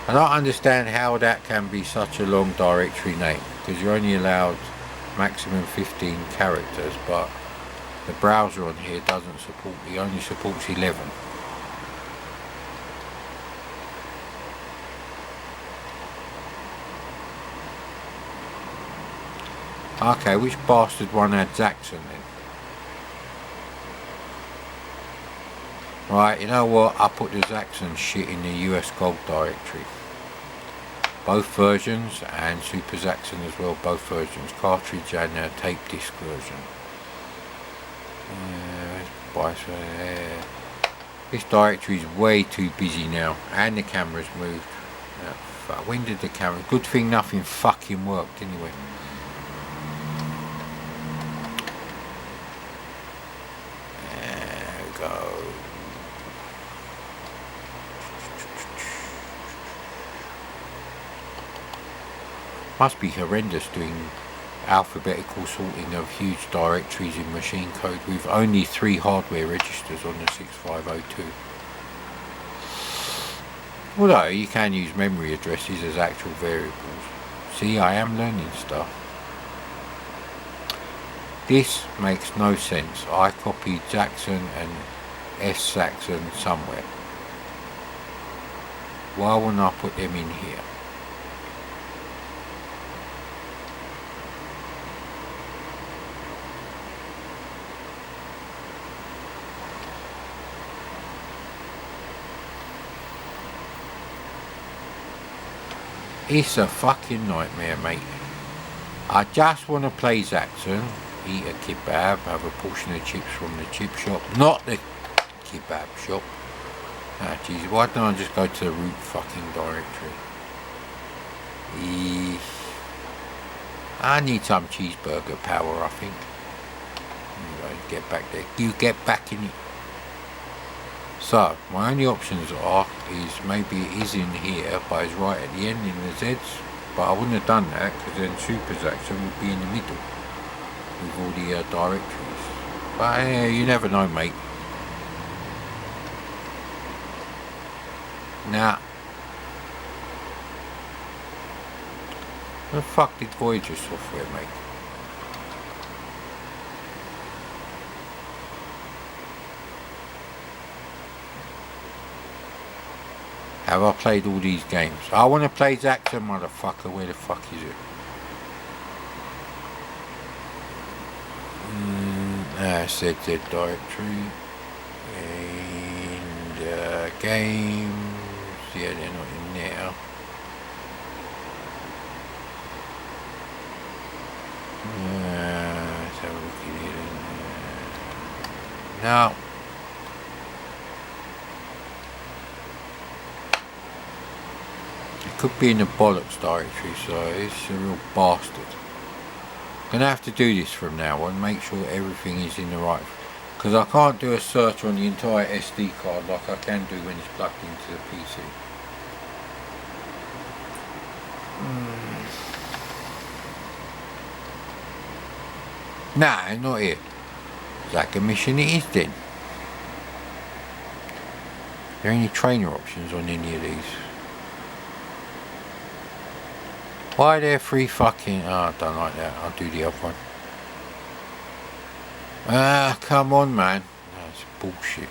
I don't understand how that can be such a long directory name, because you're only allowed maximum 15 characters, but the browser on here doesn't support, it only supports 11. Okay, which bastard one had Zaxxon then? Right, you know what, I put the Zaxxon shit in the US Gold directory. Both versions, and Super Zaxxon as well, both versions, cartridge and tape disc version. This directory is way too busy now, and the camera's moved. When did the camera? Good thing nothing fucking worked anyway. There we go. Must be horrendous doing alphabetical sorting of huge directories in machine code with only 3 hardware registers on the 6502. Although you can use memory addresses as actual variables. See, I am learning stuff. This makes no sense. I copied Zaxxon and S Zaxxon somewhere. Why wouldn't I put them in here? It's a fucking nightmare, mate. I just want to play Zaxxon, eat a kebab, have a portion of chips from the chip shop, not the kebab shop. Ah, jeez, why don't I just go to the root fucking directory? I need some cheeseburger power, I think. Anyway, get back there. You get back in it. So, my only options is maybe it is in here, but it's right at the end in the Zs. But I wouldn't have done that, because then Super Zaxxon would be in the middle with all the directories. But you never know, mate. Now, what the fuck did Voyager software make? Have I played all these games? I want to play Zaxxon, motherfucker. Where the fuck is it? Said the directory. And games. Yeah, they're not in there. Let's have a look at it. Now. Could be in the bollocks directory, so it's a real bastard. Gonna have to do this from now on, make sure everything is in the right, because I can't do a search on the entire SD card like I can do when it's plugged into the PC. Nah, not here. Is that a mission it is then? Are there any trainer options on any of these? Why are there 3 fucking... Oh, I don't like that. I'll do the other one. Ah, come on, man. That's bullshit.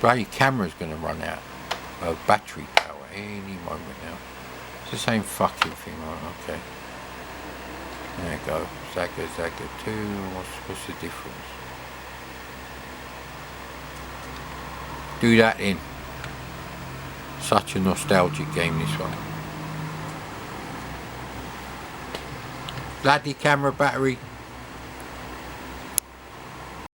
Bloody camera's going to run out of battery power any moment now. It's the same fucking thing, right? Okay. There you go. Zaga 2. What's the difference? Do that in. Such a nostalgic game, this one. Bloody camera battery.